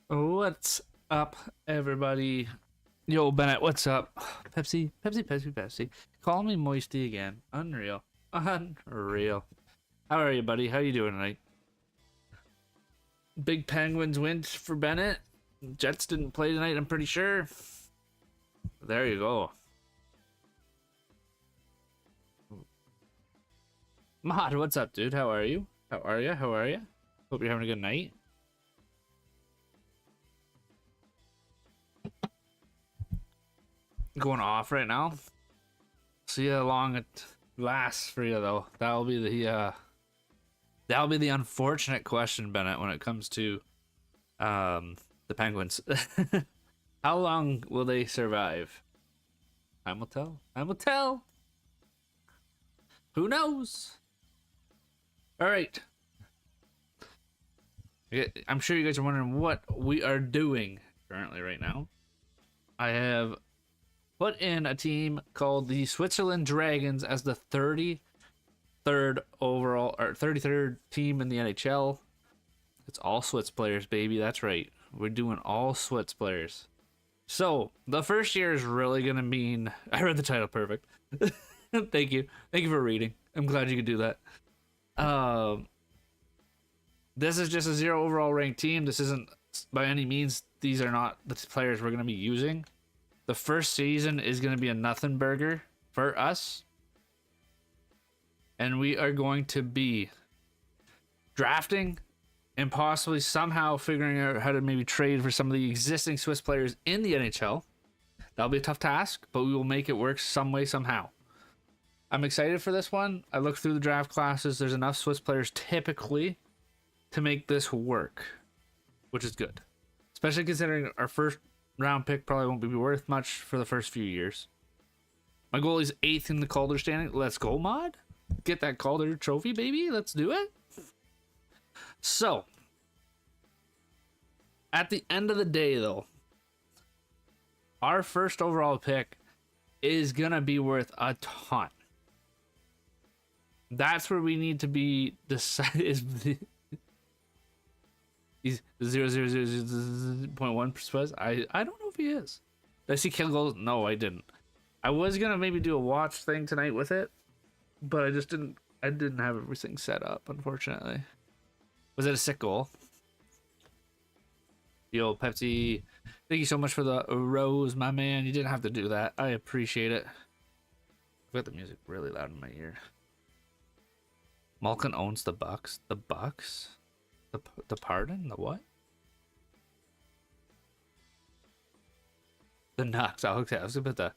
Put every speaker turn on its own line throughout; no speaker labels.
What's up, everybody? Yo, Bennett, what's up? Pepsi, Pepsi, Pepsi, Pepsi. Call me Moisty again. Unreal. Unreal. How are you, buddy? How you doing tonight? Big Penguins win for Bennett. Jets didn't play tonight, I'm pretty sure. There you go. Mod, what's up, dude? How are you? How are you? How are you? Hope you're having a good night. Going off right now. See how long it lasts for you, though. That'll be the unfortunate question, Bennett, when it comes to the Penguins. How long will they survive? Time will tell. Time will tell. Who knows? All right. I'm sure you guys are wondering what we are doing currently right now. I have put in a team called the Switzerland Dragons as the 33rd overall or 33rd team in the NHL. It's all Swiss players, baby. That's right. We're doing all Swiss players. So the first year is really gonna mean I read the title perfect. Thank you. Thank you for reading. I'm glad you could do that. This is just a 0 overall ranked team. This isn't by any means, these are not the players we're gonna be using. The first season is going to be a nothing burger for us. And we are going to be drafting and possibly somehow figuring out how to maybe trade for some of the existing Swiss players in the NHL. That'll be a tough task, but we will make it work some way, somehow. I'm excited for this one. I looked through the draft classes. There's enough Swiss players typically to make this work, which is good. Especially considering our first round pick probably won't be worth much for the first few years. My goalie's 8th in the Calder standing. Let's go, Mod. Get that Calder trophy, baby. Let's do it. So, at the end of the day, though, our first overall pick is going to be worth a ton. That's where we need to be decided. He's 0.1%. I don't know if he is. Did I see kill goals? No, I didn't. I was gonna maybe do a watch thing tonight with it, but I just didn't. I didn't have everything set up, unfortunately. Was it a sick goal? Yo, Pepsi, thank you so much for the rose, my man. You didn't have to do that. I appreciate it. I've got the music really loud in my ear. Malkin owns the Bucks. The Bucks? The pardon? The what? The Knox. Oh, okay. I was about to.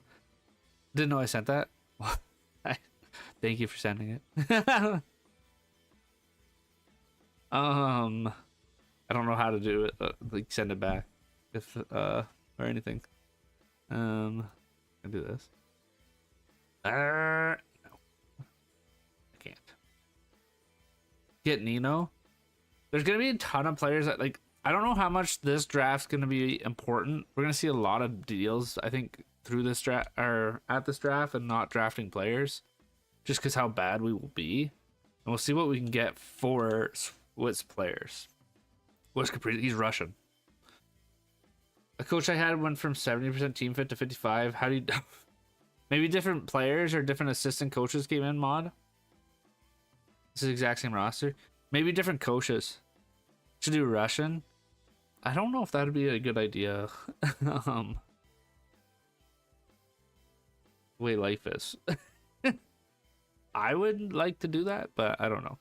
Didn't know I sent that. Thank you for sending it. I don't know how to do it. Like send it back, if or anything. I do this. No, I can't. Get Nino. There's going to be a ton of players that, like, I don't know how much this draft's going to be important. We're going to see a lot of deals, I think, through this draft or at this draft and not drafting players just because how bad we will be. And we'll see what we can get for Swiss players. What's Capri? He's Russian. A coach I had went from 70% team fit to 55. How do you... Maybe different players or different assistant coaches came in, Mod? It's the exact same roster. Maybe different coaches. Should do Russian. I don't know if that'd be a good idea. The way life is. I would like to do that, but I don't know.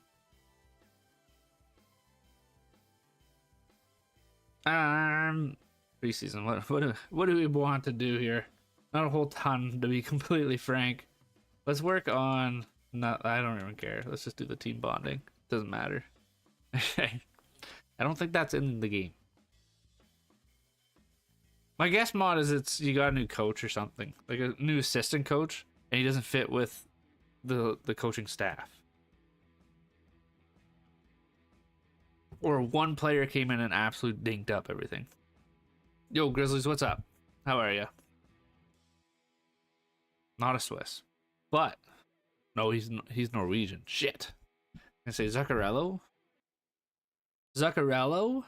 Preseason. What do we want to do here? Not a whole ton, to be completely frank. Let's work on. Not. I don't even care. Let's just do the team bonding. Doesn't matter. I don't think that's in the game. My guess, Mod, is it's you got a new coach or something, like a new assistant coach, and he doesn't fit with the coaching staff, or one player came in and absolutely dinked up everything. Yo, Grizzlies, what's up? How are you? Not a Swiss, but no, he's Norwegian. Shit. I say Zuccarello. Zuccarello?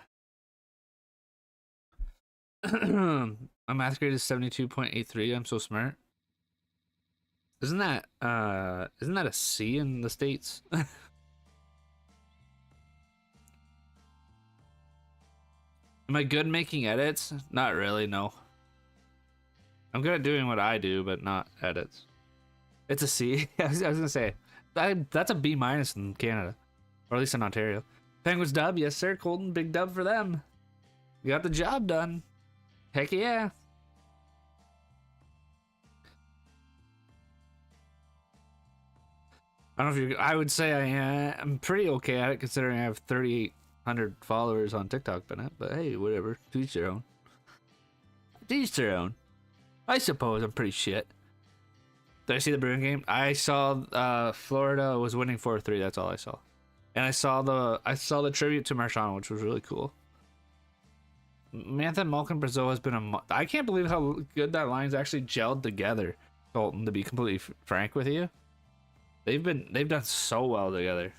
My math grade is 72.83. I'm so smart. Isn't that a C in the States? Am I good making edits? Not really, no. I'm good at doing what I do, but not edits. It's a C. I was gonna say that's a B minus in Canada, or at least in Ontario. Penguins dub, yes sir. Colton, big dub for them. You got the job done. Heck yeah. I don't know if you're. I would say I'm pretty okay at it considering I have 3,800 followers on TikTok, but hey, whatever. To each their own. To each their own. I suppose I'm pretty shit. Did I see the Bruin game? I saw Florida was winning 4-3. That's all I saw. And I saw the tribute to Marchand, which was really cool. Mantha, Malkin, Brazil has been I can't believe how good that line's actually gelled together, Colton, to be completely frank with you. They've done so well together.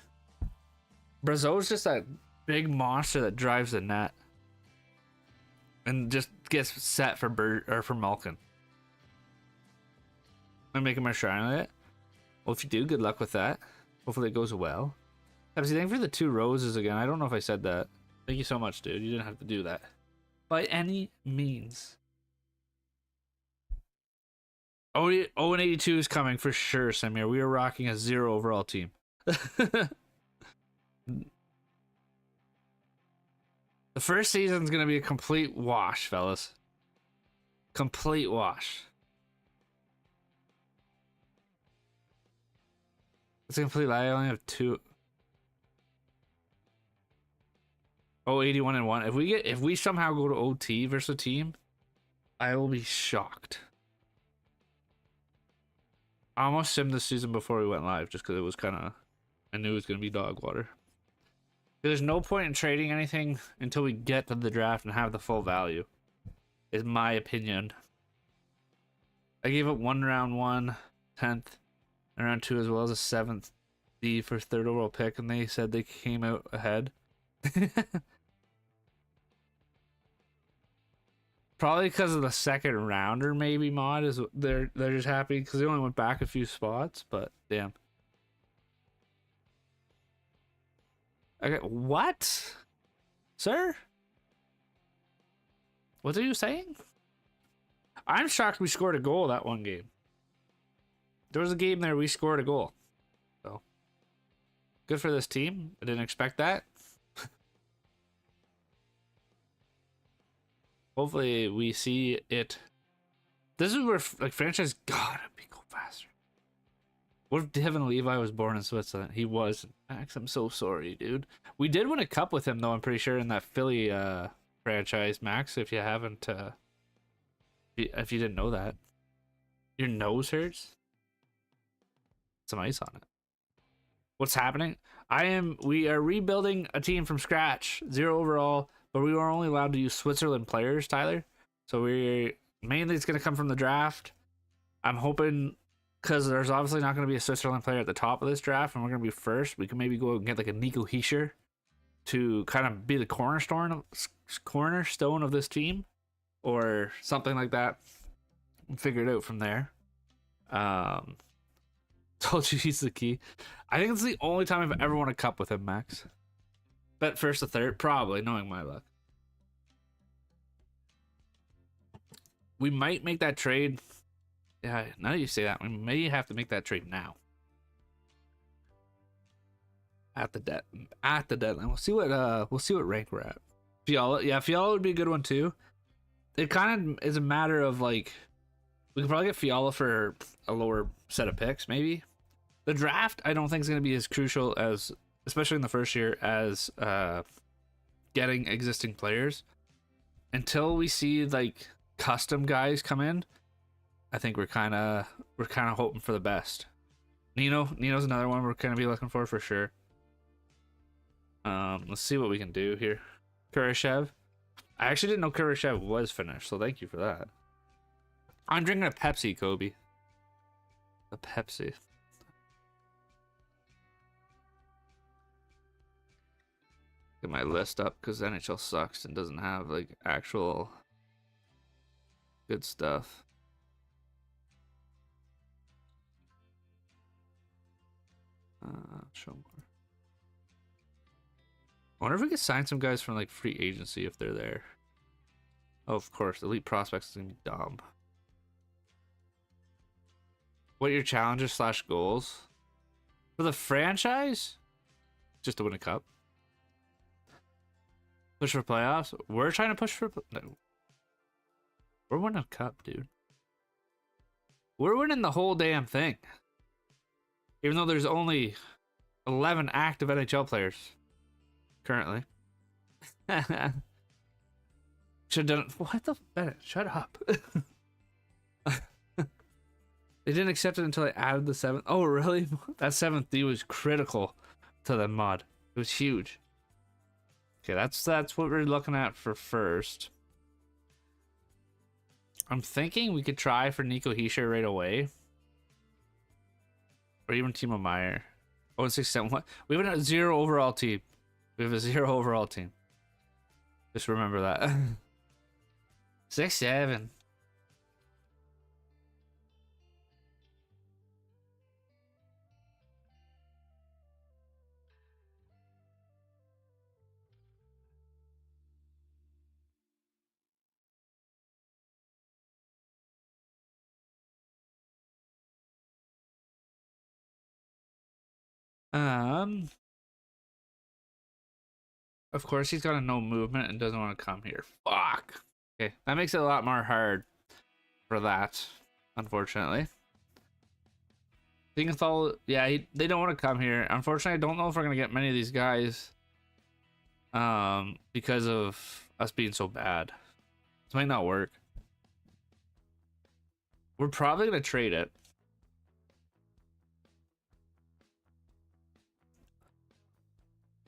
Brazil's just that big monster that drives the net and just gets set for for Malkin. I'm making my shrine on it. Well, if you do, good luck with that. Hopefully it goes well. Thank you for the 2 roses again. I don't know if I said that. Thank you so much, dude. You didn't have to do that. By any means. Oh, 0-82 is coming for sure, Samir. We are rocking a 0 overall team. The first season's going to be a complete wash, fellas. Complete wash. It's a complete lie. I only have 2. Oh, 81-1. If we somehow go to OT versus a team, I will be shocked. I almost simmed this season before we went live just because it was I knew it was going to be dog water. There's no point in trading anything until we get to the draft and have the full value, is my opinion. I gave up 1 round 1, 10th, and round 2 as well as a 7th D for 3rd overall pick, and they said they came out ahead. Probably because of the 2nd rounder, maybe mod is they're just happy because they only went back a few spots, but damn. Okay, what, sir? What are you saying? I'm shocked we scored a goal that one game. There was a game there we scored a goal, so good for this team. I didn't expect that. Hopefully we see it. This is where like franchise gotta be go faster. What if Devin Levi was born in Switzerland? He was. Max, I'm so sorry, dude. We did win a cup with him though, I'm pretty sure, in that Philly franchise, Max, if you haven't if you didn't know that. Your nose hurts? Some ice on it. What's happening? We are rebuilding a team from scratch. 0 overall. But we were only allowed to use Switzerland players, Tyler. So mainly it's going to come from the draft. I'm hoping, because there's obviously not going to be a Switzerland player at the top of this draft, and we're going to be first. We can maybe go and get like a Nico Hischier to kind of be the cornerstone of this team, or something like that. And figure it out from there. Told you he's the key. I think it's the only time I've ever won a cup with him, Max. Bet first to third, probably, knowing my luck. We might make that trade. Yeah, now that you say that, we may have to make that trade now. At the deadline. We'll see what rank we're at. Fiala, yeah, Fiala would be a good one too. It kind of is a matter of like, we could probably get Fiala for a lower set of picks, maybe. The draft, I don't think is going to be as crucial as, especially in the first year, as getting existing players. Until we see like custom guys come in, I think we're kind of hoping for the best. Nino's another one we're gonna be looking for sure. Let's see what we can do here. Kurashev. I actually didn't know Kurashev was finished, so thank you for that. I'm drinking a Pepsi, Kobe. A Pepsi. Get my list up because NHL sucks and doesn't have like actual Good stuff. Show more. I wonder if we could sign some guys from like free agency if they're there. Oh, of course, elite prospects is gonna be dumb. What are your challenges / goals for the franchise? Just to win a cup. Push for playoffs. We're trying to push for no. We're winning a cup, dude. We're winning the whole damn thing. Even though there's only 11 active NHL players currently. Should have done. What the? Bennett, shut up. They didn't accept it until I added the 7th. Oh, really? That 7th D was critical to the mod. It was huge. Okay, that's what we're looking at for first. I'm thinking we could try for Nico Hischier right away. Or even Timo Meier. Oh, 6-7. What? We have a 0 overall team. We have a 0 overall team. Just remember that. 6-7. Of course, he's got a no movement and doesn't want to come here. Fuck. Okay, that makes it a lot more hard for that, unfortunately. Dingenthal, yeah, they don't want to come here. Unfortunately, I don't know if we're gonna get many of these guys, because of us being so bad. This might not work. We're probably gonna trade it.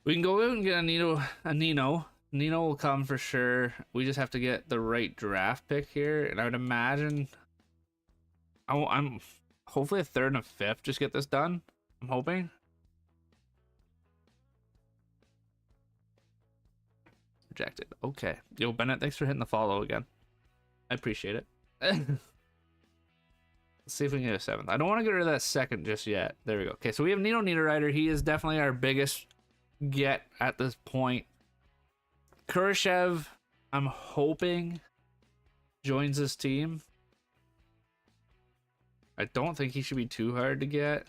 We can go out and get a Nino. Nino will come for sure. We just have to get the right draft pick here, and I would imagine I'm hopefully a 3rd and a 5th. Just get this done. I'm hoping. Rejected. Okay. Yo, Bennett, thanks for hitting the follow again. I appreciate it. Let's see if we can get a 7th. I don't want to get rid of that 2nd just yet. There we go. Okay, so we have Nino Niederreiter. He is definitely our biggest get at this point. Kurashev, I'm hoping, joins this team. I don't think he should be too hard to get.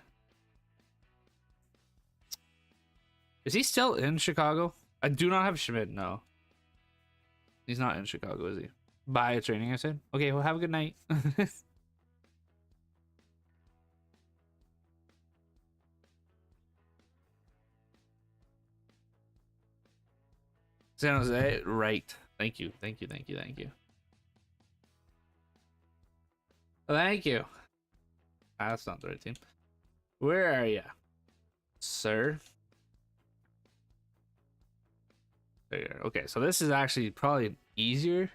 Is he still in Chicago? I do not have Schmidt, no. He's not in Chicago, is he? Bye, a training, I said. Okay, well, have a good night. San Jose, right. Thank you. Thank you. Ah, that's not the right team. Where are you, sir? There you are. Okay, so this is actually probably easier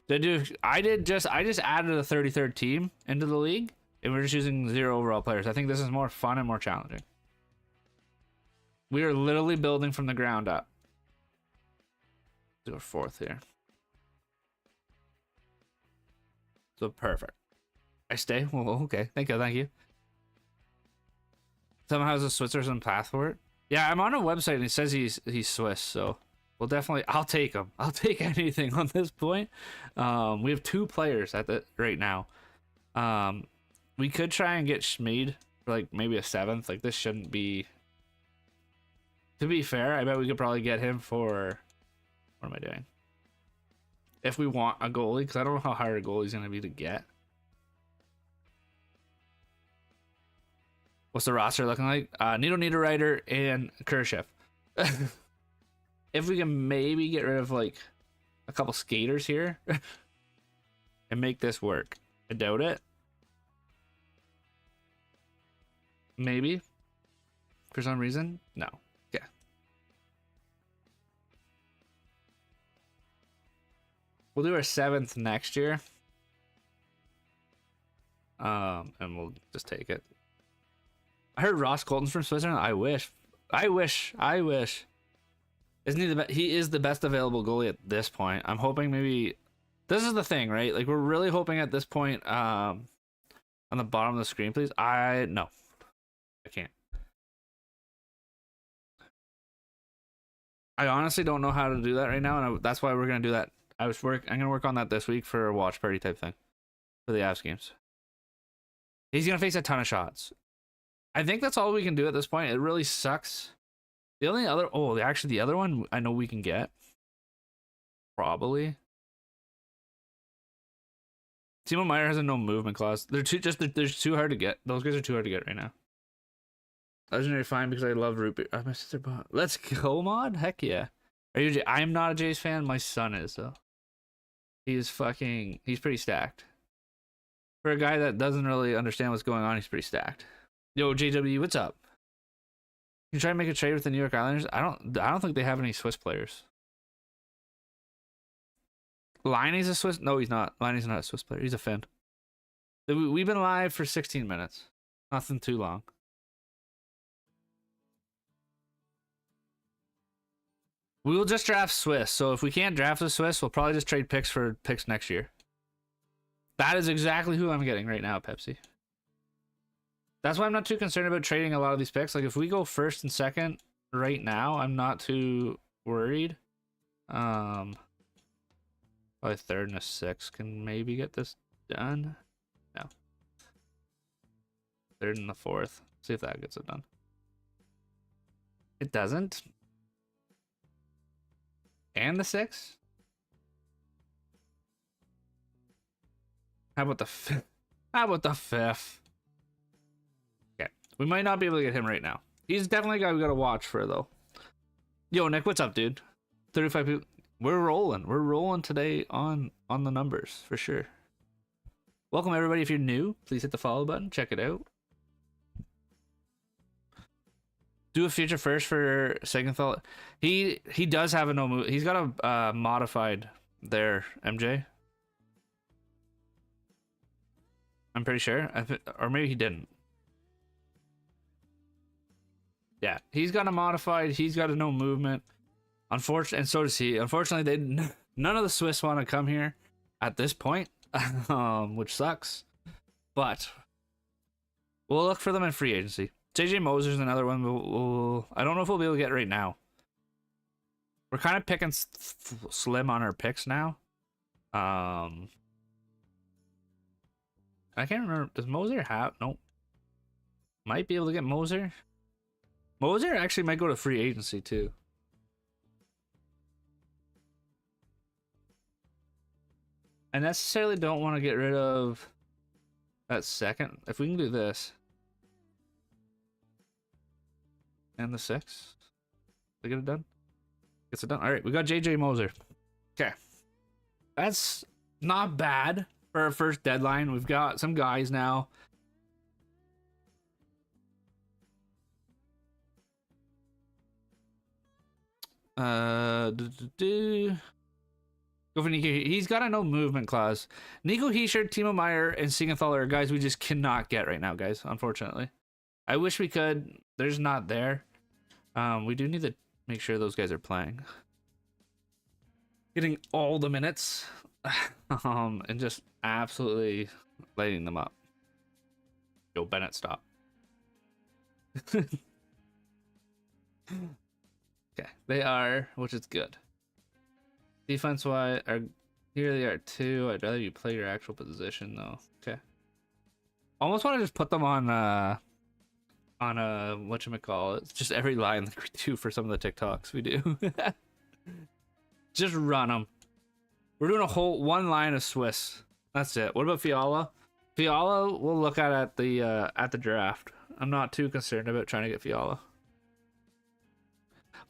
to do. I just added a 33rd team into the league, and we're just using 0 overall players. I think this is more fun and more challenging. We are literally building from the ground up. Do a 4th here. So perfect. I stay? Well, okay. Thank you. Someone has a Switzerland passport. Yeah, I'm on a website and it says he's Swiss, so we'll definitely. I'll take him. I'll take anything on this point. We have 2 players at the right now. We could try and get Schmid for like maybe a 7th. Like this shouldn't be. To be fair, I bet we could probably get him for. What am I doing? If we want a goalie, because I don't know how hard a goalie's going to be to get. What's the roster looking like? Nino Niederreiter and Kurashev. If we can maybe get rid of like a couple skaters here and make this work. I doubt it. Maybe. For some reason. No. We'll do our 7th next year. And we'll just take it. I heard Ross Colton's from Switzerland. I wish. Isn't he the best? He is the best available goalie at this point. I'm hoping maybe This is the thing, right? Like, we're really hoping at this point, on the bottom of the screen, please. No, I can't. I honestly don't know how to do that right now, and that's why we're gonna do that. I'm gonna work on that this week for a watch party type thing for the Avs games. He's gonna face a ton of shots. I think that's all we can do at this point. It really sucks. The only other, actually, the other one I know we can get probably. Timo Meier has a no movement clause. They're too hard to get. Those guys are too hard to get right now. Legendary fine because I love root beer. My sister bought. Let's go, mod. Heck yeah. Are you? I'm not a Jays fan. My son is though. He's pretty stacked. For a guy that doesn't really understand what's going on, he's pretty stacked. Yo, JW, what's up? You try to make a trade with the New York Islanders? I don't think they have any Swiss players. Liney's a Swiss? No, he's not. Liney's not a Swiss player. He's a Finn. We've been live for 16 minutes. Nothing too long. We will just draft Swiss. So if we can't draft the Swiss, we'll probably just trade picks for picks next year. That is exactly who I'm getting right now, Pepsi. That's why I'm not too concerned about trading a lot of these picks. Like, if we go first and second right now, I'm not too worried. Probably third and a sixth can maybe get this done. No. Third and the fourth. See if that gets it done. It doesn't. And the sixth? How about the fifth? How about the fifth? Okay. We might not be able to get him right now. He's definitely a guy we gotta watch for, though. Yo, Nick, what's up, dude? 35 people. We're rolling. We're rolling today on the numbers, for sure. Welcome, everybody. If you're new, please hit the follow button. Check it out. Do a future first for second thought. He does have a no move. He's got a modified there, MJ. I'm pretty sure. Or maybe he didn't. Yeah, he's got a modified. He's got a no movement. Unfortunately, and so does he. Unfortunately, none of the Swiss want to come here at this point, which sucks. But we'll look for them in free agency. JJ Moser's another one. I don't know if we'll be able to get right now. We're kind of picking slim on our picks now. I can't remember. Does Moser have? Nope. Might be able to get Moser. Moser actually might go to free agency too. I necessarily don't want to get rid of that second. If we can do this. And the six. They get it done? Gets it done. Alright, we got JJ Moser. Okay. That's not bad for our first deadline. We've got some guys now. Go for Nico. He's got a no movement clause. Nico Heischer, Timo Meier, and Siegenthaler are guys we just cannot get right now, guys, unfortunately. I wish we could. There's not there. We do need to make sure those guys are playing. Getting all the minutes. And just absolutely lighting them up. Yo, Bennett, stop. Okay, they are, which is good. Defense wise, here they are too. I'd rather you play your actual position though. Okay. Almost want to just put them on whatchamacallit. It's just every line like we do for some of the TikToks we do. Just run them. We're doing a whole one line of Swiss. That's it. What about Fiala? Fiala we'll look at the draft. I'm not too concerned about trying to get Fiala.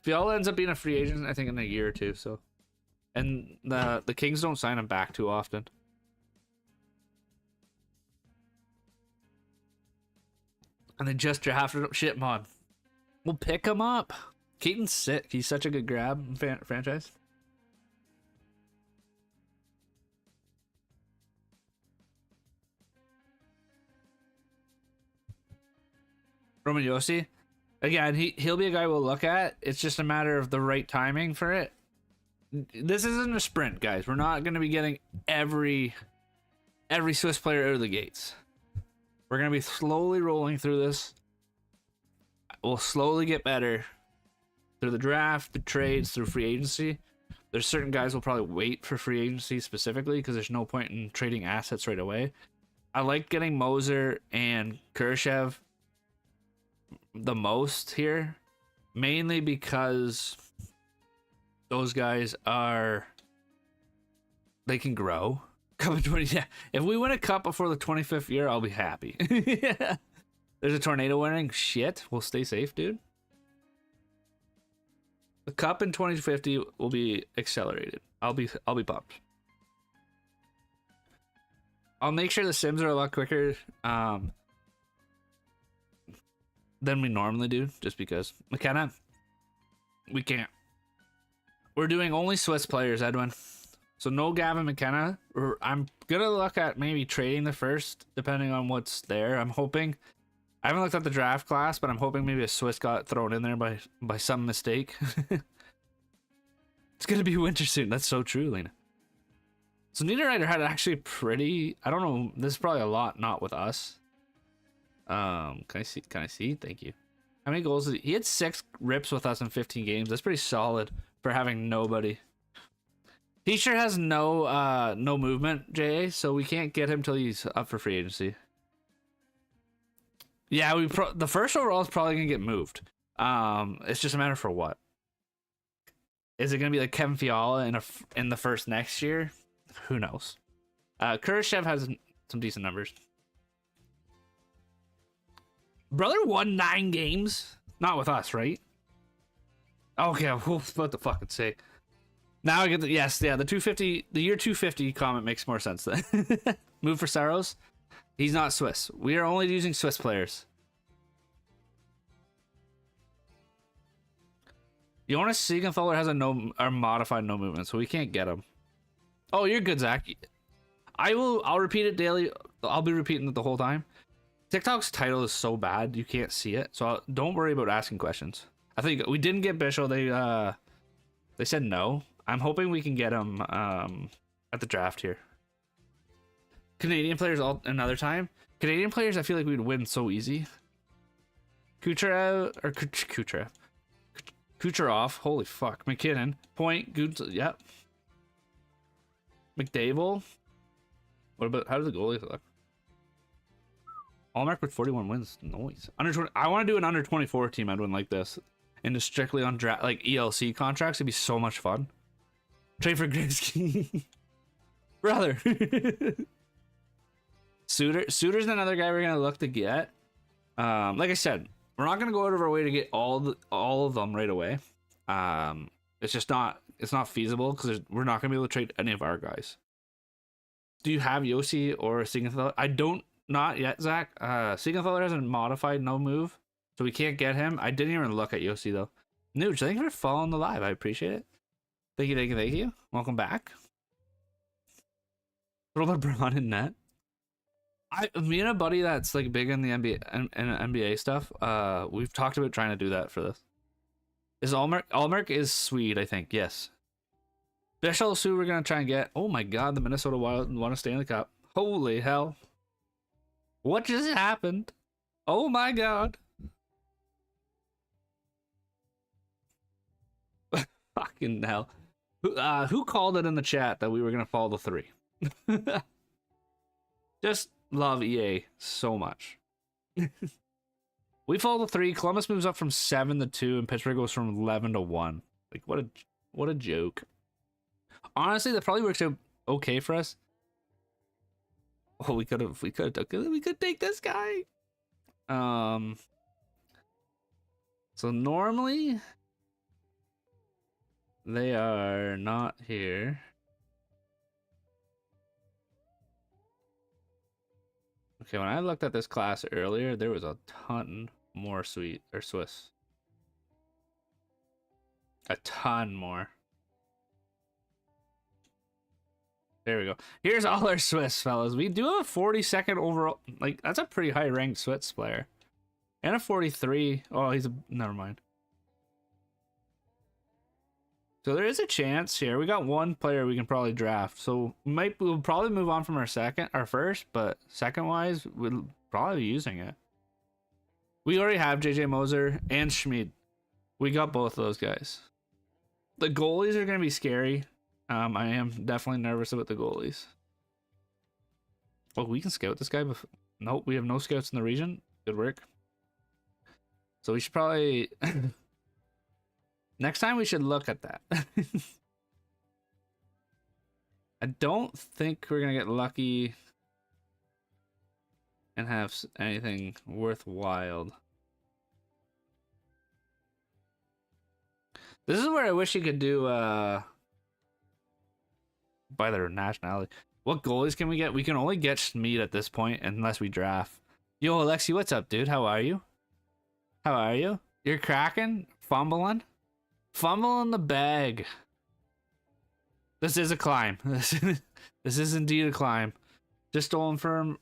Fiala ends up being a free agent, I think, in a year or two, so. And the Kings don't sign him back too often. And they just drafted him. Shit, mod. We'll pick him up. Keaton's sick. He's such a good grab franchise. Roman Yossi. Again, he'll be a guy we'll look at. It's just a matter of the right timing for it. This isn't a sprint, guys. We're not going to be getting every Swiss player out of the gates. We're going to be slowly rolling through this. We'll slowly get better through the draft, the trades, through free agency. There's certain guys will probably wait for free agency specifically because there's no point in trading assets right away. I like getting Moser and Khrushchev the most here, mainly because those guys they can grow. Cup 20, yeah. If we win a cup before the 25th year, I'll be happy. Yeah. There's a tornado winning. Shit, we'll stay safe, dude. The cup in 2050 will be accelerated. I'll be pumped. I'll make sure the sims are a lot quicker than we normally do, just because. McKenna, we can't. We're doing only Swiss players, Edwin. So no Gavin McKenna. I'm gonna look at maybe trading the first, depending on what's there. I'm hoping. I haven't looked at the draft class, but I'm hoping maybe a Swiss got thrown in there by some mistake. It's gonna be winter soon. That's so true, Lena. So Niederreiter had actually pretty. I don't know. This is probably a lot not with us. Can I see? Can I see? Thank you. How many goals did he had 6 rips with us in 15 games. That's pretty solid for having nobody. He sure has no movement, JA, so we can't get him till he's up for free agency. Yeah, the first overall is probably gonna get moved. It's just a matter for what. Is it gonna be like Kevin Fiala in the first next year? Who knows? Khrushchev has some decent numbers. Brother won 9 games. Not with us, right? Okay, what the fucking sake. Now I get the the 250, the year 250 comment makes more sense then. Move for Saros. He's not Swiss. We are only using Swiss players. Jonas Siegenthaler has a modified no movement, so we can't get him. Oh, you're good, Zach. I'll repeat it daily. I'll be repeating it the whole time. TikTok's title is so bad you can't see it, so don't worry about asking questions. I think we didn't get Bishop. They said no. I'm hoping we can get him at the draft here. Canadian players another time. Canadian players, I feel like we'd win so easy. Kucherov or Kucherov. Holy fuck. McKinnon. Point. Good. Yep. McDavel. What about how does the goalie look? Allmark with 41 wins. Noise. Under 20. I want to do an under 24 team. I'd win like this. And just strictly on draft like ELC contracts. It'd be so much fun. Trade for Gretzky. Brother. Suter's another guy we're gonna look to get. Like I said, we're not gonna go out of our way to get all of them right away. It's just not feasible because we're not gonna be able to trade any of our guys. Do you have Yossi or Siegenthaler? I don't. Not yet, Zach. Siegenthaler has a modified no move, so we can't get him. I didn't even look at Yossi though. Nuge, thank you for following the live. I appreciate it. Thank you. Welcome back. Throw LeBron in net. Me and a buddy that's like big in the NBA and NBA stuff. We've talked about trying to do that for this. Is Allmark is Swede, I think. Yes. Bishop Sue we're gonna try and get. Oh my god, the Minnesota Wild want to stay in the cup. Holy hell. What just happened? Oh my god. Fucking hell. Who called it in the chat that we were gonna follow the 3? Just love EA so much. We follow the 3. Columbus moves up from 7 to 2, and Pittsburgh goes from 11 to 1. Like what a joke. Honestly, that probably works out okay for us. Oh, we could take this guy. So normally they are not here. Okay, when I looked at this class earlier, there was a ton more Swiss. A ton more. There we go. Here's all our Swiss, fellas. We do have a 42nd overall. Like, that's a pretty high ranked Swiss player. And a 43. Oh, never mind. So there is a chance here. We got one player we can probably draft. So we'll probably move on from our first, but second wise, we'll probably be using it. We already have JJ Moser and Schmid. We got both of those guys. The goalies are going to be scary. I am definitely nervous about the goalies. Oh, we can scout this guy. Nope, we have no scouts in the region. Good work. So we should probably... Next time we should look at that. I don't think we're going to get lucky and have anything worthwhile. This is where I wish you could do by their nationality. What goalies can we get? We can only get Schmid at this point unless we draft. Yo, Alexi, what's up, dude? How are you? How are you? You're cracking? Fumbling? Fumbling the bag. This is a climb. This is indeed a climb. Just stolen for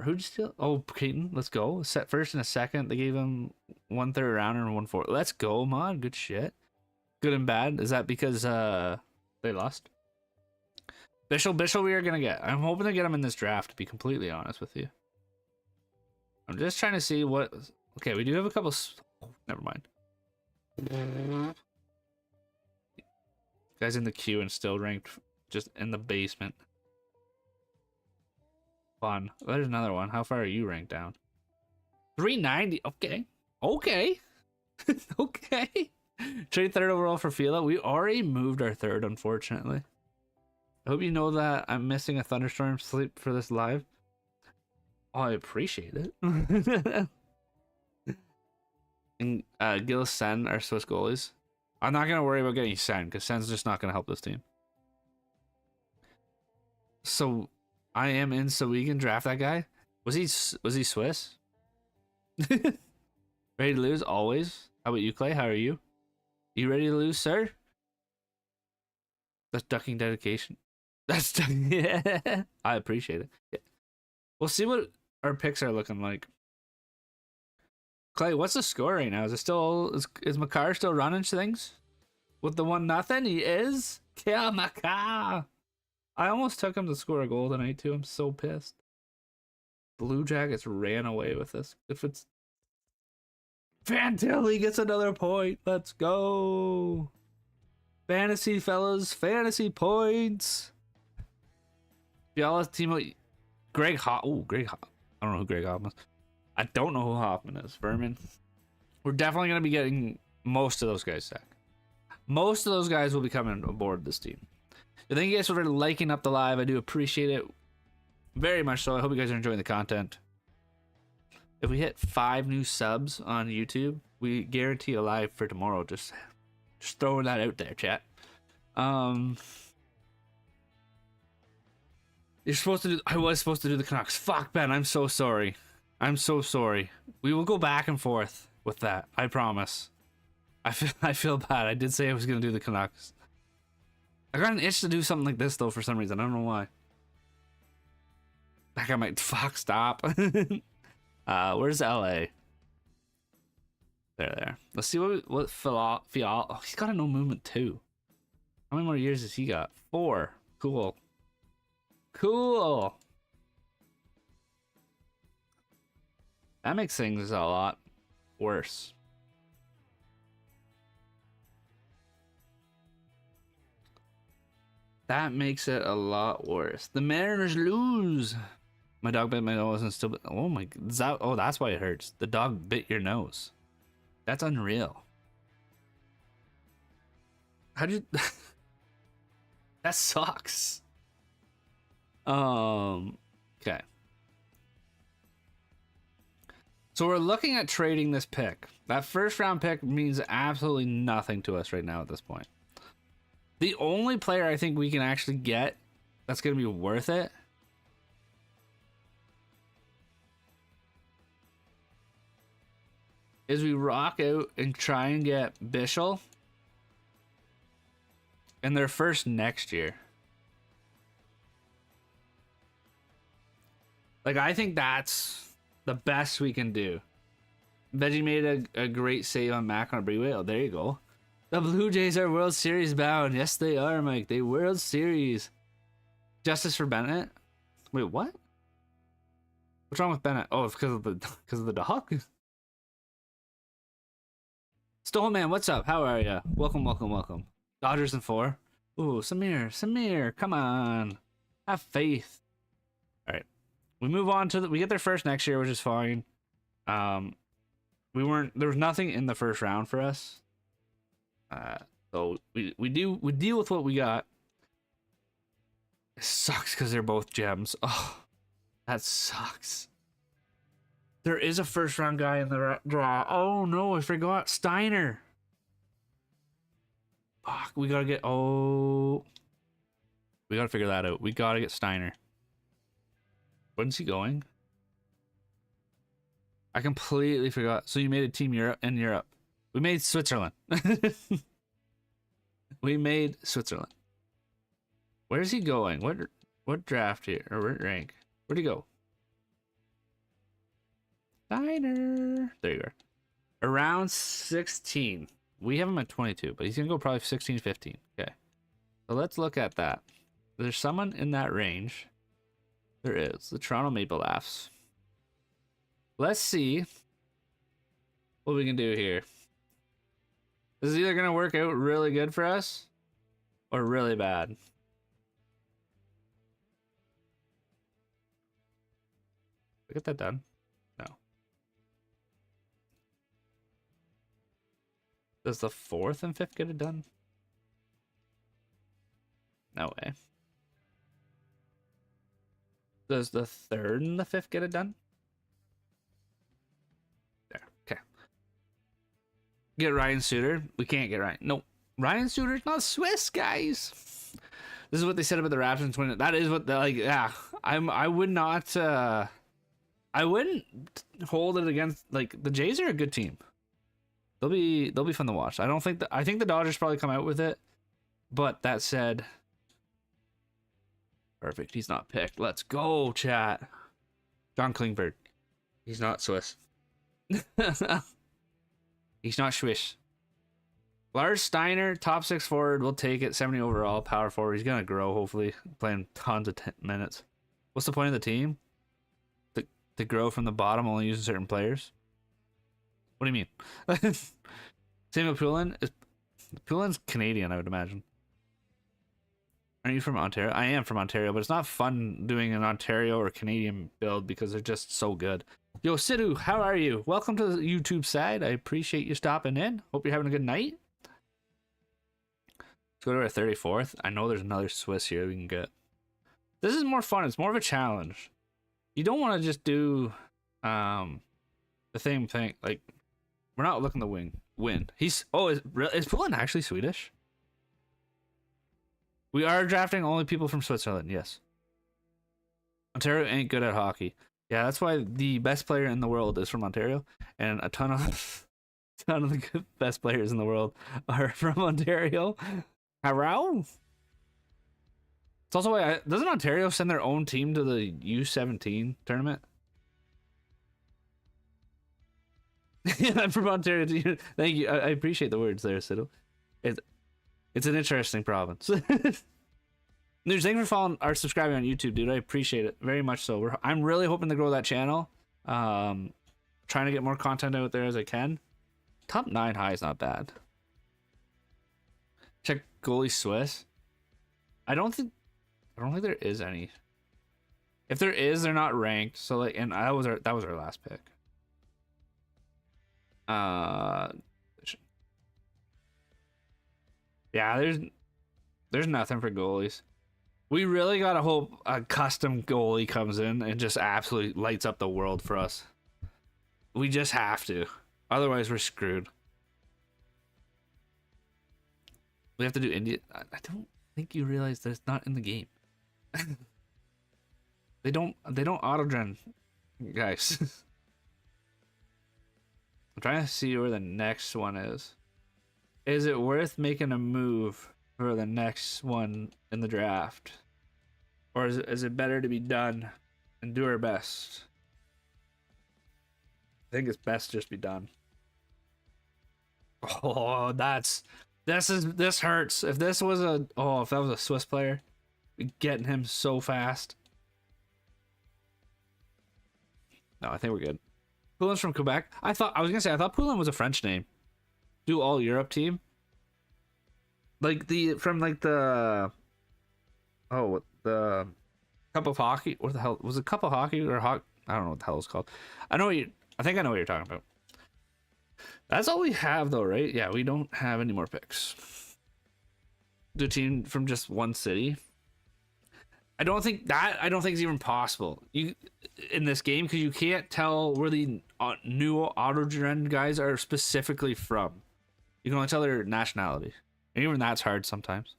who'd you steal? Oh, Keaton, let's go. Set first and a second. They gave him 1/3 rounder and 1/4. Let's go, mod. Good shit. Good and bad. Is that because they lost? Bishel we are gonna get. I'm hoping to get him in this draft, to be completely honest with you. I'm just trying to see what... Okay, we do have a couple... Oh, never mind. Guys in the queue and still ranked just in the basement. Fun. There's another one. How far are you ranked down? 390. Okay. Okay. Okay. Trade third overall for Fila. We already moved our third, unfortunately. I hope you know that I'm missing a thunderstorm sleep for this live. Oh, I appreciate it. And Gillis Sen are Swiss goalies. I'm not going to worry about getting Sen, because Sen's just not going to help this team. So, I am in so we can draft that guy. Was he Swiss? Ready to lose? Always. How about you, Clay? How are you? You ready to lose, sir? That's ducking dedication. That's yeah. I appreciate it. Yeah. We'll see what our picks are looking like. Clay, what's the score right now? Is it still is Makar still running things with the 1-0? He is. Yeah, Makar. I almost took him to score a goal tonight too. I'm so pissed. Blue Jackets ran away with this. If it's Fantilli gets another point. Let's go. Fantasy, fellas. Fantasy points. Fiala's teammate. Greg Greg Hoffman. I don't know who Greg Hoffman is. I don't know who Hoffman is. Vermin. We're definitely going to be getting most of those guys back. Most of those guys will be coming aboard this team. So thank you guys for liking up the live. I do appreciate it very much so. I hope you guys are enjoying the content. If we hit 5 new subs on YouTube, we guarantee a live for tomorrow. Just throwing that out there, chat. You're supposed to do... I was supposed to do the Canucks. Fuck, Ben. I'm so sorry. I'm so sorry. We will go back and forth with that. I promise. I feel bad. I did say I was going to do the Canucks. I got an itch to do something like this, though, for some reason. I don't know why. That guy might... Fuck, stop. Where's LA? There. Let's see what Fial... Oh, he's got a no movement, too. How many more years has he got? 4. Cool. Cool. That makes things a lot worse. That makes it a lot worse. The Mariners lose. My dog bit my nose and still... Oh my... Oh, that's why it hurts. The dog bit your nose. That's unreal. How did... That sucks. Okay. So we're looking at trading this pick. That first round pick means absolutely nothing to us right now at this point. The only player I think we can actually get that's going to be worth it is we rock out and try and get Bishel in their first next year. Like, I think that's the best we can do. Veggie made a great save on Mac on a Breeway. Oh, there you go. The Blue Jays are World Series bound. Yes, they are, Mike. They World Series. Justice for Bennett. Wait, what? What's wrong with Bennett? Oh, it's because of the dog. Stoneman, what's up? How are you? Welcome, welcome, welcome. Dodgers in 4. Ooh, Samir, come on. Have faith. All right. We move on to we get there first next year, which is fine. There was nothing in the first round for us. So we deal with what we got. It sucks because they're both gems. Oh, that sucks. There is a first round guy in the draw. Oh no, I forgot. Steiner. Fuck, we gotta get. Oh, we gotta figure that out. We gotta get Steiner. When's he going? I completely forgot. So you made a team in Europe. We made Switzerland. We made Switzerland. Where's he going? What draft here or what rank? Where'd he go? Steiner. There you are. Around 16. We have him at 22, but he's gonna go probably 16, 15. Okay. So let's look at that. There's someone in that range. There is. The Toronto Maple Leafs. Let's see what we can do here. This is either gonna work out really good for us or really bad. We get that done? No. Does the 4th and 5th get it done? No way. Does the 3rd and the 5th get it done? There. Okay. Get Ryan Suter. We can't get Ryan. No. Ryan Suter's not Swiss, guys. This is what they said about the Raptors in 20. That is what like. Yeah. I would not. I wouldn't hold it against like the Jays are a good team. They'll be fun to watch. I think the Dodgers probably come out with it. But that said, perfect. He's not picked. Let's go, chat. John Klingberg. He's not Swiss. He's not Swiss. Lars Steiner, top 6 forward. We'll take it. 70 overall, power forward. He's gonna grow. Hopefully, playing tons of minutes. What's the point of the team? To grow from the bottom, only using certain players. What do you mean? Samuel Poulin's Canadian, I would imagine. Aren't you from Ontario? I am from Ontario, but it's not fun doing an Ontario or Canadian build because they're just so good. Yo, Sidhu, how are you? Welcome to the YouTube side. I appreciate you stopping in. Hope you're having a good night. Let's go to our 34th. I know there's another Swiss here we can get. This is more fun. It's more of a challenge. You don't want to just do the same thing. Like, we're not looking to win. Is Poulin actually Swedish? We are drafting only people from Switzerland, yes. Ontario ain't good at hockey. Yeah, that's why the best player in the world is from Ontario, and a ton of the best players in the world are from Ontario. Hello? It's also why doesn't Ontario send their own team to the U17 tournament? Yeah, I'm from Ontario too. Thank you. I appreciate the words there, Siddle. It's an interesting province. News, thanks for following or subscribing on YouTube, dude. I appreciate it very much so. I'm really hoping to grow that channel. Trying to get more content out there as I can. Top 9 high is not bad. Check goalie Swiss. I don't think there is any. If there is, they're not ranked. So like, and that was our last pick. Yeah, there's nothing for goalies. We really gotta hope a custom goalie comes in and just absolutely lights up the world for us. We just have to. Otherwise, we're screwed. We have to do India. I don't think you realize that it's not in the game. They don't auto-gen, guys. I'm trying to see where the next one is. Is it worth making a move for the next one in the draft? Or is it better to be done and do our best? I think it's best just be done. Oh, that's This hurts. If this was if that was a Swiss player, getting him so fast. No, I think we're good. Poulin's from Quebec. I thought Poulin was a French name. Do all Europe team. Like the Cup of Hockey. What the hell was it? Cup of Hockey or Hockey? I don't know what the hell it's called. I think I know what you're talking about. That's all we have though, right? Yeah, we don't have any more picks. Do a team from just one city. I don't think it's even possible. In this game, because you can't tell where the new auto-gen guys are specifically from. You can only tell their nationality. And even that's hard sometimes.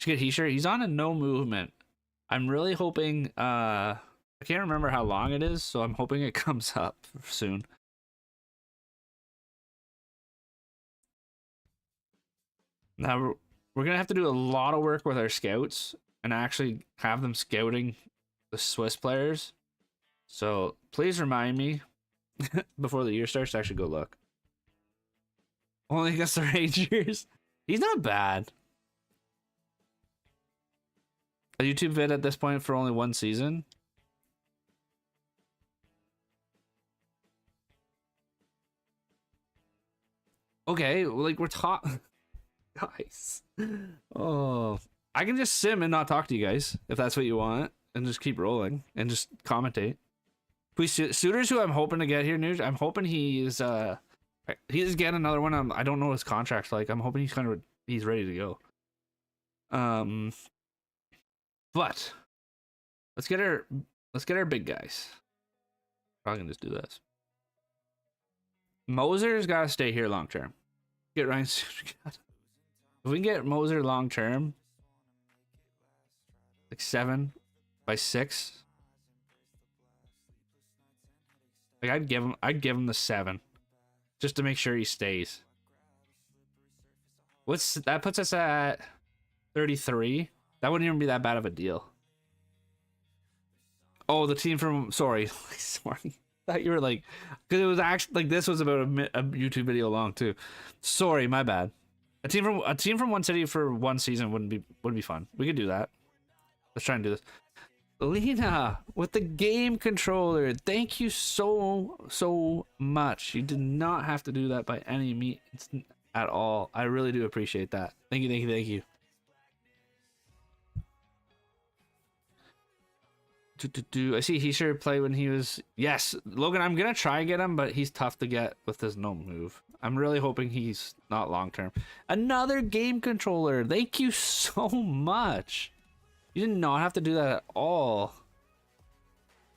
You get Heisher. He's on a no movement. I'm really hoping I can't remember how long it is, so I'm hoping it comes up soon. Now we're gonna have to do a lot of work with our scouts and actually have them scouting the Swiss players. So please remind me before the year starts to actually go look. Only against the Rangers. He's not bad. A YouTube vid at this point for only one season. Okay, like we're talking. Guys. Oh, I can just sim and not talk to you guys if that's what you want, and just keep rolling and just commentate. Please, suitors who I'm hoping to get here, Nuge. I'm hoping he's getting another one. I don't know what his contract's like. I'm hoping he's ready to go. But let's get our big guys. Probably gonna just do this. Moser's got to stay here long term. Get Ryan Suter. If we can get Moser long term, like 7 by 6, like I'd give him the 7, just to make sure he stays. That puts us at 33. That wouldn't even be that bad of a deal. Oh, the team from sorry. Thought you were like, because it was actually like this was about a YouTube video long too. Sorry, my bad. A team from one city for one season would be fun. We could do that. Let's try and do this. Lena with the game controller. Thank you so much. You did not have to do that by any means at all. I really do appreciate that. Thank you. I see he sure played when he was. Yes, Logan, I'm gonna try and get him, but he's tough to get with his no move. I'm really hoping he's not long term. Another game controller. Thank you so much. You did not have to do that at all.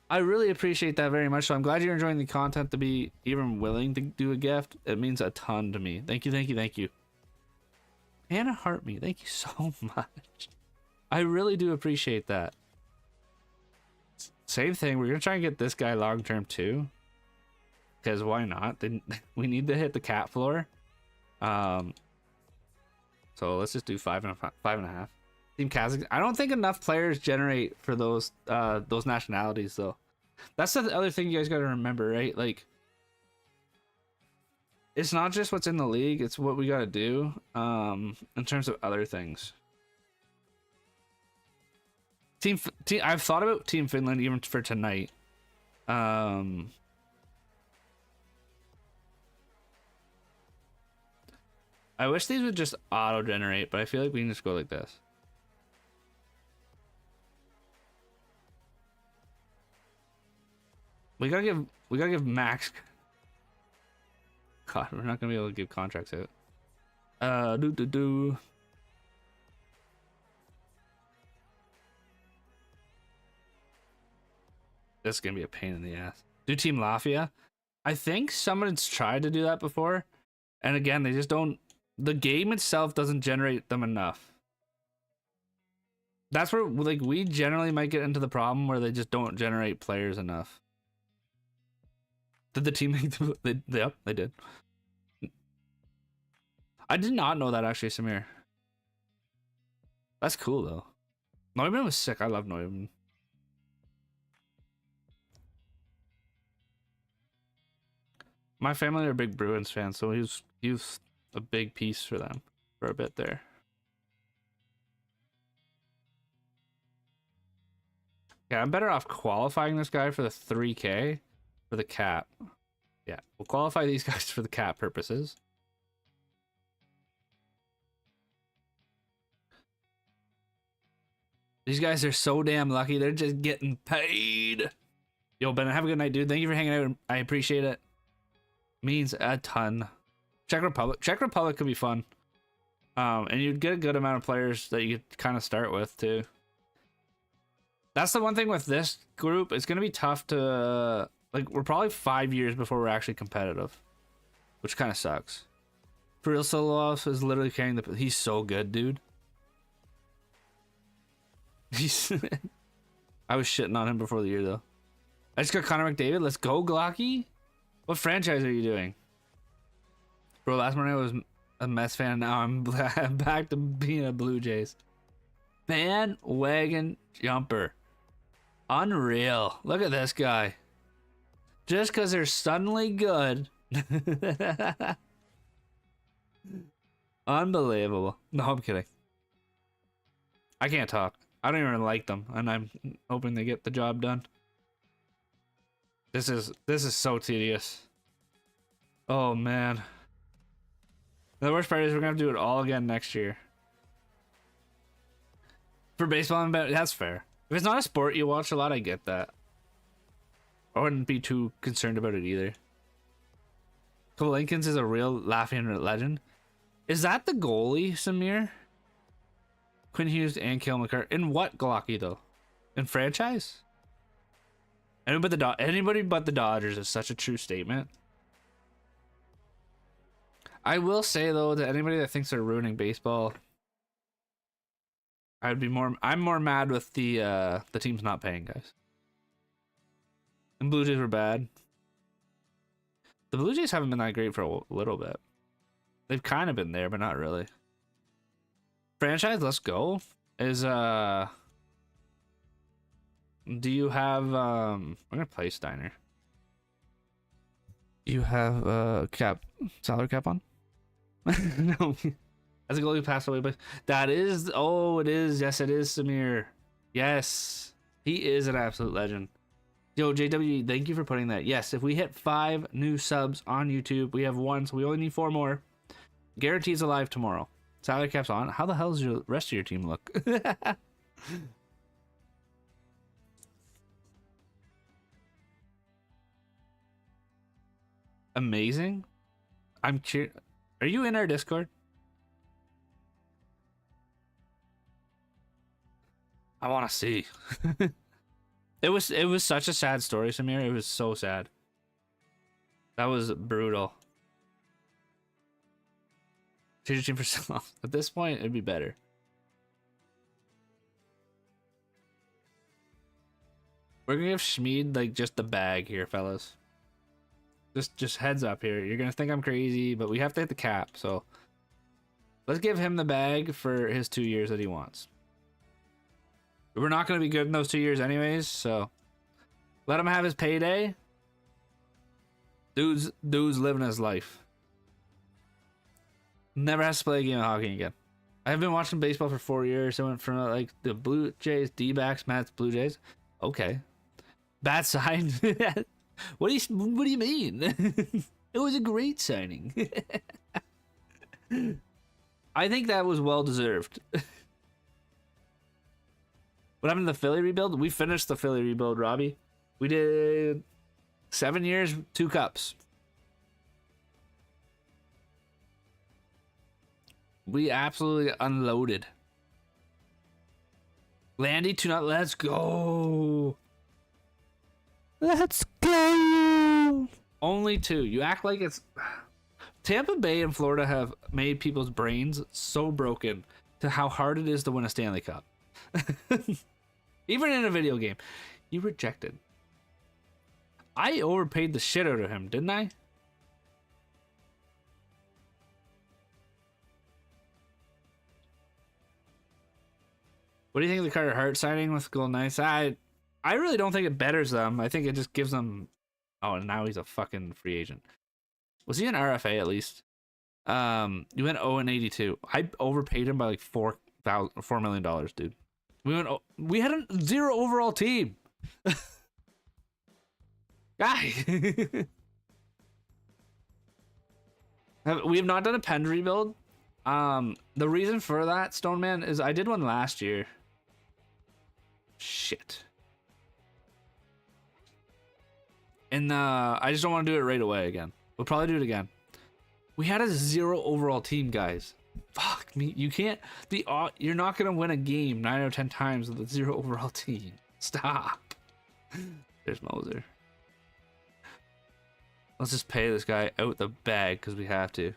I really appreciate that very much. So I'm glad you're enjoying the content to be even willing to do a gift. It means a ton to me. Thank you. Hannah Heart Me. Thank you so much. I really do appreciate that. Same thing. We're gonna try and get this guy long term too, because why not? We need to hit the cap floor. So let's just do 5.5. Team Kazakhstan. I don't think enough players generate for those nationalities though. That's the other thing you guys got to remember, right? Like, it's not just what's in the league; it's what we got to do in terms of other things. Team, I've thought about Team Finland even for tonight. I wish these would just auto-generate, but I feel like we can just go like this. We gotta give Max. God, we're not gonna be able to give contracts out. This is gonna be a pain in the ass. Do Team Lafia? I think someone's tried to do that before, and again, they just don't. The game itself doesn't generate them enough. That's where like we generally might get into the problem where they just don't generate players enough. Did the team make them? Yep, they did. I did not know that actually, Samir. That's cool though. Neumann was sick. I love Neumann. My family are big Bruins fans, so he was a big piece for them. for a bit there. Yeah, I'm better off qualifying this guy for the 3K for the cap. Yeah, we'll qualify these guys for the cap purposes. These guys are so damn lucky. They're just getting paid. Yo, Ben, have a good night, dude. Thank you for hanging out. I appreciate it. Means a ton. Czech Republic could be fun. And you'd get a good amount of players that you could kind of start with too. That's the one thing with this group. It's gonna be tough to like. We're probably 5 years before we're actually competitive, which kind of sucks. For real, Solovs is literally carrying the. He's so good, dude. He's. I was shitting on him before the year though. I just got Connor McDavid. Let's go, Glocky. What franchise are you doing? Bro, last morning I was a Mets fan, and now I'm back to being a Blue Jays. Bandwagon jumper. Unreal. Look at this guy. Just because they're suddenly good. Unbelievable. No, I'm kidding. I can't talk. I don't even like them, and I'm hoping they get the job done. This is so tedious. Oh man. The worst part is we're gonna have to do it all again next year. For baseball, that's fair. If it's not a sport you watch a lot, I get that. I wouldn't be too concerned about it either. Cole Linkins is a real laughing legend. Is that the goalie, Samir? Quinn Hughes and Cale McCarr. In what Glocky though? In franchise? Anybody but the Dodgers is such a true statement. I will say though, to anybody that thinks they're ruining baseball, I'm more mad with the teams not paying guys. And Blue Jays were bad. The Blue Jays haven't been that great for a little bit. They've kind of been there, but not really. Franchise, let's go. Do you have I'm gonna play Steiner. You have salary cap on? No. As a goalie who passed away, but that is it is. Yes, it is Samir. Yes. He is an absolute legend. Yo, JW, thank you for putting that. Yes, if we hit 5 new subs on YouTube, we have 1, so we only need 4 more. Guarantees alive tomorrow. Salary cap's on. How the hell does the rest of your team look? Amazing. I'm curious. Are you in our Discord? I want to see. It was such a sad story, Samir. It was so sad. That was brutal. Change your team for so long. At this point, it'd be better. We're gonna give Schmid like just the bag here, fellas. Just heads up here. You're gonna think I'm crazy, but we have to hit the cap, so let's give him the bag for his 2 years that he wants. We're not gonna be good in those 2 years anyways, so let him have his payday. Dude's living his life. Never has to play a game of hockey again. I've been watching baseball for 4 years. I went from like the Blue Jays, D-backs, Mets, Blue Jays. Okay. Bad sign. What do you mean? It was a great signing. I think that was well deserved. What happened to the Philly rebuild? We finished the Philly rebuild, Robbie. We did 7 years, 2 cups. We absolutely unloaded. Landy, 2-0. Let's go. Let's go. Only 2. You act like it's... Tampa Bay and Florida have made people's brains so broken to how hard it is to win a Stanley Cup. Even in a video game. You rejected. I overpaid the shit out of him, didn't I? What do you think of the Carter Hart signing with Golden Knights? I really don't think it betters them. I think it just gives them... Oh, and now he's a fucking free agent. Was he an RFA at least? You went 0-82. I overpaid him by like $4 million, dude. We had a 0 overall team. Guy. We have not done a pen rebuild. The reason for that, Stoneman, is I did one last year. Shit. And I just don't want to do it right away again. We'll probably do it again. We had a 0 overall team, guys. Fuck me. You can't. You're not gonna win a game 9 out of 10 times with a 0 overall team. Stop. There's Moser. Let's just pay this guy out the bag because we have to.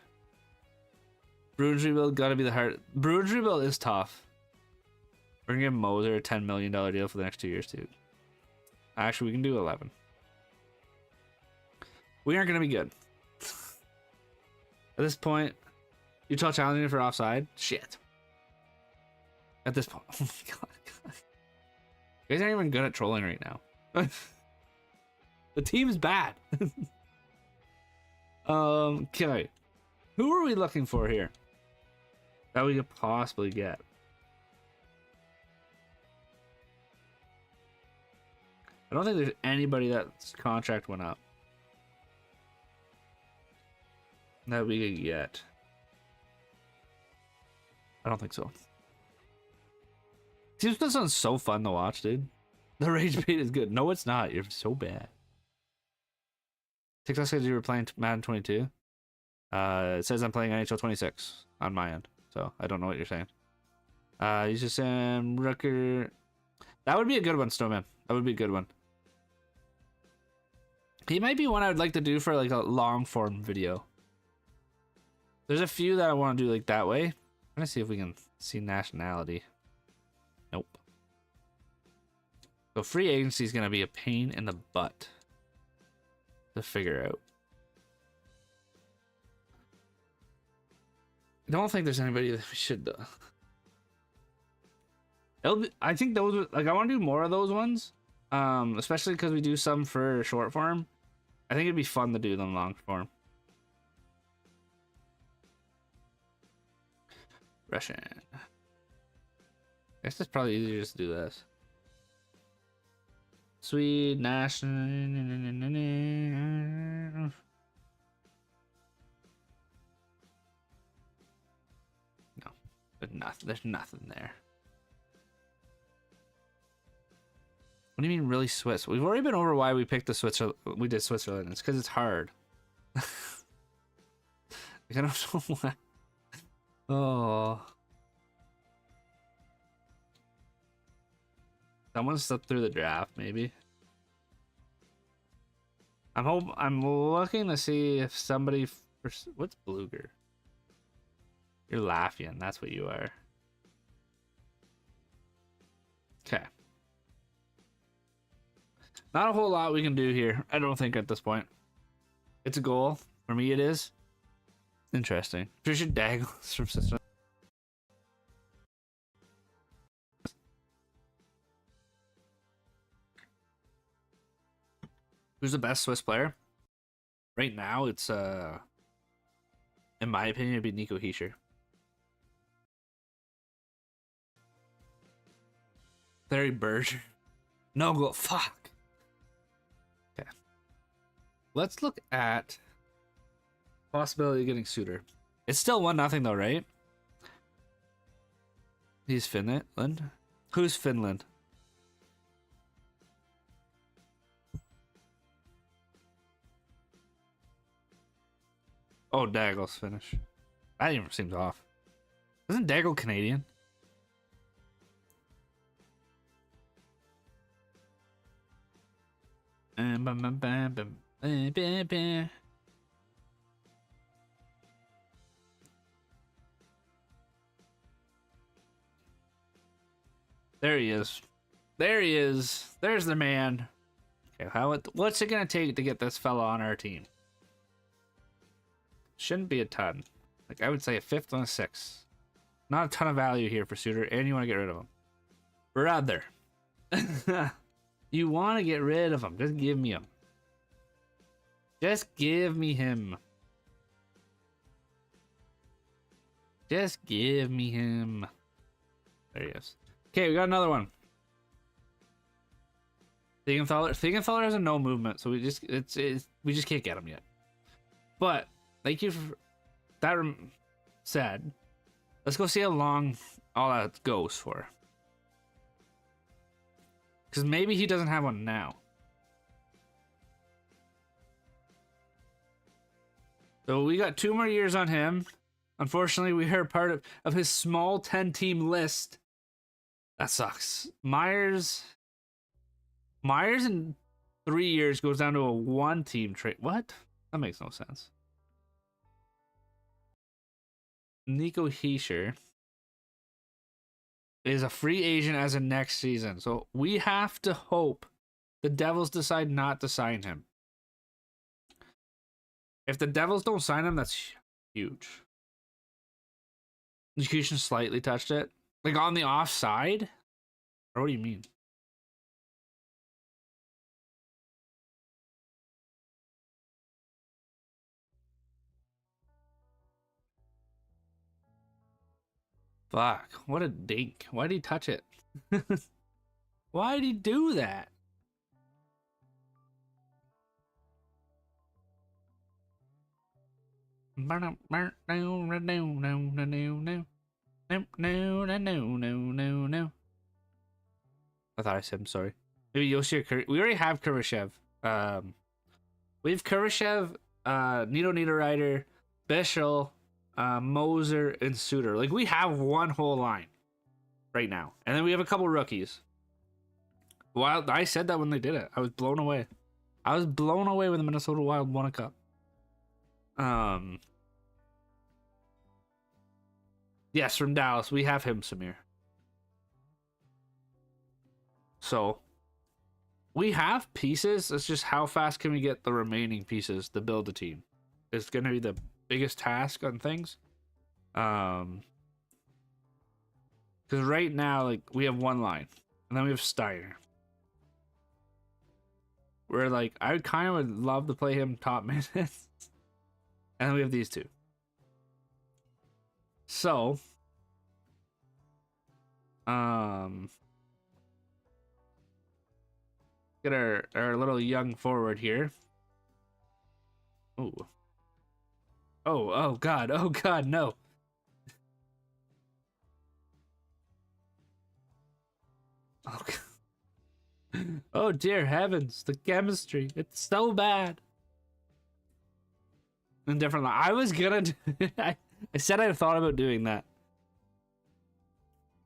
Bruins rebuild gotta be the hard. Bruins rebuild is tough. We're gonna give Moser a $10 million deal for the next 2 years too. Actually, we can do 11. We aren't gonna be good. At this point, Utah challenging for offside? Shit. At this point, oh my god. You guys aren't even good at trolling right now. The team's bad. Okay. Who are we looking for here that we could possibly get? I don't think there's anybody that's contract went up that we could get. I don't think so. Seems that sounds so fun to watch, dude. The rage bait is good. No, it's not. You're so bad. TikTok says you were playing Madden 22. It says I'm playing NHL 26 on my end, so I don't know what you're saying. He's just saying Rucker. That would be a good one, Snowman. That would be a good one. He might be one I would like to do for like a long form video. There's a few that I want to do like that way. I'm gonna see if we can see nationality. Nope. So free agency is gonna be a pain in the butt to figure out. I don't think there's anybody that we should I think those like I want to do more of those ones, especially because we do some for short form. I think it'd be fun to do them long form. Russian. I guess it's probably easier just to do this. Swede national. No, there's nothing. There's nothing there. What do you mean, really Swiss? We've already been over why we picked the Switzerland. We did Switzerland. It's because it's hard. Like, I don't know why. Oh. Someone slipped through the draft, maybe. I'm looking to see if somebody. What's Bluger? You're laughing. That's what you are. Okay. Not a whole lot we can do here, I don't think, at this point. It's a goal. For me, it is. Interesting. Trisha Daggles from System. Who's the best Swiss player? Right now, it's, in my opinion, it'd be Nico Hischier. Larry Berger. No goal. Fuck. Okay. Let's look at possibility of getting Suter. It's still 1-0 though, right? He's Finland. Who's Finland? Oh, Daggle's Finnish. That even seems off. Isn't Daggle Canadian? There he is. There he is. There's the man. Okay, what's it gonna take to get this fella on our team? Shouldn't be a ton. Like, I would say a 5th and a 6th. Not a ton of value here for Suter, and you want to get rid of him. Brother. You want to get rid of him. Just give me him. Just give me him. Just give me him. There he is. Okay, we got another one. Thiegenthaler has a no movement, so we just can't get him yet. But thank you for that. Said, let's go see how long all that goes for. Because maybe he doesn't have one now. So we got 2 more years on him. Unfortunately, we are part of his small 10-team list. That sucks. Myers in 3 years goes down to a 1-team trade. What? That makes no sense. Nico Hischier is a free agent as of next season. So we have to hope the Devils decide not to sign him. If the Devils don't sign him, that's huge. Execution slightly touched it. Like on the offside? Or what do you mean? Fuck. What a dink. Why'd he touch it? Why'd he do that? No. I thought I said I'm sorry. Maybe Yoshi or we already have Kurashev. We have Kurashev, Nito Niederreiter, Bischel, Moser, and Suter. Like, we have one whole line right now. And then we have a couple rookies. Wild, I said that when they did it. I was blown away. I was blown away when the Minnesota Wild won a cup. Yes, from Dallas. We have him, Samir. So, we have pieces. It's just how fast can we get the remaining pieces to build a team? It's going to be the biggest task on things. Because right now, like, we have one line. And then we have Steiner. Where, like, I kind of would love to play him top minutes. And then we have these two. So, get our little young forward here. Ooh. Oh God, no. Oh, oh dear heavens, the chemistry. It's so bad. And different. I was gonna do, I said I thought about doing that.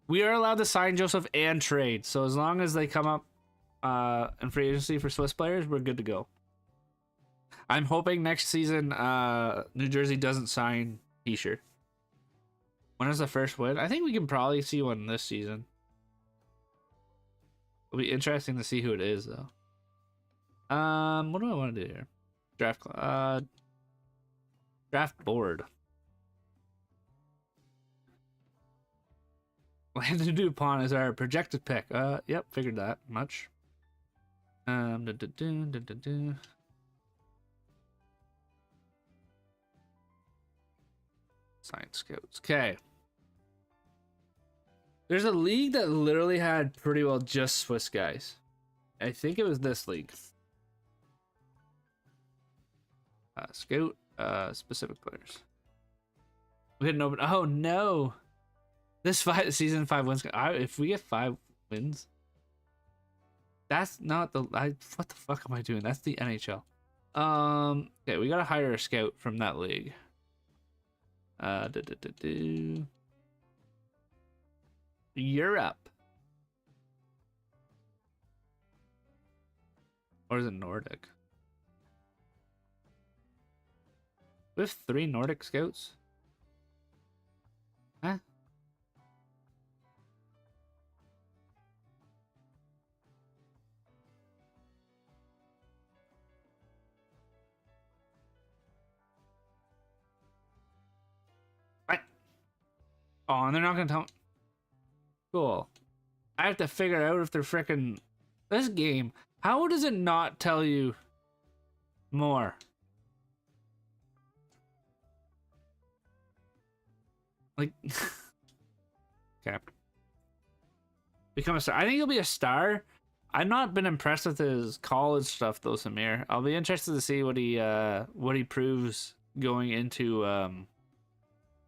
We are allowed to sign Joseph and trade, so as long as they come up in free agency for Swiss players, we're good to go. I'm hoping next season New Jersey doesn't sign Hischier. When is the first win? I think we can probably see one this season. It'll be interesting to see who it is, though. What do I want to do here? Draft board. Landon Dupont is our projected pick. Yep, figured that much. Sign scouts. Okay. There's a league that literally had pretty well just Swiss guys. I think it was this league. Scout, specific players. We had no. Oh no! This season 5 wins. If we get 5 wins, that's not the. What the fuck am I doing? That's the NHL. Okay, we gotta hire a scout from that league. Europe. Or is it Nordic? We have 3 Nordic scouts. Huh? What? Oh, and they're not gonna tell me. Cool. I have to figure out if they're freaking this game. How does it not tell you more? Like, okay. Become a star. I think he'll be a star. I've not been impressed with his college stuff though, Samir. I'll be interested to see what he proves going into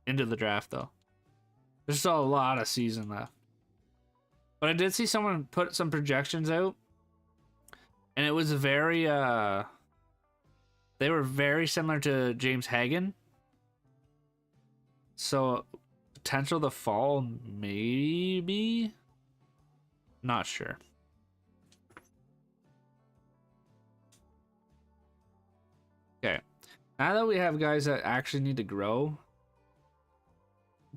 the draft though. There's still a lot of season left. But I did see someone put some projections out, and it was very they were very similar to James Hagan. So potential to fall, maybe. Not sure. Okay. Now that we have guys that actually need to grow,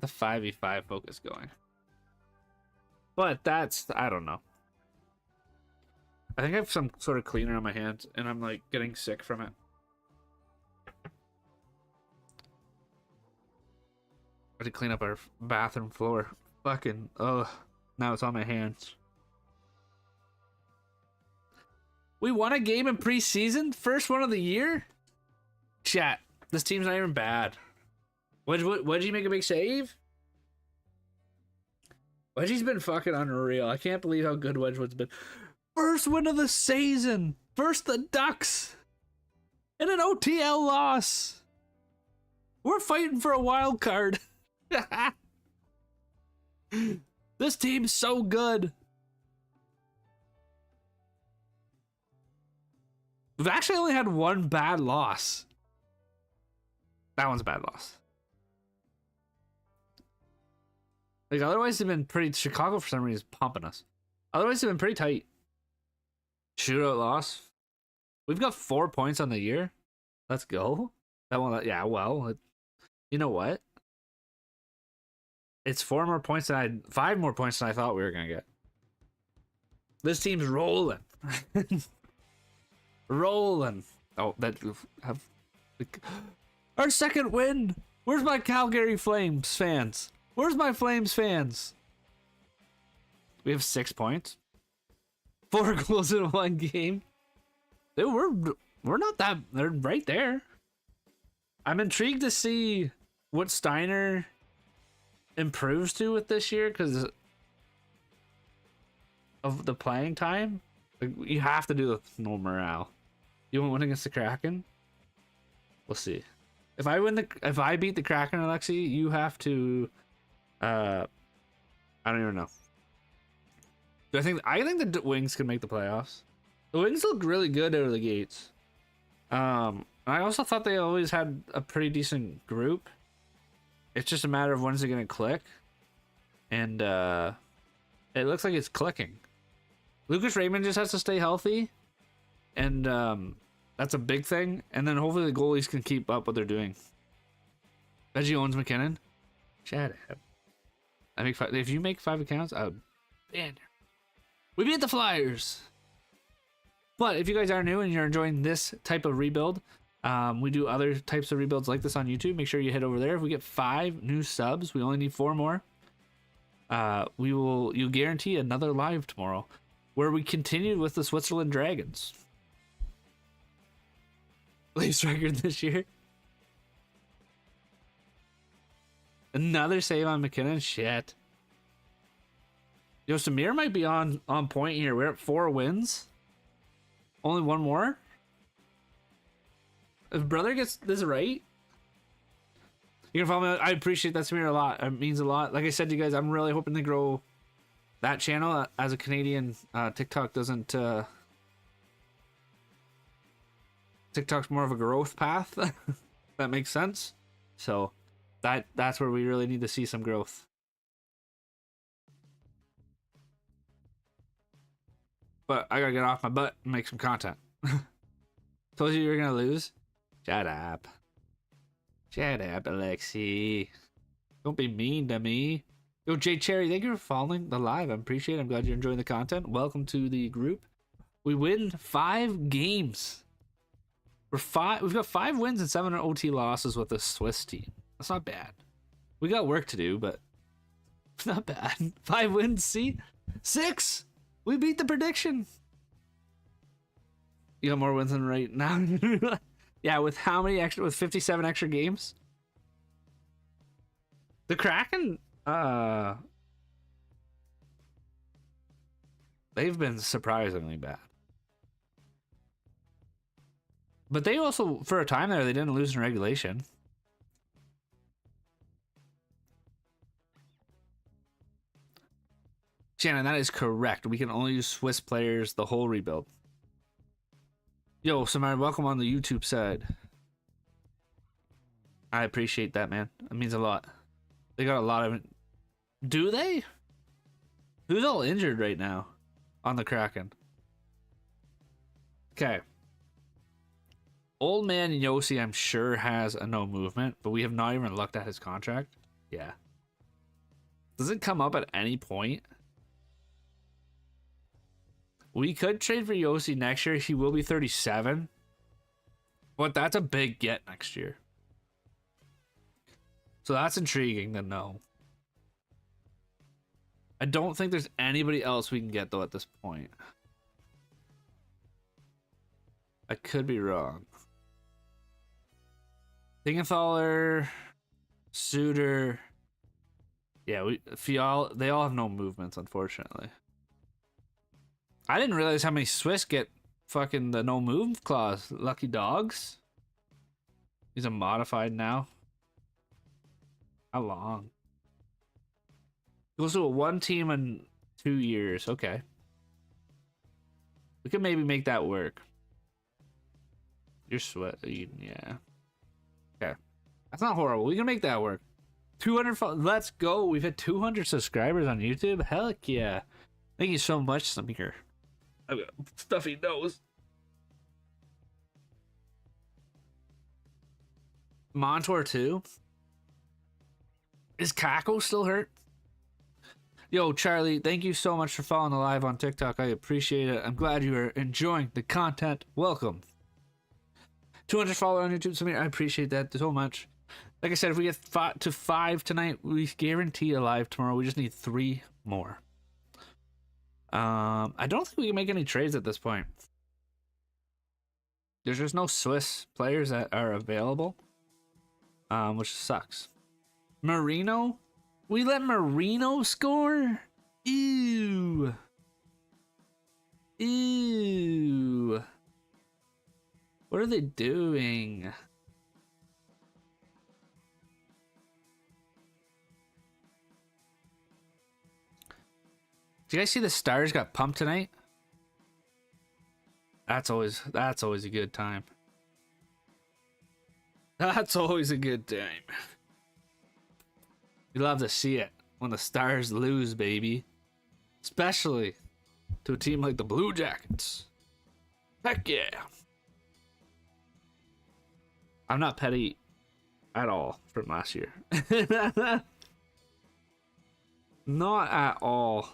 the 5v5 focus going. But that's, I don't know. I think I have some sort of cleaner on my hands and I'm like getting sick from it. I had to clean up our bathroom floor. Fucking, ugh. Now it's on my hands. We won a game in preseason? First one of the year? Chat, this team's not even bad. Wedgie make a big save? Wedgie's been fucking unreal. I can't believe how good Wedgwood's been. First win of the season. First the Ducks. And an OTL loss. We're fighting for a wild card. This team's so good. We've actually only had one bad loss. That one's a bad loss. Like, otherwise they've been pretty... Chicago, for some reason, is pumping us. Otherwise they've been pretty tight. Shootout loss. We've got 4 points on the year. Let's go. That one... Yeah, well... You know what? It's 5 more points than I thought we were going to get. This team's rolling. Rolling. Oh, that... Our second win! Where's my Calgary Flames fans? Where's my Flames fans? We have 6 points. 4 goals in one game. Dude, we're not that... They're right there. I'm intrigued to see what Steiner improves to with this year because of the playing time. Like, you have to do the no morale. You want to win against the Kraken? We'll see. If I beat the Kraken, Alexi, you have to I don't even know. I think the Wings can make the playoffs. The Wings look really good out of the gates. I also thought they always had a pretty decent group. It's just a matter of when's it gonna click. And it looks like it's clicking. Lucas Raymond just has to stay healthy. And that's a big thing. And then hopefully the goalies can keep up what they're doing. Reggie owns McKinnon. Shut up. If you make 5 accounts, I would ban you. We beat the Flyers. But if you guys are new and you're enjoying this type of rebuild, we do other types of rebuilds like this on YouTube. Make sure you head over there. If we get 5 new subs, we only need 4 more. You'll guarantee another live tomorrow where we continue with the Switzerland Dragons. Leafs record this year. Another save on McKinnon. Shit. Yo, Samir might be on point here. We're at 4 wins. Only 1 more. If brother gets this right, you can follow me. I appreciate that, Samir, a lot. It means a lot. Like I said to you guys, I'm really hoping to grow that channel as a Canadian. TikTok doesn't. TikTok's more of a growth path. That makes sense. So that's where we really need to see some growth. But I gotta get off my butt and make some content. Told you were gonna lose. Shut up. Shut up, Alexi. Don't be mean to me. Yo, Jay Cherry, thank you for following the live. I appreciate it. I'm glad you're enjoying the content. Welcome to the group. We win 5 games. We've got 5 wins and 7 OT losses with the Swiss team. That's not bad. We got work to do, but it's not bad. 5 wins, see? 6! We beat the prediction. You got more wins than right now. Yeah, with how many extra? With 57 extra games. The Kraken, they've been surprisingly bad. But they also, for a time there, they didn't lose in regulation. Shannon, that is correct. We can only use Swiss players the whole rebuild. Yo, Samara, welcome on the YouTube side. I appreciate that, man. It means a lot. They got a lot of... Do they? Who's all injured right now on the Kraken? Okay. Old man Yossi, I'm sure, has a no movement, but we have not even looked at his contract. Yeah. Does it come up at any point? We could trade for Yossi next year. He will be 37. But that's a big get next year. So that's intriguing to know. I don't think there's anybody else we can get, though, at this point. I could be wrong. Dingenthaler, Suter. Yeah, Fial, they all have no movements, unfortunately. I didn't realize how many Swiss get fucking the no move clause. Lucky dogs. He's a modified now. How long? Goes to a one team in 2 years. Okay. We could maybe make that work. You're sweating, yeah. Okay. That's not horrible. We can make that work. 200, let's go. We've hit 200 subscribers on YouTube. Heck yeah. Thank you so much, Samir. I've got stuffy nose. Montour too. Is Kako still hurt? Yo, Charlie, thank you so much for following the live on TikTok. I appreciate it. I'm glad you are enjoying the content. Welcome. 200 followers on YouTube, Samir. I appreciate that so much. Like I said, if we get to 5 tonight, we guarantee a live tomorrow. We just need 3 more. I don't think we can make any trades at this point. There's just no Swiss players that are available, which sucks. Marino? We let Marino score? Ew. Ew. What are they doing? Did you guys see the Stars got pumped tonight? That's always a good time. That's always a good time. You love to see it when the Stars lose, baby. Especially to a team like the Blue Jackets. Heck yeah. I'm not petty at all from last year. Not at all.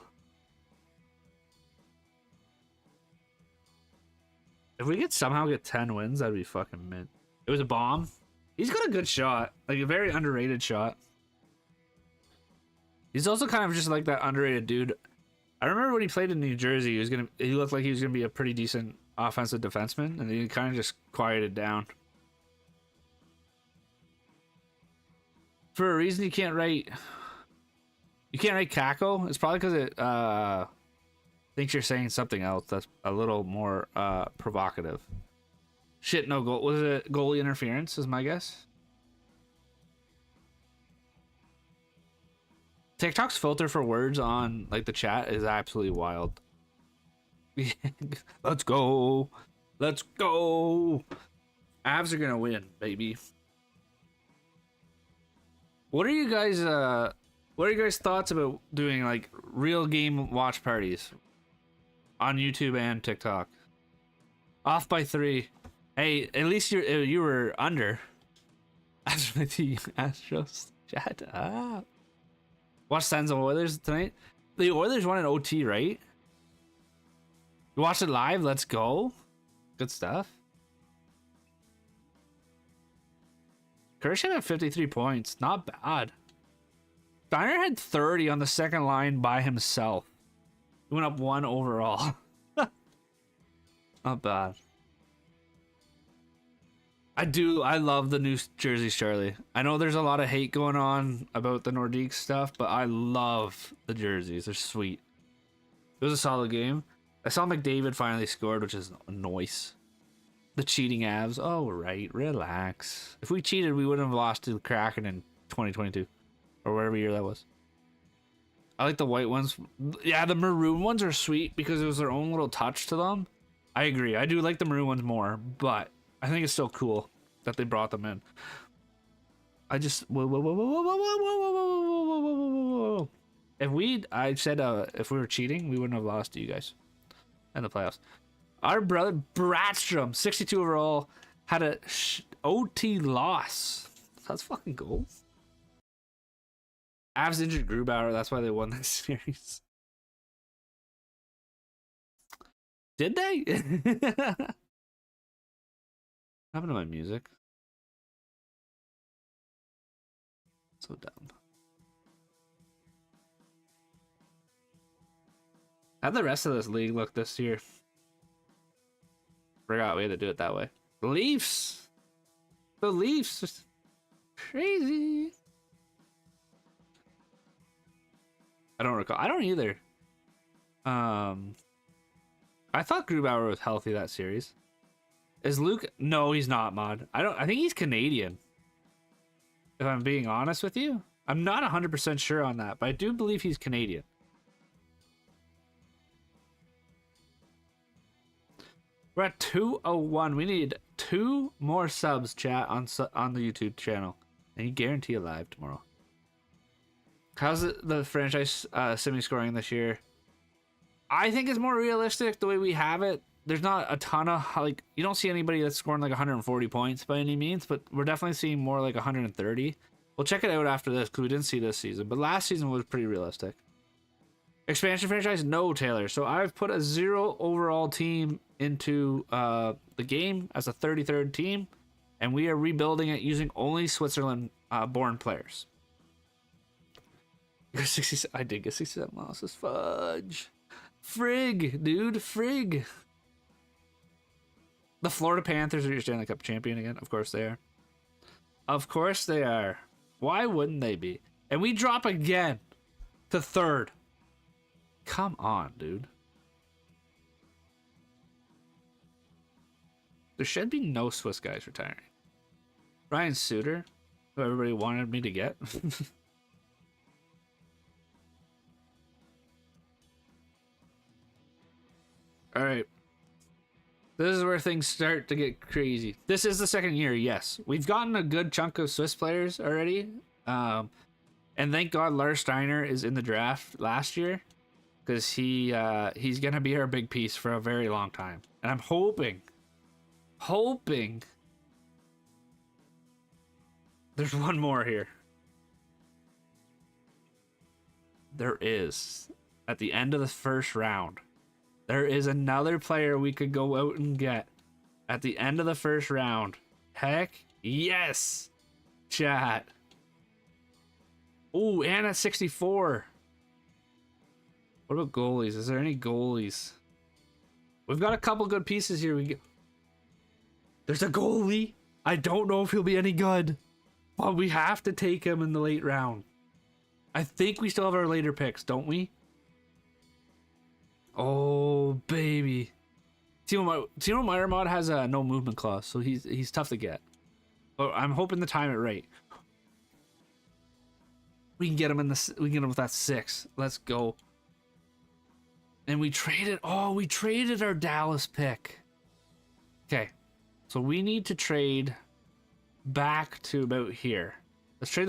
If we could somehow get 10 wins, that'd be fucking mint. It was a bomb. He's got a good shot. Like a very underrated shot. He's also kind of just like that underrated dude. I remember when he played in New Jersey, he looked like he was gonna be a pretty decent offensive defenseman, and he kind of just quieted down. For a reason you can't write Kako. It's probably because it thinks you're saying something else that's a little more provocative. Shit, no goal. Was it goalie interference? Is my guess. TikTok's filter for words on like the chat is absolutely wild. Let's go. Let's go. Avs are gonna win, baby. What are you guys thoughts about doing like real game watch parties on YouTube and TikTok? Off by 3. Hey, at least you were under. Astros. Shut up. Watch Sens and Oilers tonight. The Oilers won an OT, right? You watched it live? Let's go. Good stuff. Kershaw had 53 points. Not bad. Steiner had 30 on the second line by himself. He went up 1 overall. Not bad. I do. I love the new jerseys, Charlie. I know there's a lot of hate going on about the Nordique stuff, but I love the jerseys. They're sweet. It was a solid game. I saw McDavid finally scored, which is nice. The cheating Avs. Oh, right. Relax. If we cheated, we wouldn't have lost to the Kraken in 2022. Or whatever year that was. I like the white ones. Yeah, the maroon ones are sweet because it was their own little touch to them. I agree. I do like the maroon ones more, but I think it's still cool that they brought them in. I just... Whoa. If we... I said if we were cheating, we wouldn't have lost to you guys in the playoffs. Our brother Bratstrom, 62 overall, had a OT loss. That's fucking cool. Avs injured Grubauer. That's why they won that series. Did they? What happened to my music? So dumb. How'd the rest of this league look this year? Forgot we had to do it that way. The Leafs! The Leafs! Just crazy. I don't recall. I don't either. I thought Grubauer was healthy that series. Is Luke? No, he's not, Mod. I think he's Canadian. If I'm being honest with you. I'm not 100% sure on that, but I do believe he's Canadian. We're at 201. We need 2 more subs, chat, on the YouTube channel. And you guarantee a live tomorrow. How's the franchise semi-scoring this year? I think it's more realistic the way we have it. There's not a ton of, like, you don't see anybody that's scoring like 140 points by any means, but we're definitely seeing more like 130. We'll check it out after this because we didn't see this season, but last season was pretty realistic. Expansion franchise? No, Taylor. So I've put a 0 overall team into the game as a 33rd team, and we are rebuilding it using only Switzerland born players. I did get 67 losses. Fudge. Frig, dude. Frig. The Florida Panthers are your Stanley Cup champion again. Of course they are. Of course they are. Why wouldn't they be? And we drop again to 3rd. Come on, dude. There should be no Swiss guys retiring. Ryan Suter, who everybody wanted me to get. All right. This is where things start to get crazy. This is the second year, yes. We've gotten a good chunk of Swiss players already. And thank God Lars Steiner is in the draft last year. Because he's going to be our big piece for a very long time. And I'm hoping there's one more here. There is. At the end of the first round. There is another player we could go out and get at the end of the first round. Heck yes, chat. Oh, and at 64. What about goalies? Is there any goalies? We've got a couple good pieces here. There's a goalie. I don't know if he'll be any good, but we have to take him in the late round. I think we still have our later picks, don't we? Oh, baby. Timo Meyermod has a no movement clause, so he's tough to get. But I'm hoping to time it right. We can get him with that 6. Let's go. And we traded our Dallas pick. Okay. So we need to trade back to about here. Let's trade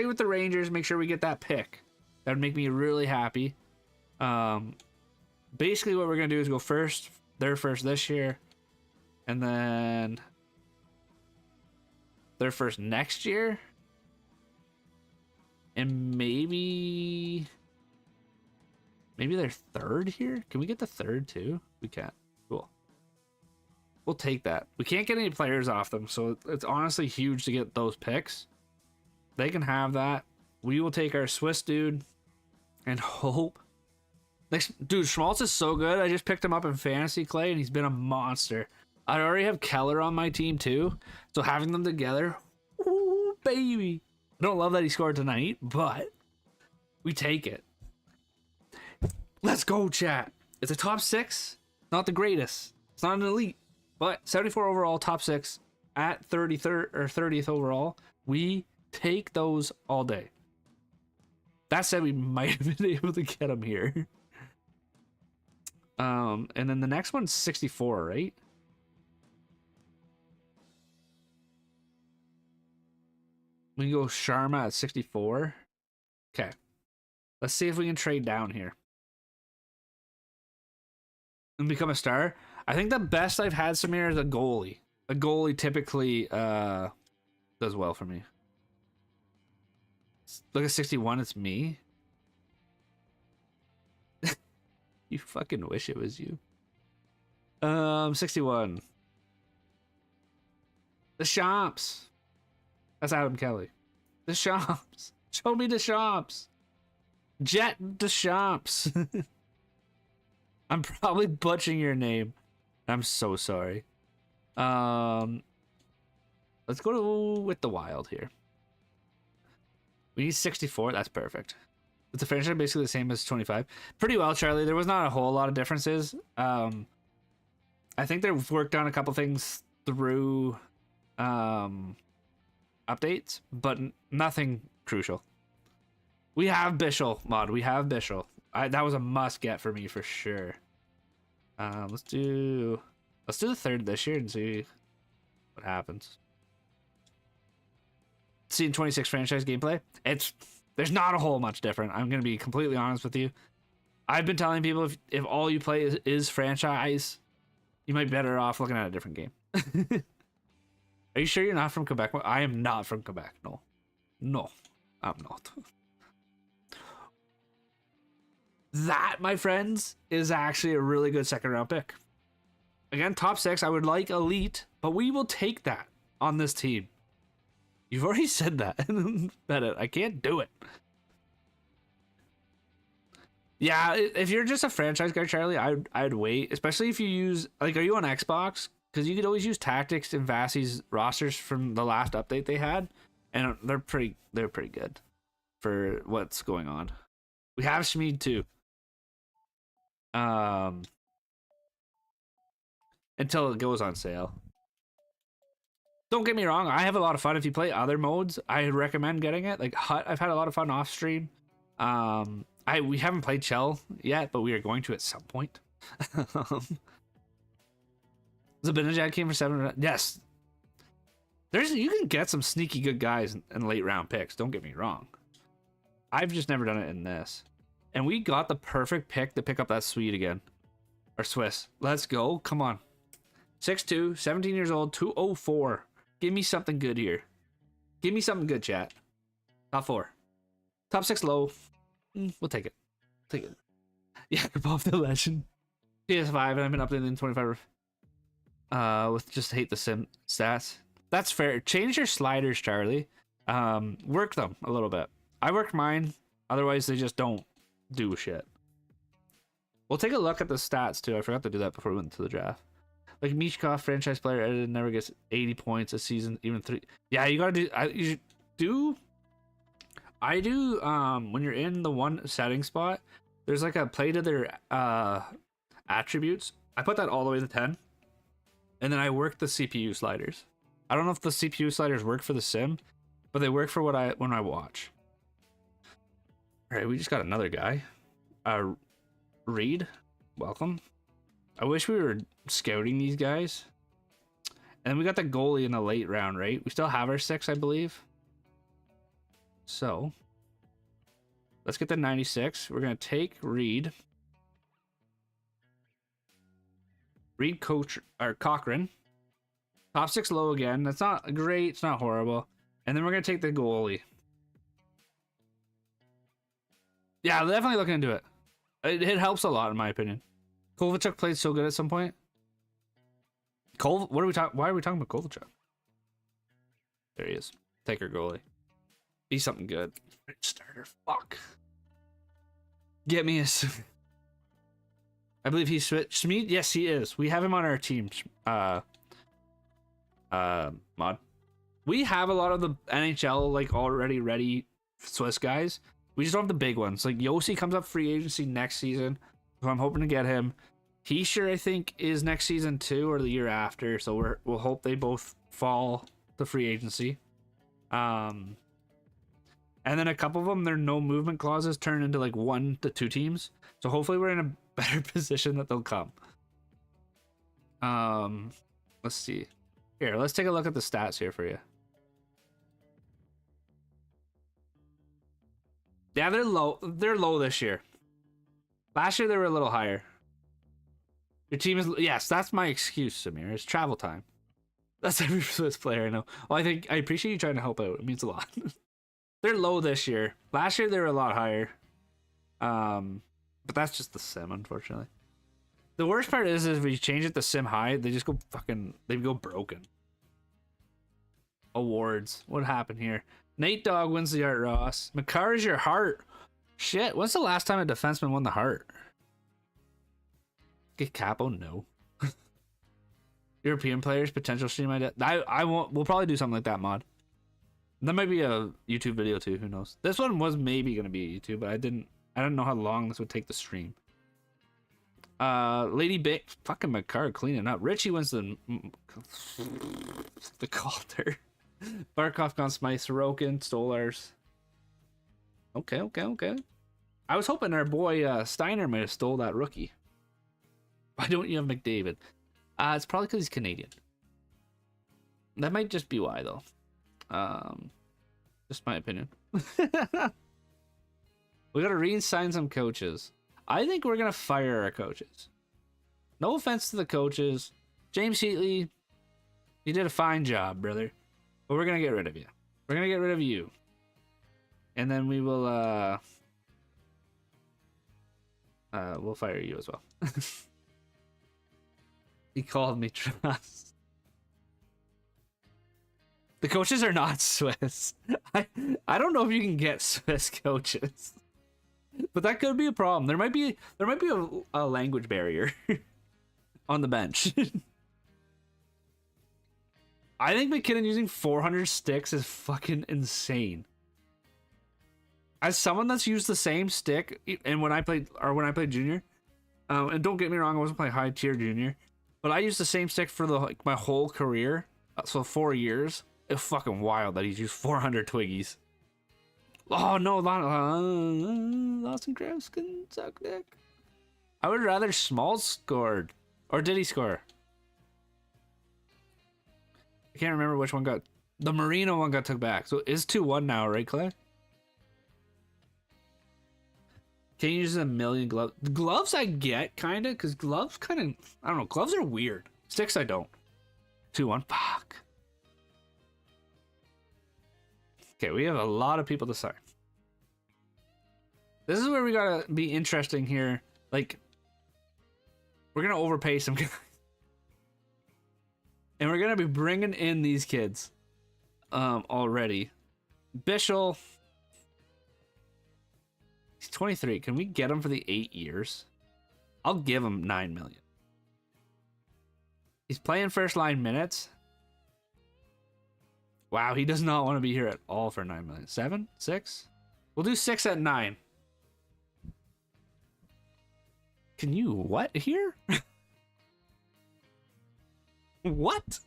with the Rangers, make sure we get that pick. That would make me really happy. Basically what we're going to do is go first, their first this year, and then their first next year, and maybe their 3rd here. Can we get the 3rd too? We can. Cool. We'll take that. We can't get any players off them, so it's honestly huge to get those picks. They can have that. We will take our Swiss dude and hope. Dude, Schmaltz is so good. I just picked him up in fantasy, Clay, and he's been a monster. I already have Keller on my team too, so having them together, ooh, baby. I don't love that he scored tonight, but we take it. Let's go, chat. It's a top 6, not the greatest. It's not an elite, but 74 overall, top 6 at 33rd or 30th overall. We take those all day. That said, we might have been able to get him here. And then the next one's 64, right? We can go Sharma at 64. Okay. Let's see if we can trade down here and become a star. I think the best I've had Samir is a goalie. A goalie typically does well for me. Look at 61, it's me. You fucking wish it was you. 61. The Champs. That's Adam Kelly. The Champs. Show me the Champs. Jet the Champs. I'm probably butchering your name. I'm so sorry. Let's go with the Wild here. We need 64. That's perfect. It's a franchise basically the same as 25. Pretty well, Charlie. There was not a whole lot of differences. I think they've worked on a couple things through updates, but nothing crucial. We have Bishel mod. We have Bishel. That was a must get for me for sure. Let's do the 3rd this year and see what happens. Seeing 26 franchise gameplay. There's not a whole much different. I'm gonna be completely honest with you. I've been telling people if all you play is franchise, you might be better off looking at a different game. Are you sure you're not from Quebec? I am not from Quebec. No, I'm not. That, my friends, is actually a really good 2nd round pick. Again, top 6. I would like elite, but we will take that on this team. You've already said that. I can't do it. Yeah, if you're just a franchise guy, Charlie, I'd wait. Especially if you use, like, are you on Xbox? Because you could always use tactics in Vassie's rosters from the last update they had, and they're pretty good for what's going on. We have Schmid too. Until it goes on sale. Don't get me wrong, I have a lot of fun. If you play other modes, I recommend getting it. Like Hut, I've had a lot of fun off stream. We haven't played Shell yet, but we are going to at some point. Zabinajad came for 7. Yes. You can get some sneaky good guys in late round picks, don't get me wrong. I've just never done it in this. And we got the perfect pick to pick up that Swede again. Or Swiss. Let's go. Come on. 6'2", 17 years old, 204. Give me something good here. Give me something good, chat. Top 4. Top 6 low. We'll take it. Take it. Yeah, above the legend. PS5, and I've been updating in 25 with just hate the sim stats. That's fair. Change your sliders, Charlie. Work them a little bit. I worked mine. Otherwise, they just don't do shit. We'll take a look at the stats, too. I forgot to do that before we went to the draft. Like Mishkov, franchise player, edited, never gets 80 points a season, even 3. Yeah, you gotta do. I do. When you're in the one setting spot, there's like a play to their attributes. I put that all the way to 10, and then I work the CPU sliders. I don't know if the CPU sliders work for the sim, but they work for when I watch. All right, we just got another guy. Reed, welcome. I wish we were scouting these guys. And then we got the goalie in the late round, right? We still have our 6, I believe. So, let's get the 96. We're going to take Reed. Reed Cochran. Top 6 low again. That's not great. It's not horrible. And then we're going to take the goalie. Yeah, definitely looking into it. It helps a lot, in my opinion. Kovalchuk played so good at some point. What are we talking? Why are we talking about Kovalchuk? There he is. Take our goalie. Be something good. Starter. Fuck. Get me a. I believe he's switched. Schmid? Yes, he is. We have him on our team. mod. We have a lot of the NHL like already ready Swiss guys. We just don't have the big ones. Like Yossi comes up free agency next season, so I'm hoping to get him. Heischer, I think, is next season too, or the year after. So we'll hope they both fall to free agency. And then a couple of them, their no movement clauses turn into like 1 to 2 teams. So hopefully we're in a better position that they'll come. Let's see. Here, let's take a look at the stats here for you. Yeah, they're low. They're low this year. Last year they were a little higher. Your team is, yes, that's my excuse, Samir. It's travel time. That's every Swiss player I know. Well, I appreciate you trying to help out. It means a lot. They're low this year. Last year they were a lot higher. But that's just the sim, unfortunately. The worst part is if you change it to sim high, they just go they go broken. Awards. What happened here? Nate Dogg wins the Art Ross. Makar is your heart. Shit, when's the last time a defenseman won the heart? Get Capo? No. European players, potential stream idea. I won't. We'll probably do something like that, mod. That might be a YouTube video too. Who knows? This one was maybe gonna be a YouTube, but I didn't know how long this would take to stream. Lady Big, fucking Makar cleaning up. Richie wins the Calder. Barkov, Conn Smythe, Sorokin, Stolars. Okay. I was hoping our boy Steiner might have stole that rookie. Why don't you have McDavid? It's probably because he's Canadian. That might just be why, though. Just my opinion. We gotta re-sign some coaches. I think we're gonna fire our coaches. No offense to the coaches. James Heatley, you did a fine job, brother. But we're gonna get rid of you. We're gonna get rid of you. And then we will we'll fire you as well. He called me trust. The coaches are not Swiss. I don't know if you can get Swiss coaches. But that could be a problem. There might be a language barrier on the bench. I think McKinnon using 400 sticks is fucking insane. As someone that's used the same stick, and when I played junior, and don't get me wrong, I wasn't playing high tier junior, but I used the same stick for my whole career, so 4 years. It's fucking wild that he's used 400 Twiggies. Oh no, Lawson Kravskin suck dick. I would rather Small scored, or did he score? I can't remember which one got. The Marino one got took back. So it's 2-1 now, right, Clay? Can you use a million gloves? Gloves I get, kind of, because gloves kind of, I don't know. Gloves are weird. Sticks I don't. 2-1. Fuck. Okay, we have a lot of people to sign. This is where we gotta be interesting here. Like, we're gonna overpay some guys. And we're gonna be bringing in these kids already. Bishel, he's 23. Can we get him for the 8 years? I'll give him 9 million. He's playing first line minutes. Wow, he does not want to be here at all for 9 million. 7? 6? We'll do 6 at 9. Can you what here? What?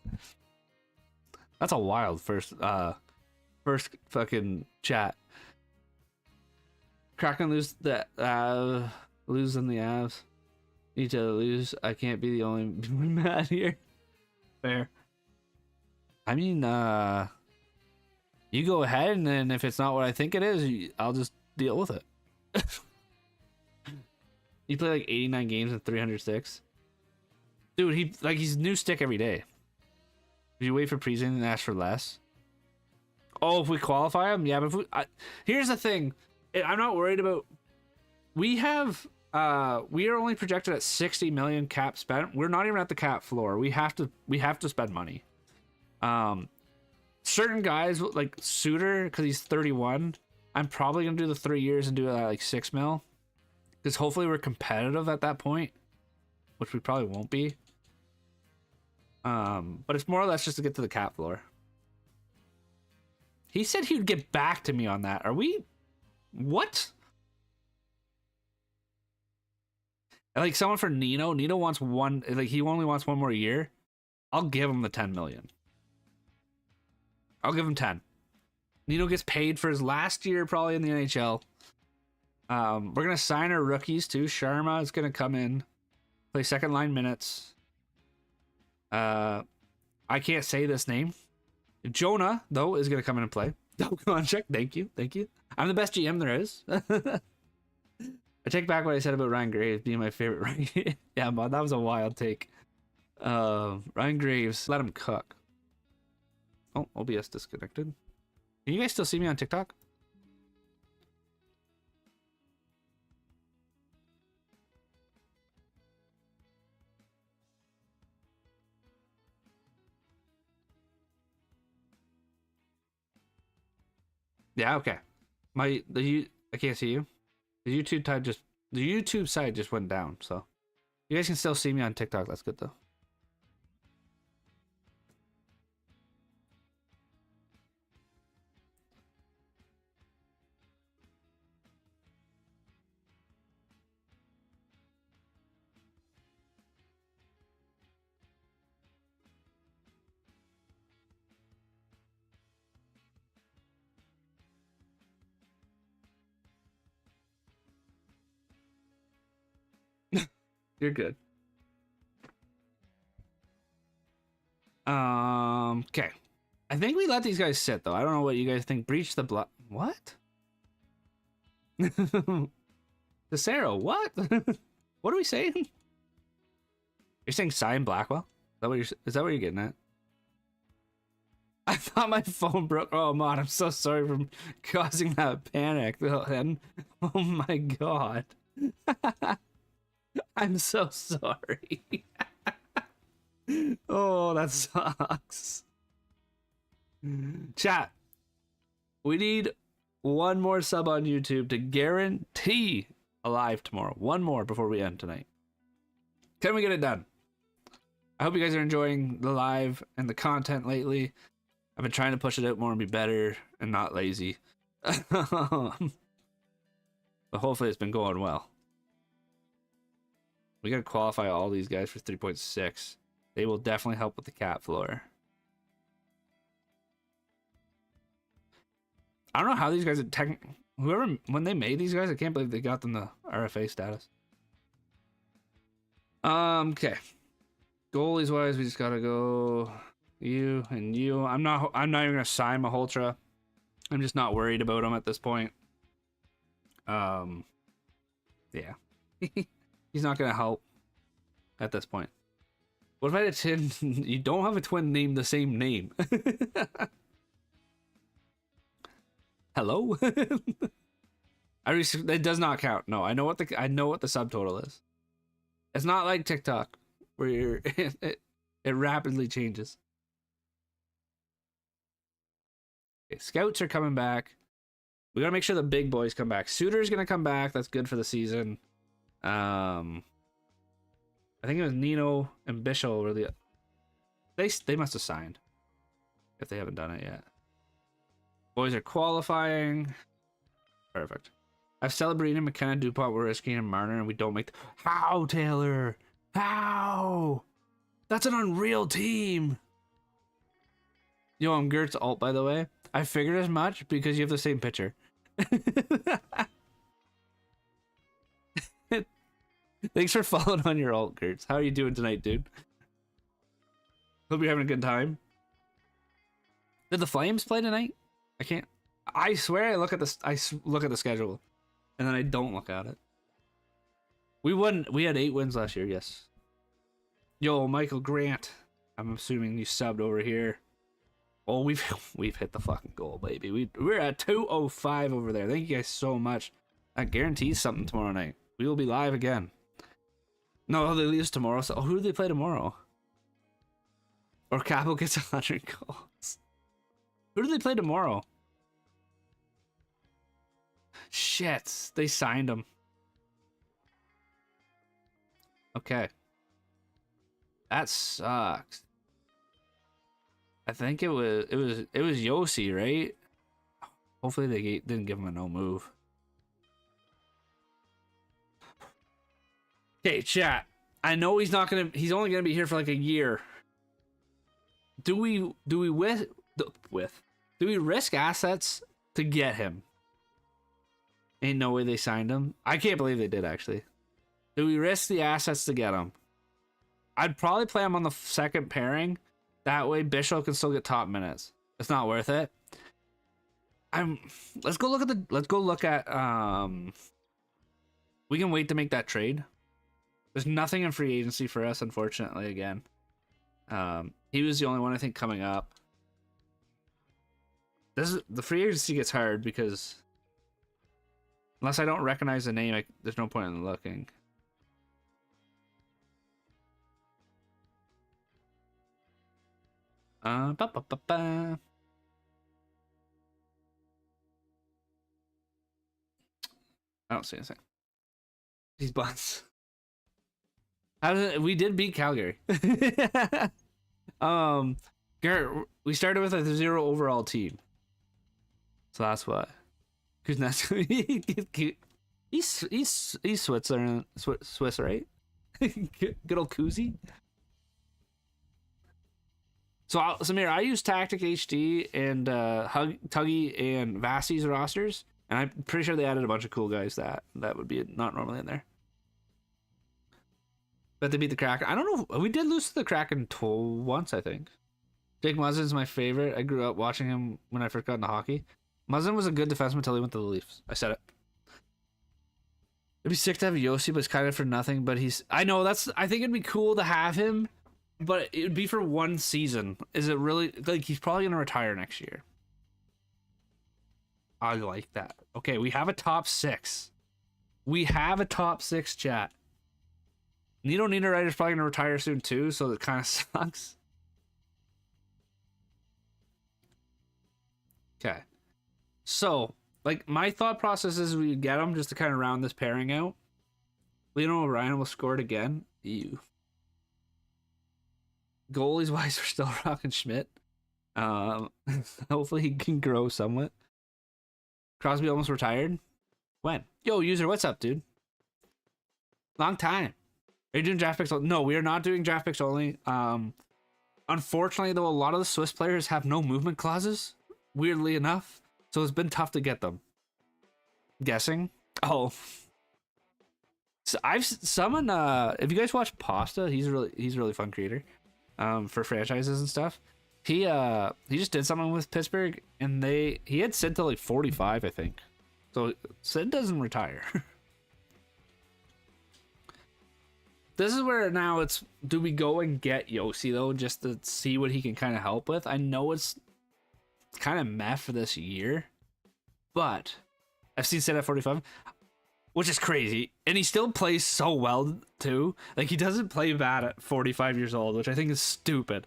That's a wild first fucking chat. Kraken lose the losing the Avs. Need to lose. I can't be the only mad here. Fair. I mean, you go ahead, and then if it's not what I think it is, I'll just deal with it. You play like 89 games and 306. Dude, he's new stick every day. Did you wait for preseason and ask for less? Oh, if we qualify him, yeah. But here's the thing, I'm not worried about. We are only projected at 60 million cap spent. We're not even at the cap floor. We have to spend money. Certain guys like Suter, because he's 31. I'm probably gonna do the 3 years and do it at like 6 mil, because hopefully we're competitive at that point, which we probably won't be. But it's more or less just to get to the cap floor. He said he would get back to me on that. Are we? What? Like someone for Nino. Nino wants one. Like he only wants one more year. I'll give him the 10 million. I'll give him 10. Nino gets paid for his last year probably in the NHL. We're gonna sign our rookies too. Sharma is gonna come in, play second line minutes. I can't say this name. Jonah though is gonna come in and play. Double contract. Thank you. I'm the best GM there is. I take back what I said about Ryan Graves being my favorite. Ryan. Yeah, man, that was a wild take. Ryan Graves, let him cook. Oh, OBS disconnected. Can you guys still see me on TikTok? Yeah, okay. I can't see you. The YouTube side just went down, so you guys can still see me on TikTok. That's good though. You're good. Okay. I think we let these guys sit though. I don't know what you guys think. Breach the block. What? Cesaro, what? What are we saying? You're saying sign Blackwell? Is that what you're getting at? I thought my phone broke. Oh man, I'm so sorry for causing that panic. Oh my god. I'm so sorry. Oh, that sucks. Chat. We need one more sub on YouTube to guarantee a live tomorrow. One more before we end tonight. Can we get it done? I hope you guys are enjoying the live and the content lately. I've been trying to push it out more and be better and not lazy. But hopefully it's been going well. We gotta qualify all these guys for 3.6. They will definitely help with the cap floor. I don't know how these guys are when they made these guys, I can't believe they got them the RFA status. Okay. Goalies wise, we just gotta go you and you. I'm not even gonna sign Malhotra. I'm just not worried about him at this point. Yeah. He's not gonna help at this point. What if I had a twin? You don't have a twin named the same name. Hello? It does not count. No, I know what the subtotal is. It's not like TikTok where it rapidly changes. Okay, scouts are coming back. We gotta make sure the big boys come back. Suter's gonna come back. That's good for the season. I think it was Nino and Bishop were they must have signed if they haven't done it yet. Boys are qualifying. Perfect. I've celebrated McKenna, DuPont, Wariski, and Marner, and we don't make how, Taylor? How? That's an unreal team. Yo, I'm Gert's alt, by the way. I figured as much because you have the same picture. Thanks for following on your alt, Gertz. How are you doing tonight, dude? Hope you're having a good time. Did the Flames play tonight? I can't. I swear I look at the schedule, and then I don't look at it. We won. We had 8 wins last year. Yes. Yo, Michael Grant. I'm assuming you subbed over here. Oh, we've hit the fucking goal, baby. We're at 205 over there. Thank you guys so much. That guarantees something tomorrow night. We will be live again. No, they lose tomorrow. So who do they play tomorrow? Or Capo gets 100 goals. Who do they play tomorrow? Shit, they signed him. Okay. That sucks. I think it was Yossi, right? Hopefully they didn't give him a no move. Okay, chat. I know he's only gonna be here for like a year. Do we risk assets to get him? Ain't no way they signed him. I can't believe they did, actually. Do we risk the assets to get him? I'd probably play him on the second pairing. That way Bishop can still get top minutes. It's not worth it. Let's go look at we can wait to make that trade. There's nothing in free agency for us, unfortunately, again. He was the only one I think coming up. The free agency gets hard because unless I don't recognize the name, there's no point in looking. I don't see anything. These buns. We did beat Calgary. Garrett, we started with a 0 overall team, so that's why. He's Switzerland, Swiss, right? Good old Kuzi. So Samir, I use Tactic HD and Tuggy and Vassi's rosters, and I'm pretty sure they added a bunch of cool guys that would be not normally in there. But they beat the Kraken. I don't know. We did lose to the Kraken once, I think. Jake Muzzin is my favorite. I grew up watching him when I first got into hockey. Muzzin was a good defenseman until he went to the Leafs. I said it. It'd be sick to have Yossi, but it's kind of for nothing. But I know I think it'd be cool to have him, but it would be for one season. Is it really like he's probably gonna retire next year? I like that. Okay, we have a top 6. We have a top 6, chat. Nito Niederreiter's probably gonna retire soon too, so it kind of sucks. Okay, so like my thought process is we get him just to kind of round this pairing out. Leon O'Brien will score it again. Ew. Goalies wise, we're still rocking Schmidt. Hopefully he can grow somewhat. Crosby almost retired. When? Yo, user, what's up, dude? Long time. Are you doing draft picks? No, we are not doing draft picks only. Unfortunately, though, a lot of the Swiss players have no movement clauses, weirdly enough, so it's been tough to get them. Guessing? Oh, so I've summoned. If you guys watch Pasta, he's a really fun creator, for franchises and stuff. He just did something with Pittsburgh, and he had Sid to like 45, I think. So Sid doesn't retire. This is where now it's, do we go and get Yossi though, just to see what he can kind of help with? I know it's kind of meh for this year, but I've seen Sid at 45, which is crazy, and he still plays so well too. Like he doesn't play bad at 45 years old, which I think is stupid.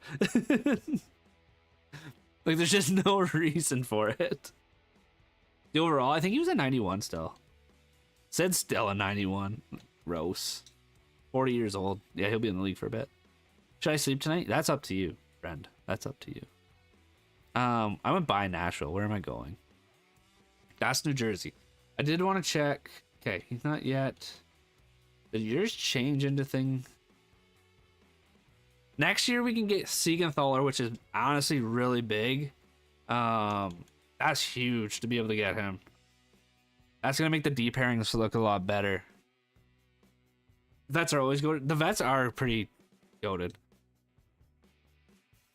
Like there's just no reason for it. The overall, I think he was at 91 still. Sid's still a 91. Gross. 40 years old. Yeah, he'll be in the league for a bit. Should I sleep tonight? That's up to you, friend. That's up to you. I went by Nashville. Where am I going? That's New Jersey. I did want to check. Okay, he's not yet. Did yours change into thing? Next year we can get Siegenthaler, which is honestly really big. That's huge to be able to get him. That's gonna make the D pairings look a lot better. Vets are always goated. The vets are pretty goated.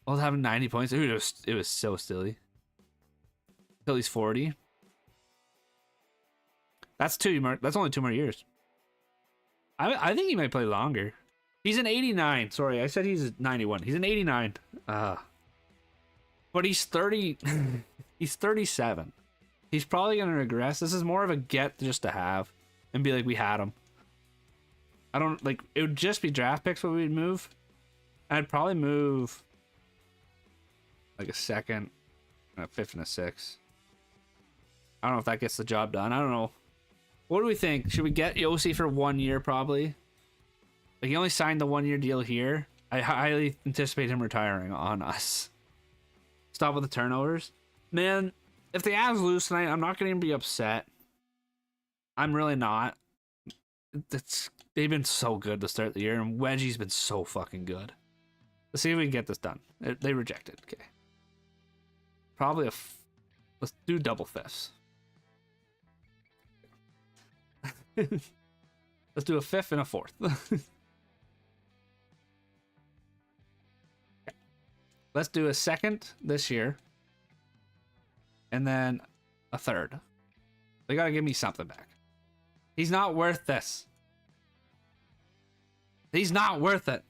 Well, having 90 points, it was so silly. Till he's 40. That's only 2 more years. I think he might play longer. He's an 89. Sorry, I said he's 91. He's an 89. But he's 30. He's 37. He's probably gonna regress. This is more of a get just to have and be like, we had him. I don't like it would just be draft picks what we'd move. I'd probably move like a second, a fifth, and a sixth. I don't know if that gets the job done. I don't know. What do we think? Should we get Yossi for 1 year probably? Like he only signed the 1 year deal here. I highly anticipate him retiring on us. Stop with the turnovers. Man, if the Avs lose tonight, I'm not going to be upset. I'm really not. They've been so good to start the year, and Wedgie's been so fucking good. Let's see if we can get this done. They rejected. Okay. Probably let's do double fifths. Let's do a fifth and a fourth. Okay. Let's do a second this year. And then a third. They gotta give me something back. He's not worth this. He's not worth it.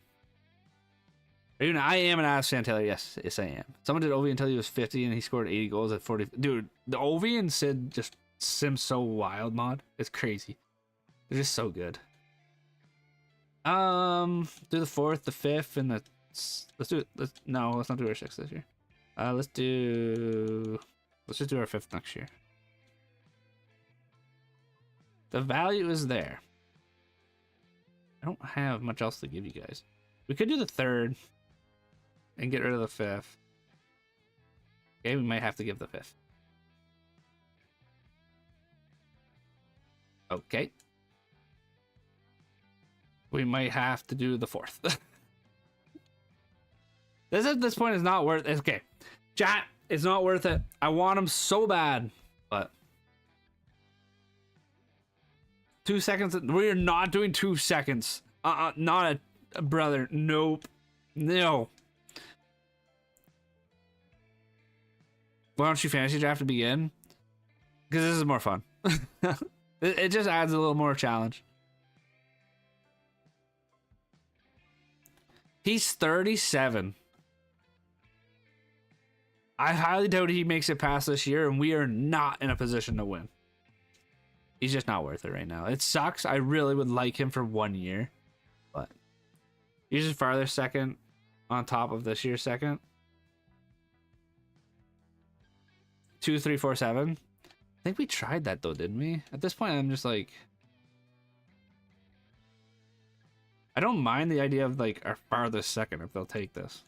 Even I am an Avs fan, Taylor. Yes, I am. Someone did Ovi until he was 50 and he scored 80 goals at 40. Dude, the Ovi and Sid just sim so wild mod. It's crazy. They're just so good. Do the fourth, the fifth, and the let's do it. Let's not do our sixth this year. Let's just do our fifth next year. The value is there. I don't have much else to give you guys. We could do the third and get rid of the fifth. Okay, we might have to give the fifth. Okay. We might have to do the fourth. This at this point is not worth it. Okay. Chat, it's not worth it. I want him so bad, but 2 seconds. We are not doing 2 seconds. Not a brother. Nope. No. Why don't you fantasy draft to begin? Because this is more fun. It just adds a little more challenge. He's 37. I highly doubt he makes it past this year, and we are not in a position to win. He's just not worth it right now. It sucks. I really would like him for 1 year, but he's just farther second on top of this year's second. 2, 3, 4, 7. I think we tried that though, didn't we? At this point, I'm just like, I don't mind the idea of like our farthest second if they'll take this.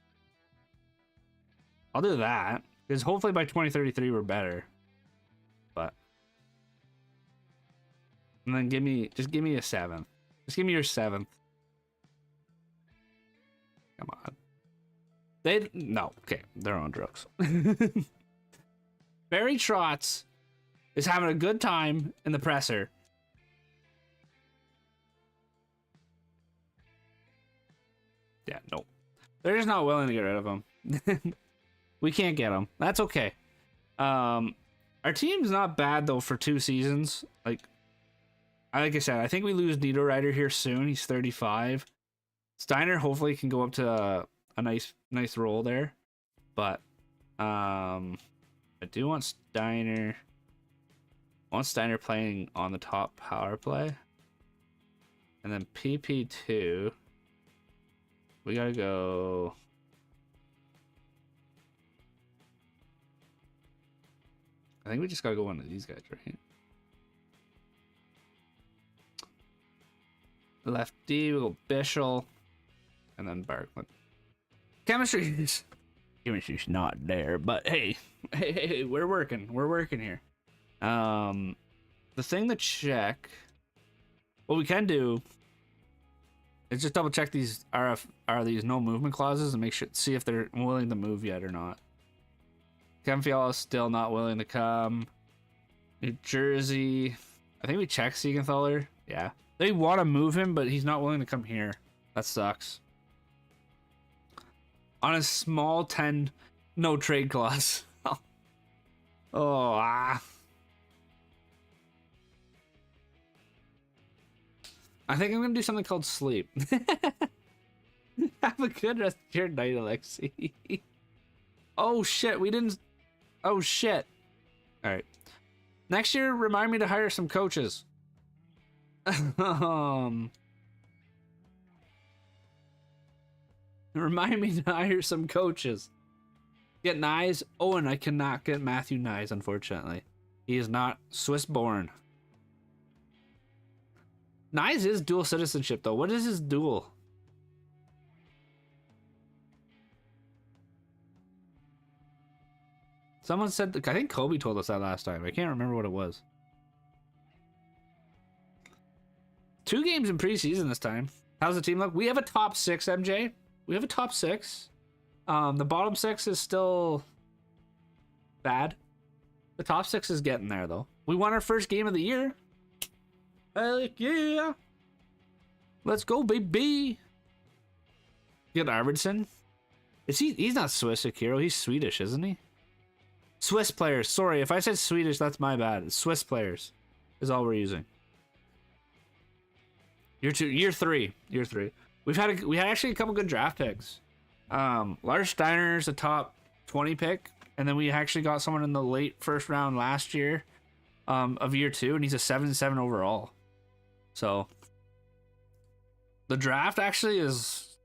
I'll do that because hopefully by 2033 we're better. But and then give me a 7th. Just give me your 7th. Come on. No. Okay, they're on drugs. Barry Trotz is having a good time in the presser. Yeah, no. They're just not willing to get rid of him. We can't get him. That's okay. Our team's not bad though for 2 seasons. Like I said, I think we lose Niederreiter here soon. He's 35. Steiner hopefully can go up to a nice role there. But I do want Steiner. I want Steiner playing on the top power play. And then PP2. We gotta go. I think we just gotta go one of these guys, right? Left D, we go Bischel, and then Barkman. Chemistry's not there, but hey, we're working here. The thing to check, what we can do is just double check these are these no movement clauses and see if they're willing to move yet or not. Kevin Fiala is still not willing to come. New Jersey, I think we checked Siegenthaler. Yeah, they want to move him, but he's not willing to come here. That sucks. On a small 10 no trade clause. I think I'm gonna do something called sleep. Have a good rest of your night, Alexi. Oh shit, we didn't. Oh shit. All right. Next year, remind me to hire some coaches. Remind me to hire some coaches. Get Nyes. Oh, and I cannot get Matthew Nyes, unfortunately. He is not Swiss born. Nyes is dual citizenship, though. What is his dual? Someone said, I think Kobe told us that last time. I can't remember what it was. 2 games in preseason this time. How's the team look? We have a top 6, MJ. We have a top 6. The bottom 6 is still bad. The top 6 is getting there, though. We won our first game of the year. Heck yeah. Let's go, baby. Get Arvidsson. He's not Swiss, Akiro. He's Swedish, isn't he? Swiss players. Sorry, if I said Swedish, that's my bad. It's Swiss players is all we're using. Year three. We had actually a couple good draft picks. Lars Steiner's a top 20 pick, and then we actually got someone in the late first round last year of year 2, and he's a 7-7 overall. So the draft actually has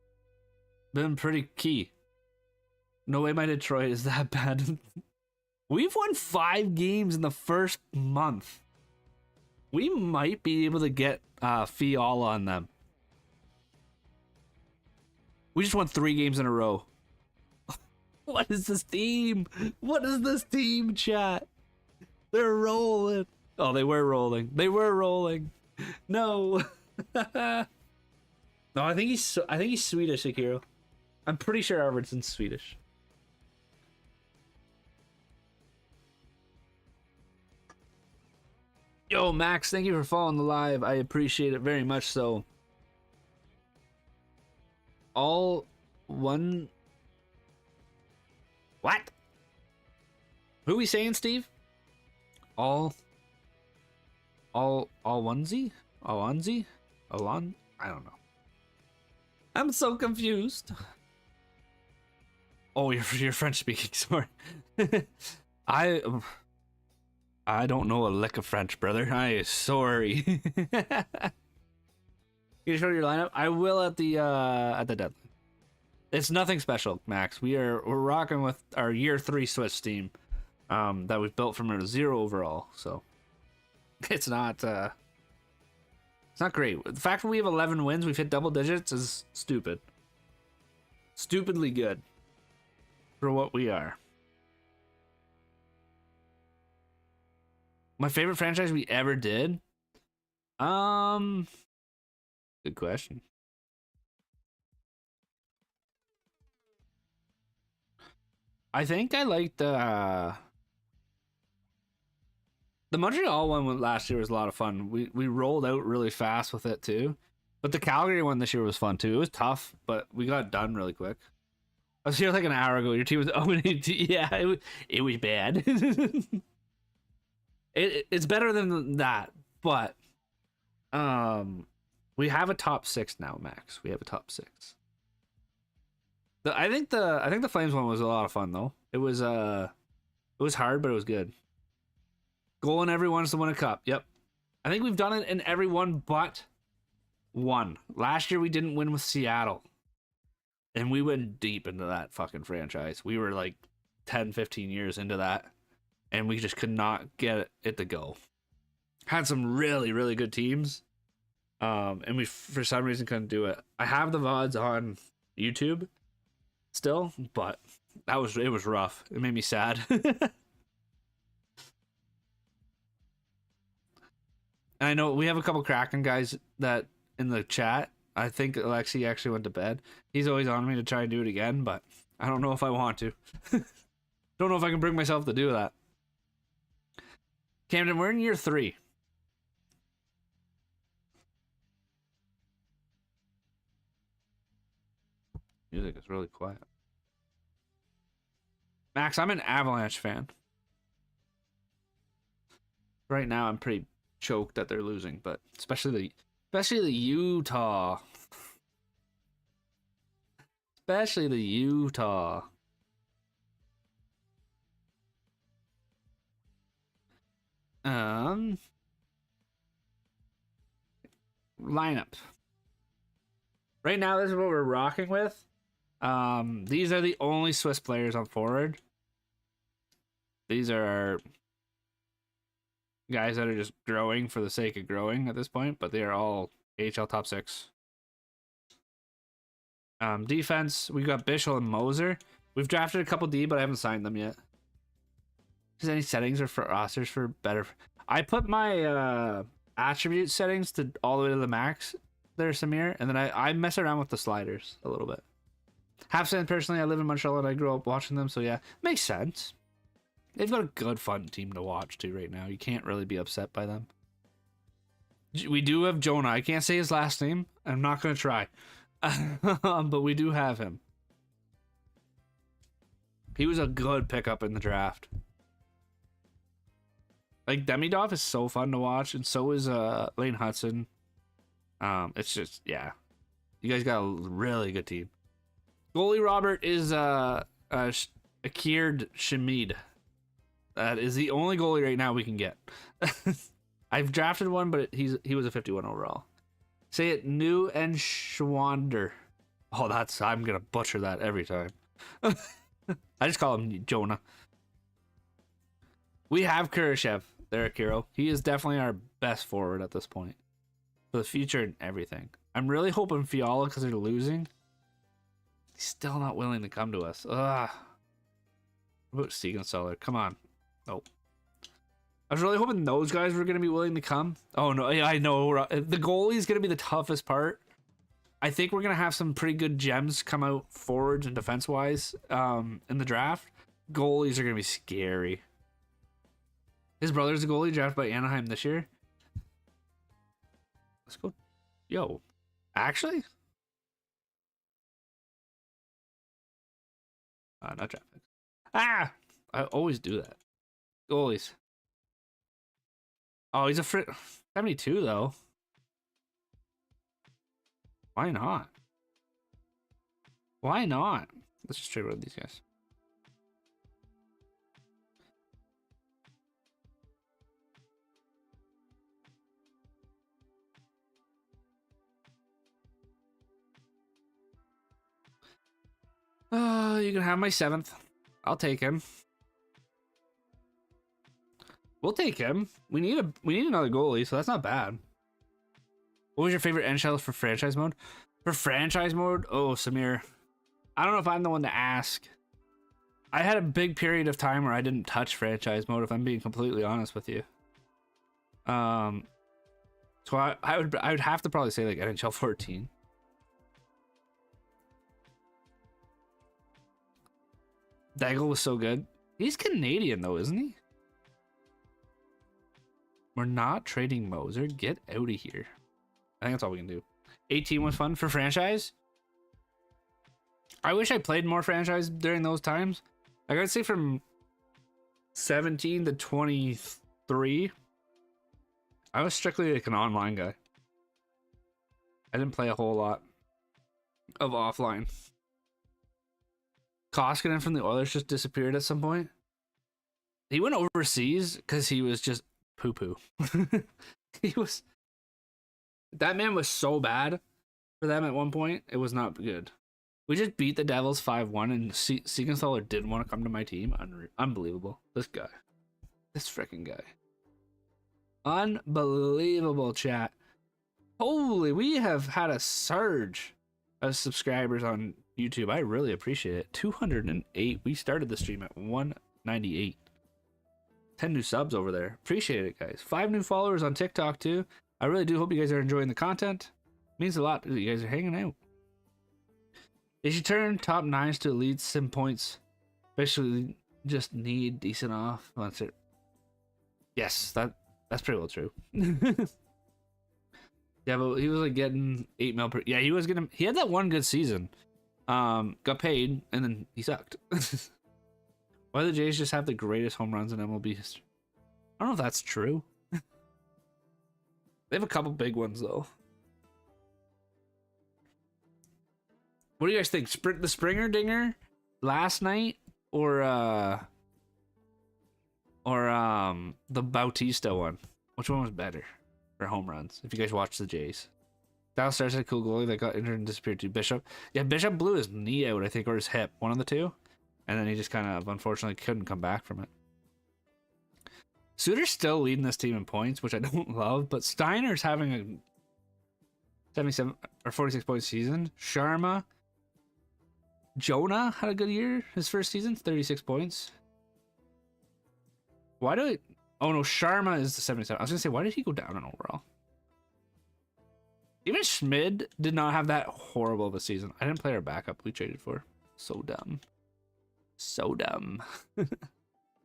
been pretty key. No way my Detroit is that bad. We've won 5 games in the first month. We might be able to get Fiala on them. We just won 3 games in a row. What is this team? What is this team, chat? They're rolling. Oh, they were rolling. They were rolling. No. No, I think he's Swedish, Akiro. I'm pretty sure Arvidsson's Swedish. Yo, Max, thank you for following the live. I appreciate it very much so. All one... What? Who are we saying, Steve? All onesie? Alonzi? Alon? I don't know. I'm so confused. Oh, you're French speaking, sorry. I don't know a lick of French, brother. I am sorry. You show your lineup? I will at the deadline. It's nothing special, Max. We're rocking with our year 3 Swiss team that we've built from a 0 overall. So it's not great. The fact that we have 11 wins, we've hit double digits, is stupid. Stupidly good for what we are. My favorite franchise we ever did? Good question. I think I liked the Montreal one last year was a lot of fun. We rolled out really fast with it too. But the Calgary one this year was fun too. It was tough, but we got it done really quick. I was here like an hour ago. Your team was 0-18. Yeah, it was bad. It's better than that, but we have a top 6 now, Max. We have a top 6. I think the Flames one was a lot of fun though. It was hard, but it was good. Goal in every one is to win a cup. Yep. I think we've done it in every one but one. Last year we didn't win with Seattle. And we went deep into that fucking franchise. We were like 10, 15 years into that. And we just could not get it to go. Had some really, really good teams. And we, for some reason, couldn't do it. I have the VODs on YouTube still, but it was rough. It made me sad. And I know we have a couple Kraken guys that in the chat. I think Alexi actually went to bed. He's always on me to try and do it again, but I don't know if I want to. Don't know if I can bring myself to do that. Camden, we're in year 3. Music is really quiet. Max, I'm an Avalanche fan. Right now, I'm pretty choked that they're losing, but especially the Utah. Especially the Utah. Lineup. Right now, this is what we're rocking with. These are the only Swiss players on forward. These are guys that are just growing for the sake of growing at this point, but they are all AHL top 6. Defense, we got Bischel and Moser. We've drafted a couple D, but I haven't signed them yet. Is any settings or for rosters for better? I put my attribute settings to all the way to the max there, Samir, and then I mess around with the sliders a little bit. Half cent personally, I live in Montreal and I grew up watching them, so yeah, makes sense. They've got a good, fun team to watch too right now. You can't really be upset by them. We do have Jonah. I can't say his last name. I'm not gonna try, but we do have him. He was a good pickup in the draft. Like Demidov is so fun to watch, and so is Lane Hudson. It's just, yeah, you guys got a really good team. Goalie Robert is Akir Shamid. That is the only goalie right now we can get. I've drafted one, but he was a 51 overall. Say it, New and Schwander. Oh, I'm gonna butcher that every time. I just call him Jonah. We have Kurashev there, Kiro. He is definitely our best forward at this point for the future and everything. I'm really hoping Fiala, because they're losing, he's still not willing to come to us. Ugh. What about Siegenthaler? Come on. Nope. I was really hoping those guys were going to be willing to come. Oh, no. Yeah, I know. The goalie is going to be the toughest part. I think we're going to have some pretty good gems come out forwards and defense-wise in the draft. Goalies are going to be scary. His brother's a goalie drafted by Anaheim this year. Let's go. Yo. Actually? Not draft picks. Ah! I always do that. Goalies. Oh, he's a 72 though. Why not? Why not? Let's just trade one of these guys. You can have my 7th. I'll take him. We'll take him. We need another goalie, so that's not bad. What was your favorite NHL for franchise mode? For franchise mode? Oh, Samir. I don't know if I'm the one to ask. I had a big period of time where I didn't touch franchise mode, if I'm being completely honest with you. So I would have to probably say like NHL 14. Daigle was so good. He's Canadian though, isn't he? We're not trading Moser. Get out of here. I think that's all we can do. 18 was fun for franchise. I wish I played more franchise during those times. Like I'd say from 17 to 23, I was strictly like an online guy. I didn't play a whole lot of offline. Koskinen from the Oilers just disappeared at some point. He went overseas because he was just poo-poo. That man was so bad for them at one point. It was not good. We just beat the Devils 5-1, and Siegenthaler didn't want to come to my team. Unbelievable. This guy. This freaking guy. Unbelievable, chat. Holy, we have had a surge of subscribers on YouTube. I really appreciate it. 208. We started the stream at 198. 10 new subs over there. Appreciate it, guys. 5 new followers on TikTok, too. I really do hope you guys are enjoying the content. It means a lot that you guys are hanging out. If you turn top 9s to elite sim points, especially just need decent off. That's it. Yes, that's pretty well true. Yeah, but he was like getting 8 mil per. Yeah, he had that one good season. Got paid and then he sucked. Why do the Jays just have the greatest home runs in MLB history? I don't know if that's true. They have a couple big ones though. What do you guys think? The Springer Dinger last night or the Bautista one? Which one was better for home runs? If you guys watched the Jays. Dallas Stars had a cool goalie that got injured and disappeared too. Bishop. Yeah, Bishop blew his knee out, I think, or his hip. One of the two. And then he just kind of, unfortunately, couldn't come back from it. Suter's still leading this team in points, which I don't love, but Steiner's having a 77 or 46 point season. Sharma. Jonah had a good year his first season, 36 points. Why do I... Oh no, Sharma is the 77. I was gonna say, why did he go down in overall? Even Schmid did not have that horrible of a season. I didn't play our backup we traded for. So dumb. So dumb.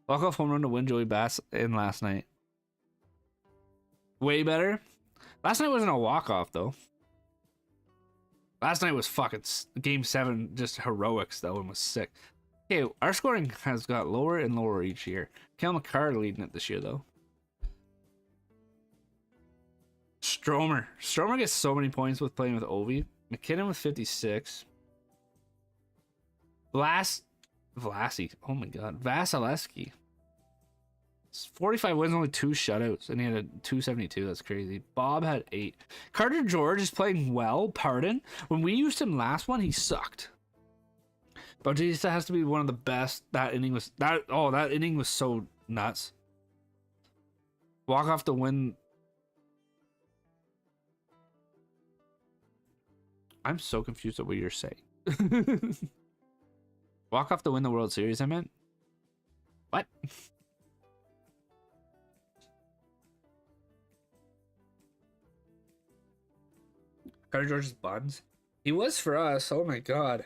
Walk-off home run to win Joey Bass in last night. Way better. Last night wasn't a walk-off, though. Last night was fucking game 7, just heroics, though, and was sick. Okay, our scoring has got lower and lower each year. Kel McCarr leading it this year, though. Stromer. Stromer gets so many points with playing with Ovi. McKinnon with 56. Vlasky. Oh my god. Vasilevsky. 45 wins, only 2 shutouts, and he had a 272. That's crazy. Bob had 8. Carter George is playing well, pardon. When we used him last one, he sucked. Bautista has to be one of the best. That inning was that inning was so nuts. Walk off to win. I'm so confused at what you're saying. Walk off to win the World Series, I meant? What? Carter George's buns? He was for us. Oh my god.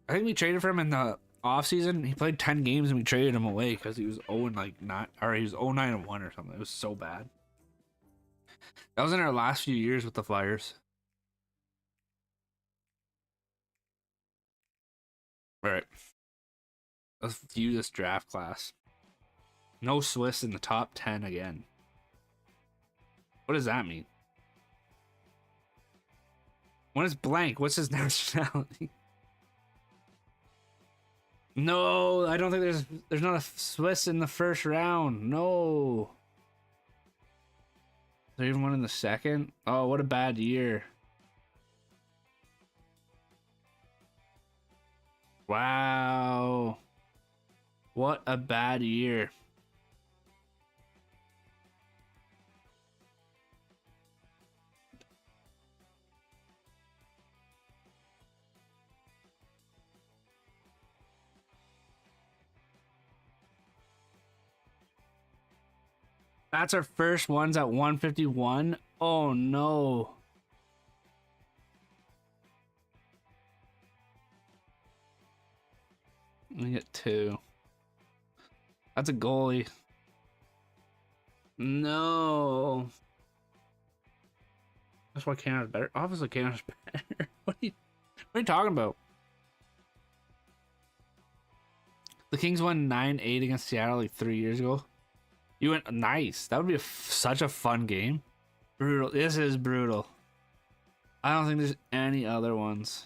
I think we traded for him in the offseason. He played 10 games and we traded him away because he was 0 and like not, or he was 0-9-1 or something. It was so bad. That was in our last few years with the Flyers. All right. Let's view this draft class. No Swiss in the top 10 again. What does that mean? When is blank? What's his nationality? No, I don't think there's not a Swiss in the first round. No. Is there even one in the second? Oh, what a bad year. Wow. What a bad year. That's our first ones at 151. Oh no. We get 2. That's a goalie. No. That's why Canada's better. Obviously Canada's better. What are you talking about? The Kings won 9-8 against Seattle like 3 years ago. You went nice. That would be such a fun game. Brutal. This is brutal. I don't think there's any other ones.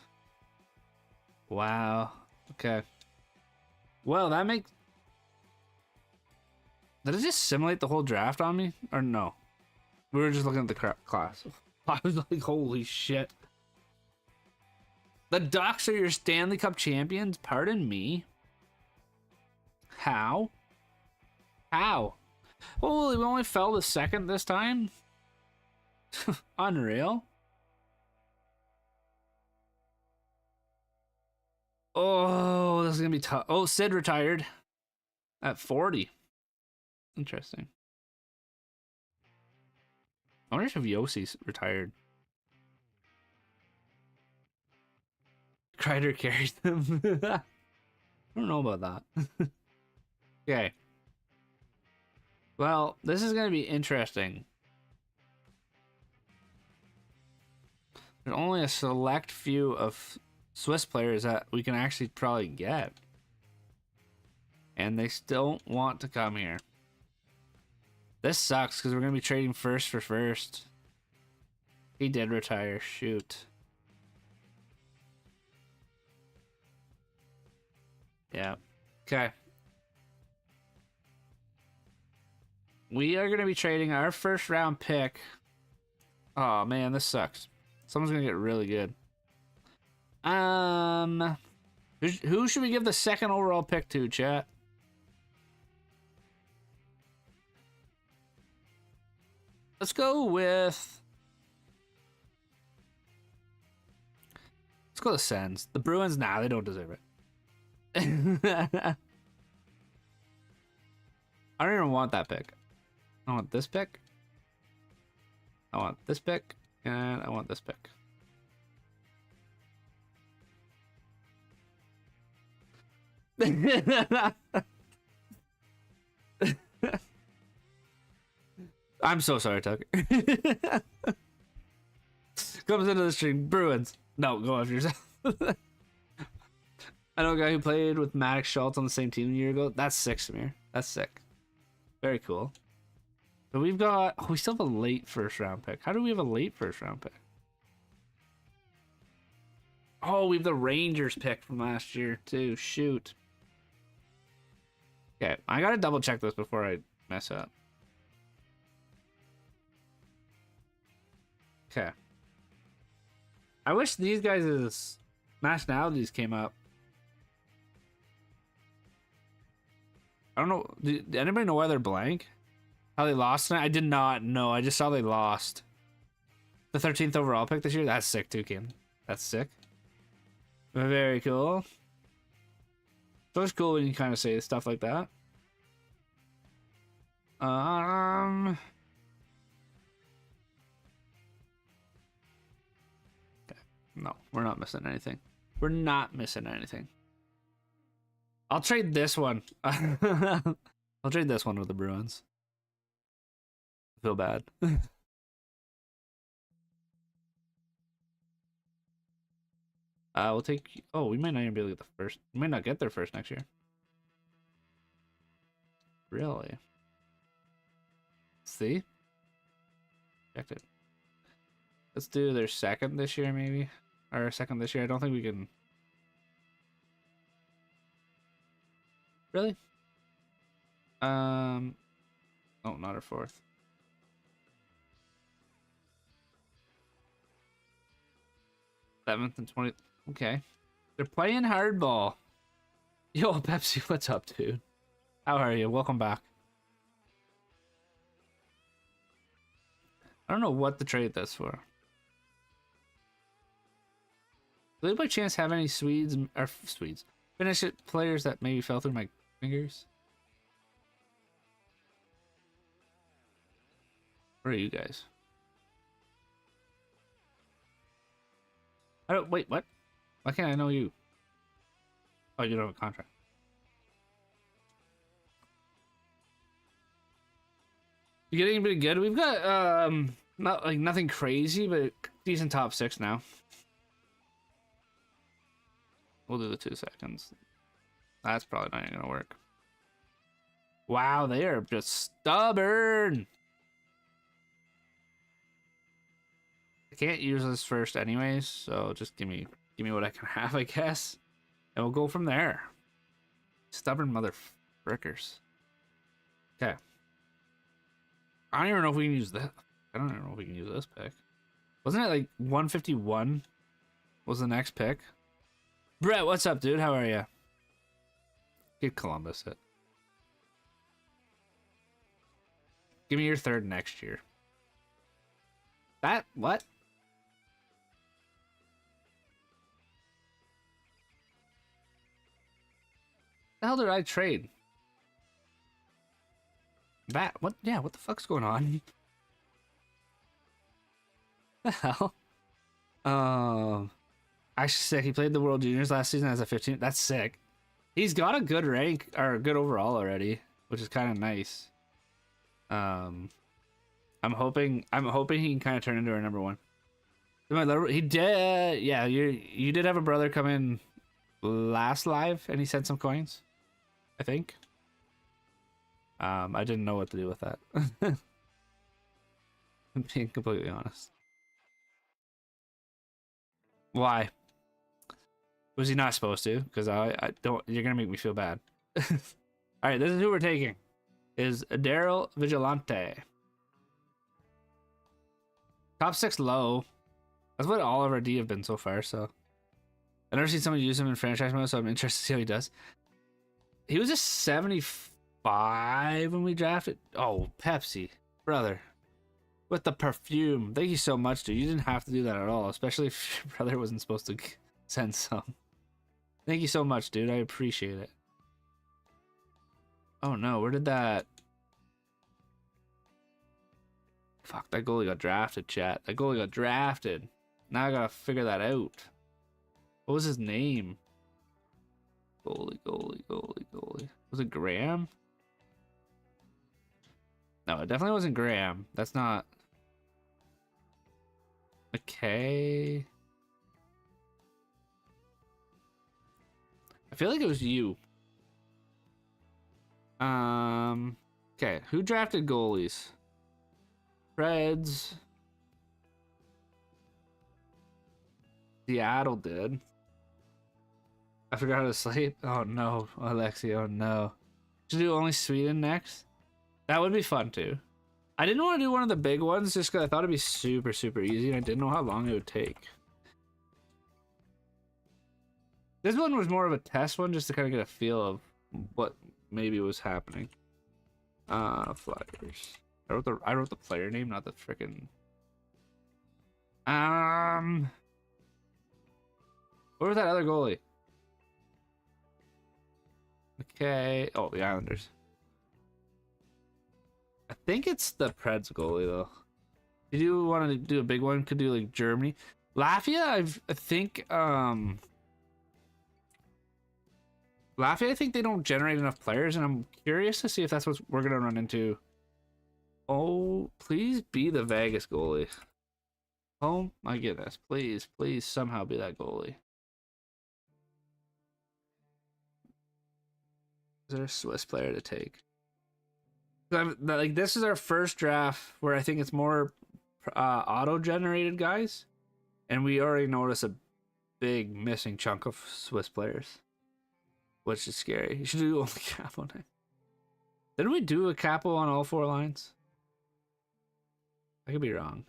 Wow. Okay. Well, that makes... Did it just simulate the whole draft on me? Or no? We were just looking at the class. I was like, holy shit. The Ducks are your Stanley Cup champions? Pardon me? How? How? Oh, we only fell to second this time? Unreal. Oh, this is gonna be tough. Oh, Sid retired at 40. Interesting. I wonder if Yossi's retired. Kreider carries them. I don't know about that. Okay. Well, this is going to be interesting. There's only a select few of Swiss players that we can actually probably get. And they still want to come here. This sucks because we're going to be trading first for first. He did retire. Shoot. Yeah. Okay. We are going to be trading our first round pick. Oh man, this sucks. Someone's going to get really good. Who should we give the second overall pick to, chat? Let's go with Let's go to Sens. The Bruins, nah, they don't deserve it. I don't even want that pick. I want this pick. I want this pick. And I want this pick. I'm so sorry, Tucker. Comes into the stream. Bruins. No, go after yourself. I know a guy who played with Maddox Schultz on the same team a year ago. That's sick, Samir. That's sick. Very cool. So we've got... Oh, we still have a late first round pick. How do we have a late first round pick? Oh, we have the Rangers pick from last year, too. Shoot. Okay, I gotta double check this before I mess up. Okay. I wish these guys' nationalities came up. I don't know. Did anybody know why they're blank? How they lost tonight? I did not know. I just saw they lost. The 13th overall pick this year? That's sick too, Kim. That's sick. Very cool. So it's cool when you kind of say stuff like that. Okay. No, we're not missing anything. We're not missing anything. I'll trade this one. I'll trade this one with the Bruins. I feel bad. We'll take... Oh, we might not even be able to get the first... We might not get their first next year. Really? See? Checked it. Let's do their second this year, maybe. Or second this year. I don't think we can... Really? Oh, not our fourth. Seventh and 20th. Okay. They're playing hardball. Yo, Pepsi, what's up, dude? How are you? Welcome back. I don't know what to trade this for. Do they by chance have any Swedes or Swedes? Finish it players that maybe fell through my fingers? Where are you guys? I don't wait, what? Why can't I know you? Oh, you don't have a contract. You get anybody good? We've got not like nothing crazy, but decent top 6 now. We'll do the 2 seconds. That's probably not even gonna work. Wow, they are just stubborn. I can't use this first anyways, so just give me what I can have, I guess. And we'll go from there. Stubborn mother frickers. Okay. I don't even know if we can use that. I don't even know if we can use this pick. Wasn't it like 151 was the next pick? Brett, what's up, dude? How are you? Get Columbus it. Give me your third next year. That, what? The hell did I trade? That, what? Yeah, what the fuck's going on? The hell? Actually sick. He played the World Juniors last season as a 15. That's sick. He's got a good rank or a good overall already, which is kind of nice. I'm hoping he can kind of turn into our number 1. He did. Yeah, you did have a brother come in last live, and he sent some coins, I think. I didn't know what to do with that. I'm being completely honest. Why? Was he not supposed to? Because I don't. You're gonna make me feel bad. All right, this is who we're taking. Is Daryl Vigilante. Top 6 low. That's what all of our D have been so far. So I've never seen someone use him in franchise mode, so I'm interested to see how he does. He was a 75 when we drafted. Oh, Pepsi, brother, with the perfume. Thank you so much, dude. You didn't have to do that at all, especially if your brother wasn't supposed to Send some. Thank you so much, dude. I appreciate it. Oh no, where did that... Fuck, that goalie got drafted, chat. That goalie got drafted. Now I gotta figure that out. What was his name? Goalie. Was it Graham? No, it definitely wasn't Graham. That's not... Okay. I feel like it was you. Okay, who drafted goalies? Preds. Seattle did. I forgot how to sleep. Oh no, Alexi, oh no. Should do only Sweden next? That would be fun too. I didn't want to do one of the big ones just because I thought it'd be super, super easy and I didn't know how long it would take. This one was more of a test one just to kind of get a feel of what maybe was happening. Flyers. I wrote the player name, not the freaking. Where was that other goalie? Okay. Oh, the Islanders. I think it's the Preds goalie though. If you do want to do a big one, could do like Germany. Latvia, I think Latvia, I think they don't generate enough players, and I'm curious to see if that's what we're gonna run into. Oh, please be the Vegas goalie. Oh my goodness, please somehow be that goalie. Is there a Swiss player to take? Like, this is our first draft where I think it's more auto-generated guys, and we already notice a big missing chunk of Swiss players, which is scary. You should do only capo on it. Didn't we do a capo on all 4 lines? I could be wrong.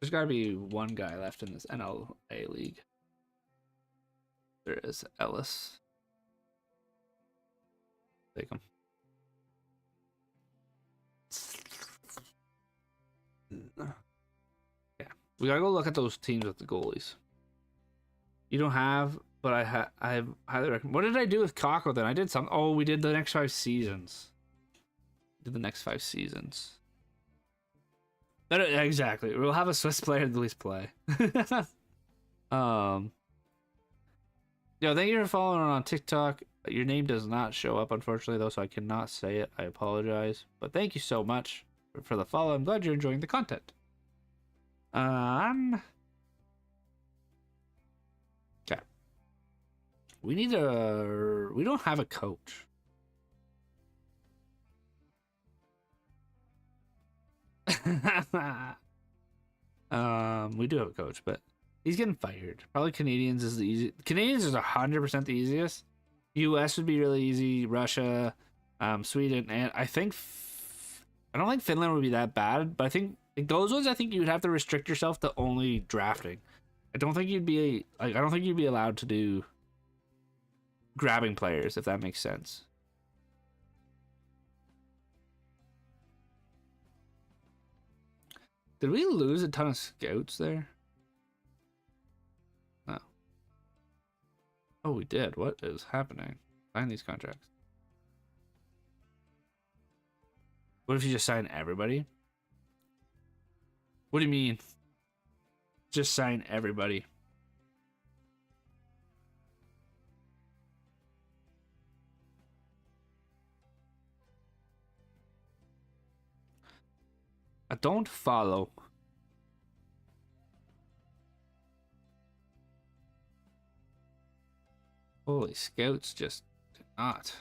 There's got to be one guy left in this NLA league. There is Ellis. Take him. Yeah, we gotta go look at those teams with the goalies. You don't have, but I highly recommend. What did I do with Kako then? I did something. Oh, we did the next 5 seasons. Did the next 5 seasons. Exactly. We'll have a Swiss player at least play. Yo, thank you for following on TikTok. Your name does not show up, unfortunately, though, so I cannot say it. I apologize. But thank you so much for the follow. I'm glad you're enjoying the content. Okay. We need a... We don't have a coach. We do have a coach, but he's getting fired. Probably Canadians is the easy. Canadians is 100% the easiest. US would be really easy. Russia, Sweden, and I think I don't think Finland would be that bad, but I think like, those ones I think you'd have to restrict yourself to only drafting. I don't think you'd be like I don't think you'd be allowed to do grabbing players, if that makes sense. Did we lose a ton of scouts there? No. Oh, we did. What is happening? Sign these contracts. What if you just sign everybody? What do you mean? Just sign everybody. I don't follow. Holy scouts just did not.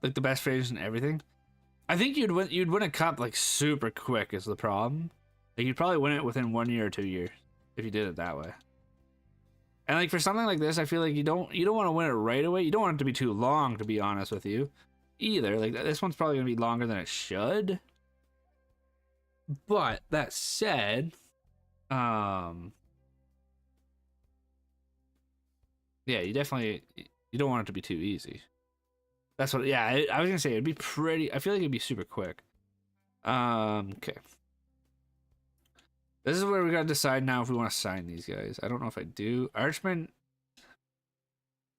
Like the best phrase and everything. I think you'd win a cup like super quick is the problem. Like you'd probably win it within 1 year or 2 years if you did it that way. And like for something like this, I feel like you don't want to win it right away. You don't want it to be too long, to be honest with you. Either like this one's probably gonna be longer than it should, but that said, yeah, you don't want it to be too easy. That's what. Yeah, I was gonna say it'd be pretty. I feel like it'd be super quick. Okay. This is where we gotta decide now if we want to sign these guys. I don't know if I do. Archman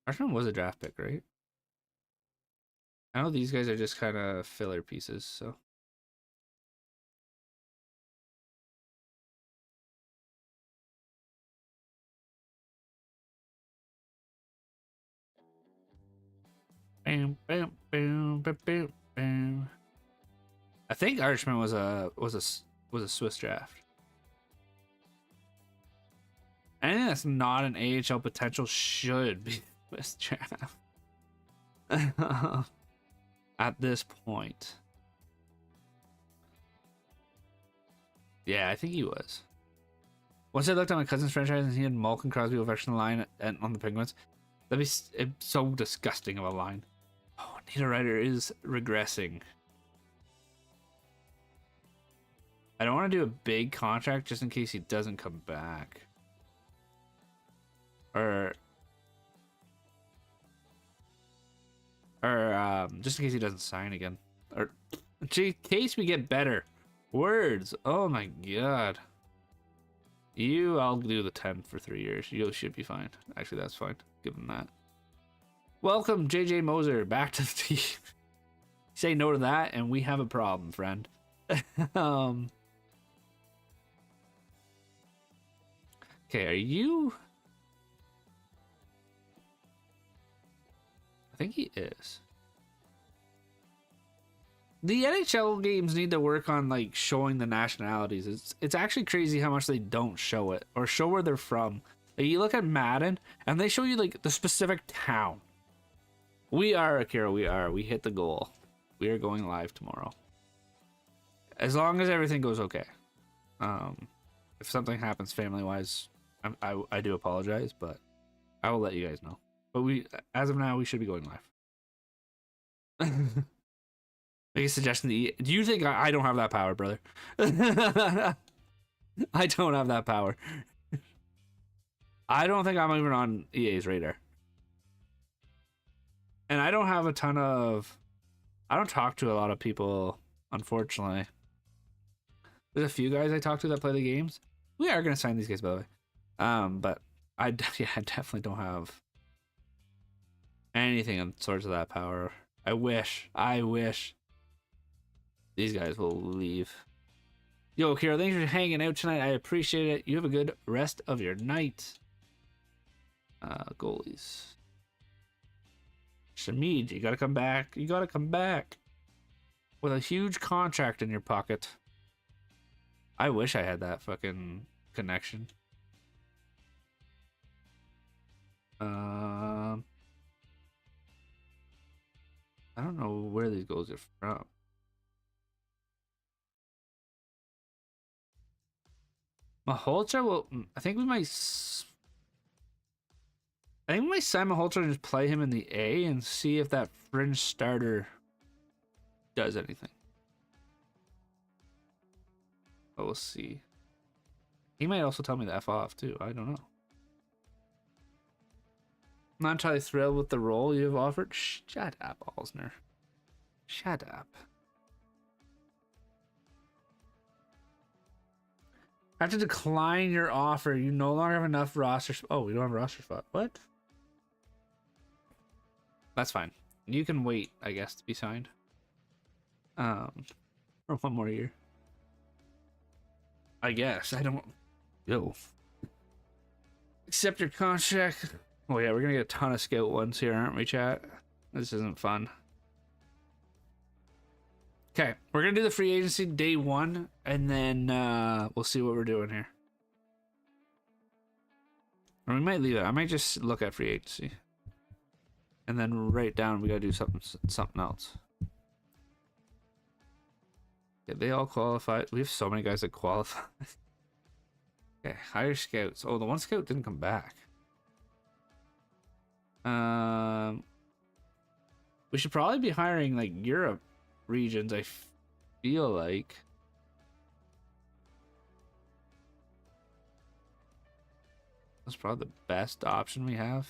was a draft pick, right? I know these guys are just kind of filler pieces, so. Bam, bam, bam, bam, bam, bam. I think Archman was a Swiss draft. Anything that's not an AHL potential should be Swiss draft. At this point. Yeah, I think he was. Once I looked at my cousin's franchise and he had Malkin, Crosby, Ovechkin line and on the Penguins, that'd be so disgusting of a line. Oh, Niederreiter is regressing. I don't want to do a big contract just in case he doesn't come back. Or just in case he doesn't sign again. Or in case we get better. Words. Oh my god. I'll do the 10 for 3 years. You should be fine. Actually, that's fine. Give him that. Welcome, JJ Moser, back to the team. Say no to that, and we have a problem, friend. Okay, are you? I think he is. The NHL games need to work on like showing the nationalities. It's actually crazy how much they don't show it or show where they're from. Like, you look at Madden and they show you like the specific town. We are Akira. We hit the goal. We are going live tomorrow. As long as everything goes okay. If something happens family wise, I do apologize, but I will let you guys know. But as of now, we should be going live. Make a suggestion to eat. Do you think I don't have that power, brother? I don't have that power. I don't think I'm even on EA's radar. And I don't have a ton of... I don't talk to a lot of people, unfortunately. There's a few guys I talk to that play the games. We are going to sign these guys, by the way. But I definitely don't have anything on sorts of that power. I wish these guys will leave. Yo, Kira, thanks for hanging out tonight. I appreciate it. You have a good rest of your night. Goalies. Shamid, you gotta come back. You gotta come back. With a huge contract in your pocket. I wish I had that fucking connection. I don't know where these goals are from. Maholtra will... I think we might sign Maholtra and just play him in the A and see if that fringe starter does anything. But we'll see. He might also tell me to F off too. I don't know. I'm not entirely thrilled with the role you have offered. Shut up, Alsner. Shut up. I have to decline your offer. You no longer have enough roster. Oh, we don't have a roster spot. What? That's fine. You can wait, I guess, to be signed. For one more year. I guess. I don't... Yo. Accept your contract. Oh yeah, we're gonna get a ton of scout ones here, aren't we, chat? This isn't fun. Okay, we're gonna do the free agency day 1, and then we'll see what we're doing here. Or we might leave it. I might just look at free agency, and then write down we gotta do something else. Yeah, they all qualified. We have so many guys that qualify. Okay, hire scouts. Oh, the one scout didn't come back. We should probably be hiring like Europe regions, I feel like. That's probably the best option we have.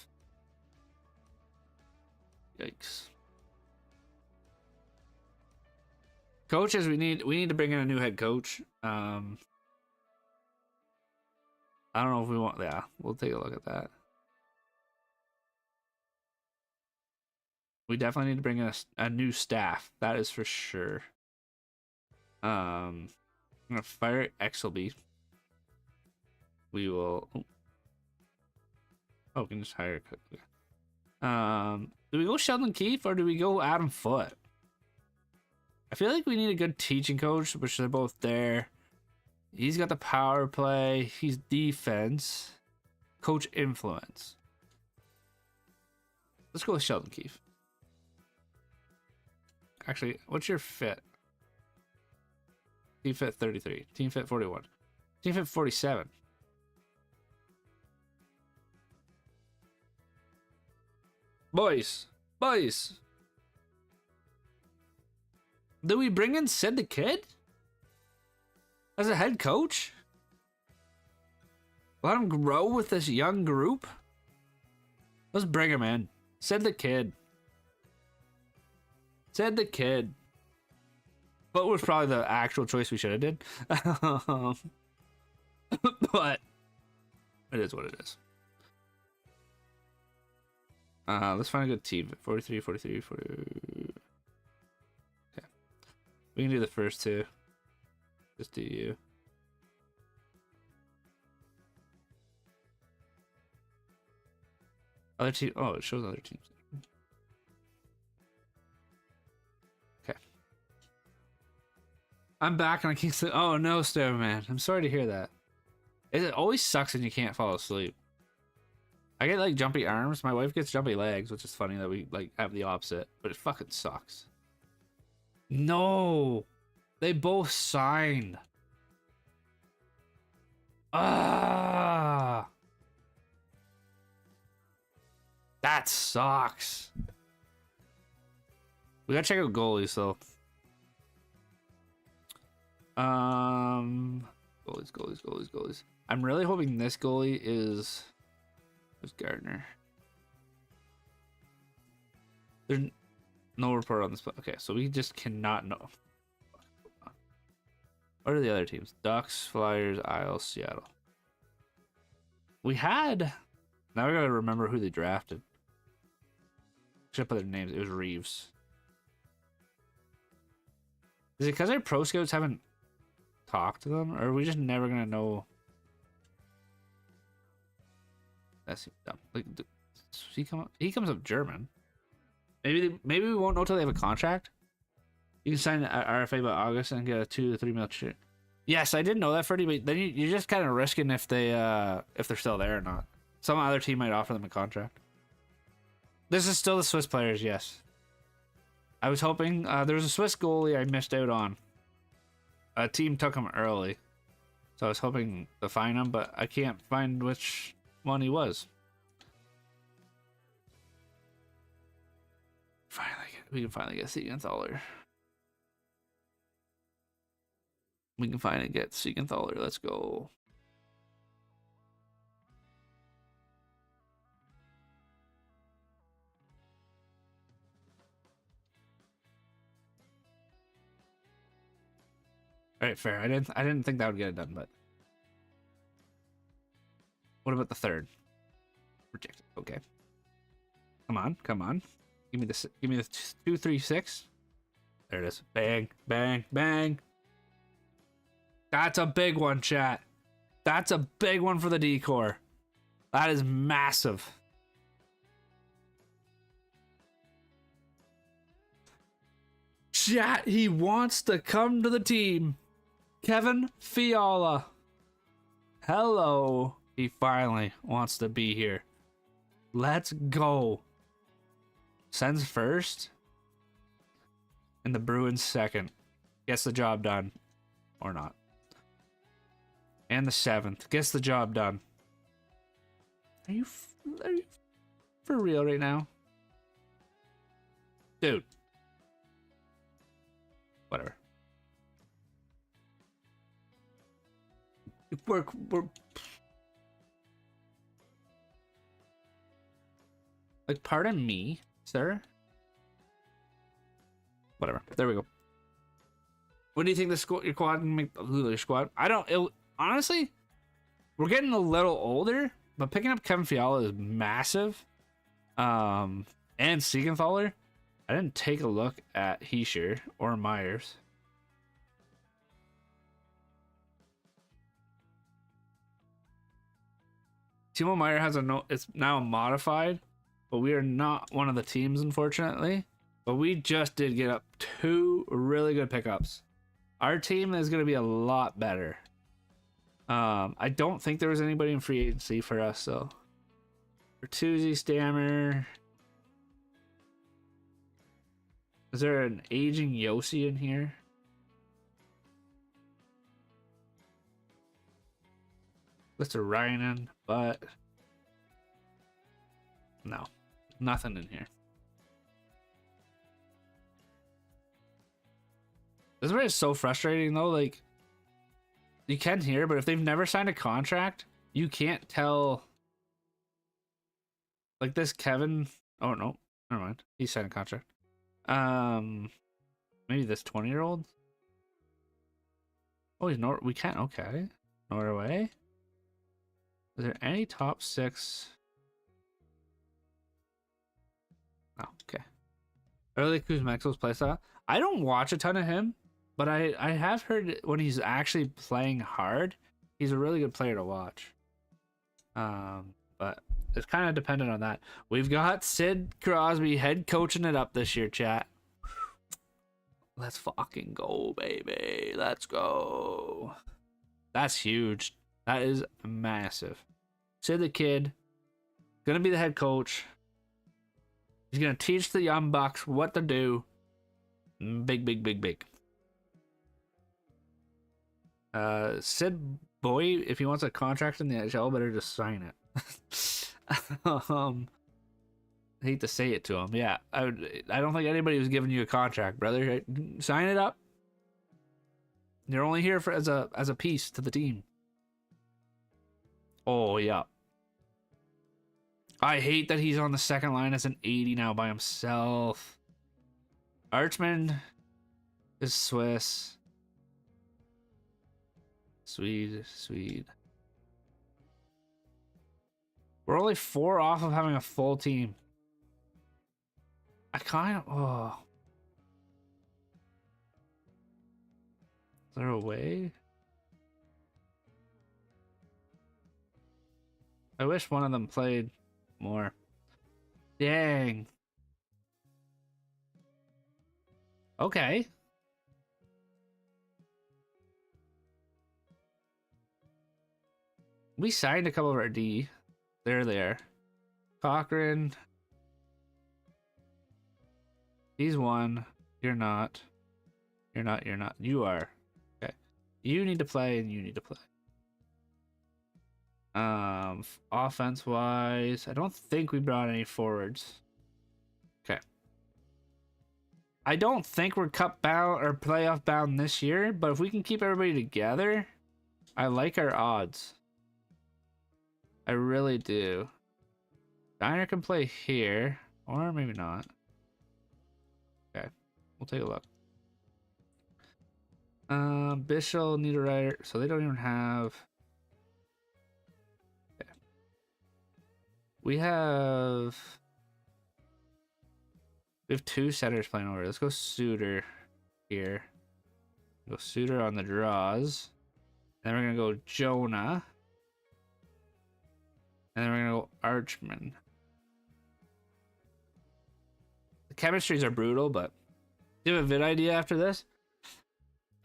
Yikes. Coaches, we need to bring in a new head coach. I don't know if we want. Yeah, we'll take a look at that. We definitely need to bring in a new staff. That is for sure. I'm gonna fire Exelby. We will. Oh, we can just hire. Do we go Sheldon Keefe or do we go Adam Foote? I feel like we need a good teaching coach, which they're both there. He's got the power play. He's defense. Coach influence. Let's go with Sheldon Keefe. Actually, what's your fit? Team fit 33. Team fit 41. Team fit 47. Boys. Do we bring in Sid the Kid? As a head coach? Let him grow with this young group? Let's bring him in. Sid the Kid. Sid the Kid. But was probably the actual choice we should have did. But it is what it is. Let's find a good team. 43, 43, 40. Okay. We can do the first two. Just do you. Other team. Oh, it shows other teams. Okay. I'm back and I can't sleep. Oh no, man. I'm sorry to hear that. It always sucks when you can't fall asleep. I get like jumpy arms. My wife gets jumpy legs, which is funny that we like have the opposite, but it fucking sucks. No, they both signed. Ah, that sucks. We gotta check out goalies though. Goalies. I'm really hoping this goalie is. Who's Gardner? There's no report on this. Okay, so we just cannot know. What are the other teams? Ducks, Flyers, Isles, Seattle. We had. Now we gotta remember who they drafted. Should put their names. It was Reeves. Is it because our pro scouts haven't talked to them, or are we just never gonna know? That's dumb. Like, he comes up German. Maybe we won't know till they have a contract. You can sign an RFA by August and get a 2 to 3 mil shit. Yes, I didn't know that, Freddie. But then you're just kind of risking if they're still there or not. Some other team might offer them a contract. This is still the Swiss players, yes. I was hoping there was a Swiss goalie I missed out on. A team took him early, so I was hoping to find him, but I can't find which one he was. We can finally get Siegenthaler. We can finally get Siegenthaler. Let's go. All right, fair. I didn't think that would get it done, but what about the third? Rejected. Okay. Come on. Give me the 236. There it is. Bang, bang, bang. That's a big one, chat. That's a big one for the decor. That is massive. Chat, he wants to come to the team. Kevin Fiala. Hello. He finally wants to be here. Let's go. Sens first. And the Bruins second. Gets the job done. Or not. And the 7th. Gets the job done. Are you for real right now? Dude. Whatever. We're like, pardon me, sir. Whatever. There we go. What do you think your squad can make? Your squad? I don't. Honestly, we're getting a little older, but picking up Kevin Fiala is massive. And Siegenthaler. I didn't take a look at Heischer or Myers. Timo Meyer has it's now modified, but we are not one of the teams, unfortunately. But we just did get up 2 really good pickups. Our team is going to be a lot better. I don't think there was anybody in free agency for us, so. Bertuzzi, Stammer. Is there an aging Yossi in here? Mr. Rynan, but no, nothing in here. This is so frustrating though. Like, you can hear, but if they've never signed a contract, you can't tell. Like this Kevin. Oh no, never mind. He signed a contract. Maybe this 20-year-old. Oh, he's we can't. Okay, Norway. Is there any top 6? Oh, okay. Early Kuzmenko's playstyle. I don't watch a ton of him, but I have heard when he's actually playing hard, he's a really good player to watch. But it's kind of dependent on that. We've got Sid Crosby head coaching it up this year, chat. Let's fucking go, baby. Let's go. That's huge. That is massive. Sid the kid, gonna be the head coach. He's gonna teach the young bucks what to do. Big, big, big, big. Sid boy, if he wants a contract in the NHL, better just sign it. I hate to say it to him. Yeah, I don't think anybody was giving you a contract, brother. Sign it up. You're only here for as a piece to the team. Oh yeah. I hate that he's on the second line as an 80 now by himself. Archman is Swiss. Swede. We're only 4 off of having a full team. I kind of... Oh. Is there a way? I wish one of them played more. Dang. Okay. We signed a couple of our D. They're there. Cochran. He's 1. You're not. You're not. You're not. You are. Okay. You need to play and you need to play. Offense wise, I don't think we brought any forwards. Okay. I don't think we're cup bound or playoff bound this year, but if we can keep everybody together, I like our odds. I really do. Diner can play here, or maybe not. Okay, we'll take a look. Bishop, Niederreiter, so they don't even have. Okay. We have 2 setters playing over. Let's go Suter here. Go Suter on the draws. Then we're gonna go Jonah. And then we're gonna go Archman. The chemistries are brutal, but do you have a vid idea after this?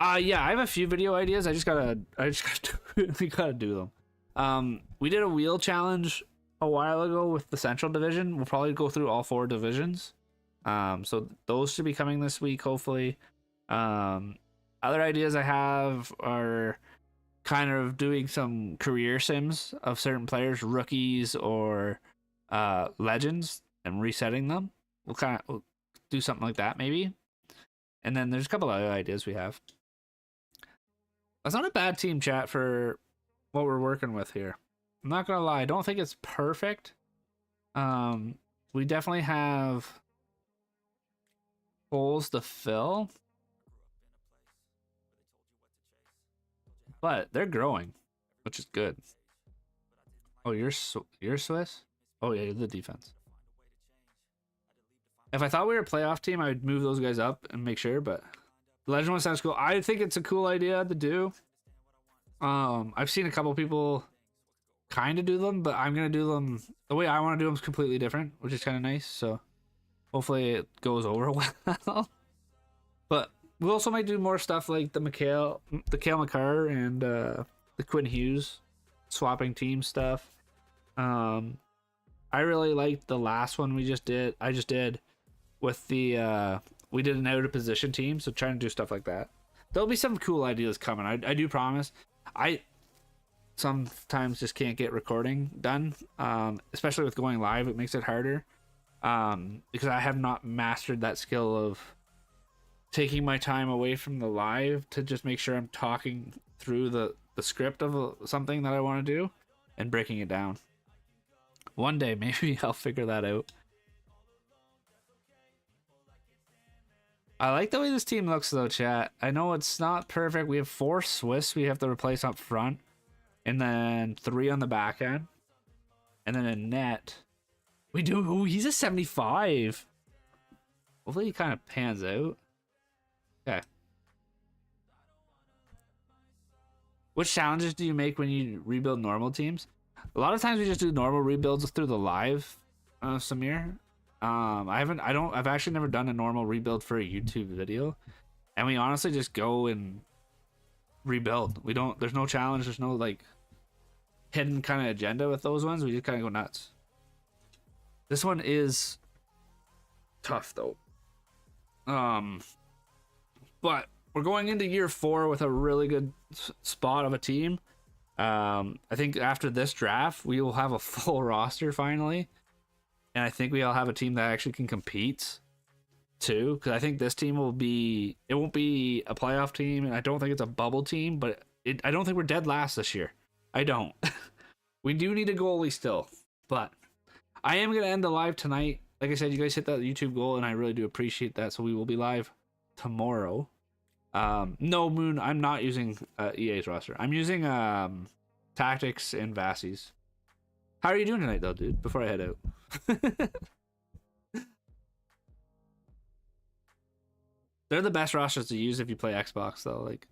Yeah, I have a few video ideas. I just gotta we gotta do them. We did a wheel challenge a while ago with the Central Division. We'll probably go through all 4 divisions. So those should be coming this week, hopefully. Other ideas I have are kind of doing some career sims of certain players, rookies or legends, and resetting them. We'll do something like that maybe. And then there's a couple other ideas we have. That's not a bad team, chat, for what we're working with here. I'm not gonna lie, I don't think it's perfect. We definitely have holes to fill. but they're growing, which is good. Oh, you're Swiss? Oh yeah, you're the defense. If I thought we were a playoff team, I would move those guys up and make sure, but Legend one sounds cool. I think it's a cool idea to do. I've seen a couple people kind of do them, but I'm gonna do them the way I want to do them is completely different, which is kind of nice. So hopefully it goes over well. But we also might do more stuff like the Kale McCarr and the Quinn Hughes swapping team stuff. I really liked the last one we just did. I just did with the we did an out of position team, so trying to do stuff like that. There'll be some cool ideas coming. I do promise. I sometimes just can't get recording done, especially with going live. It makes it harder because I have not mastered that skill of taking my time away from the live to just make sure I'm talking through the script of something that I want to do and breaking it down. One day, maybe I'll figure that out. I like the way this team looks, though, chat. I know it's not perfect. We have 4 Swiss we have to replace up front, and then 3 on the back end, and then a net. We do. Ooh, he's a 75. Hopefully, he kind of pans out. Okay. Which challenges do you make when you rebuild normal teams? A lot of times we just do normal rebuilds through the live, Samir. I've actually never done a normal rebuild for a YouTube video, and we honestly just go and rebuild. There's no challenge, there's no like hidden kind of agenda with those ones. We just kind of go nuts. This one is tough though. But we're going into year 4 with a really good spot of a team. I think after this draft, we will have a full roster finally. And I think we all have a team that actually can compete too. Because I think this team won't be a playoff team. And I don't think it's a bubble team, but I don't think we're dead last this year. I don't. We do need a goalie still. But I am going to end the live tonight. Like I said, you guys hit that YouTube goal, and I really do appreciate that. So we will be live tomorrow. No, Moon, I'm not using EA's roster. I'm using Tactics and Vassies. How are you doing tonight, though, dude? Before I head out. They're the best rosters to use if you play Xbox, though. Like,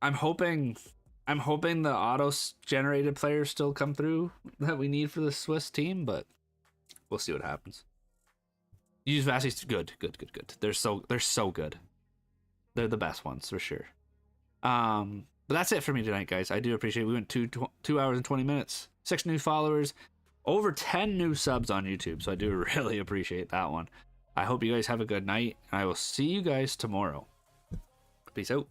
I'm hoping the auto-generated players still come through that we need for the Swiss team, but we'll see what happens. Use Vassies. Good. They're so good. They're the best ones for sure. But that's it for me tonight, guys. I do appreciate it. We went 2 hours and 20 minutes. 6 new followers, over 10 new subs on YouTube. So I do really appreciate that one. I hope you guys have a good night, and I will see you guys tomorrow. Peace out.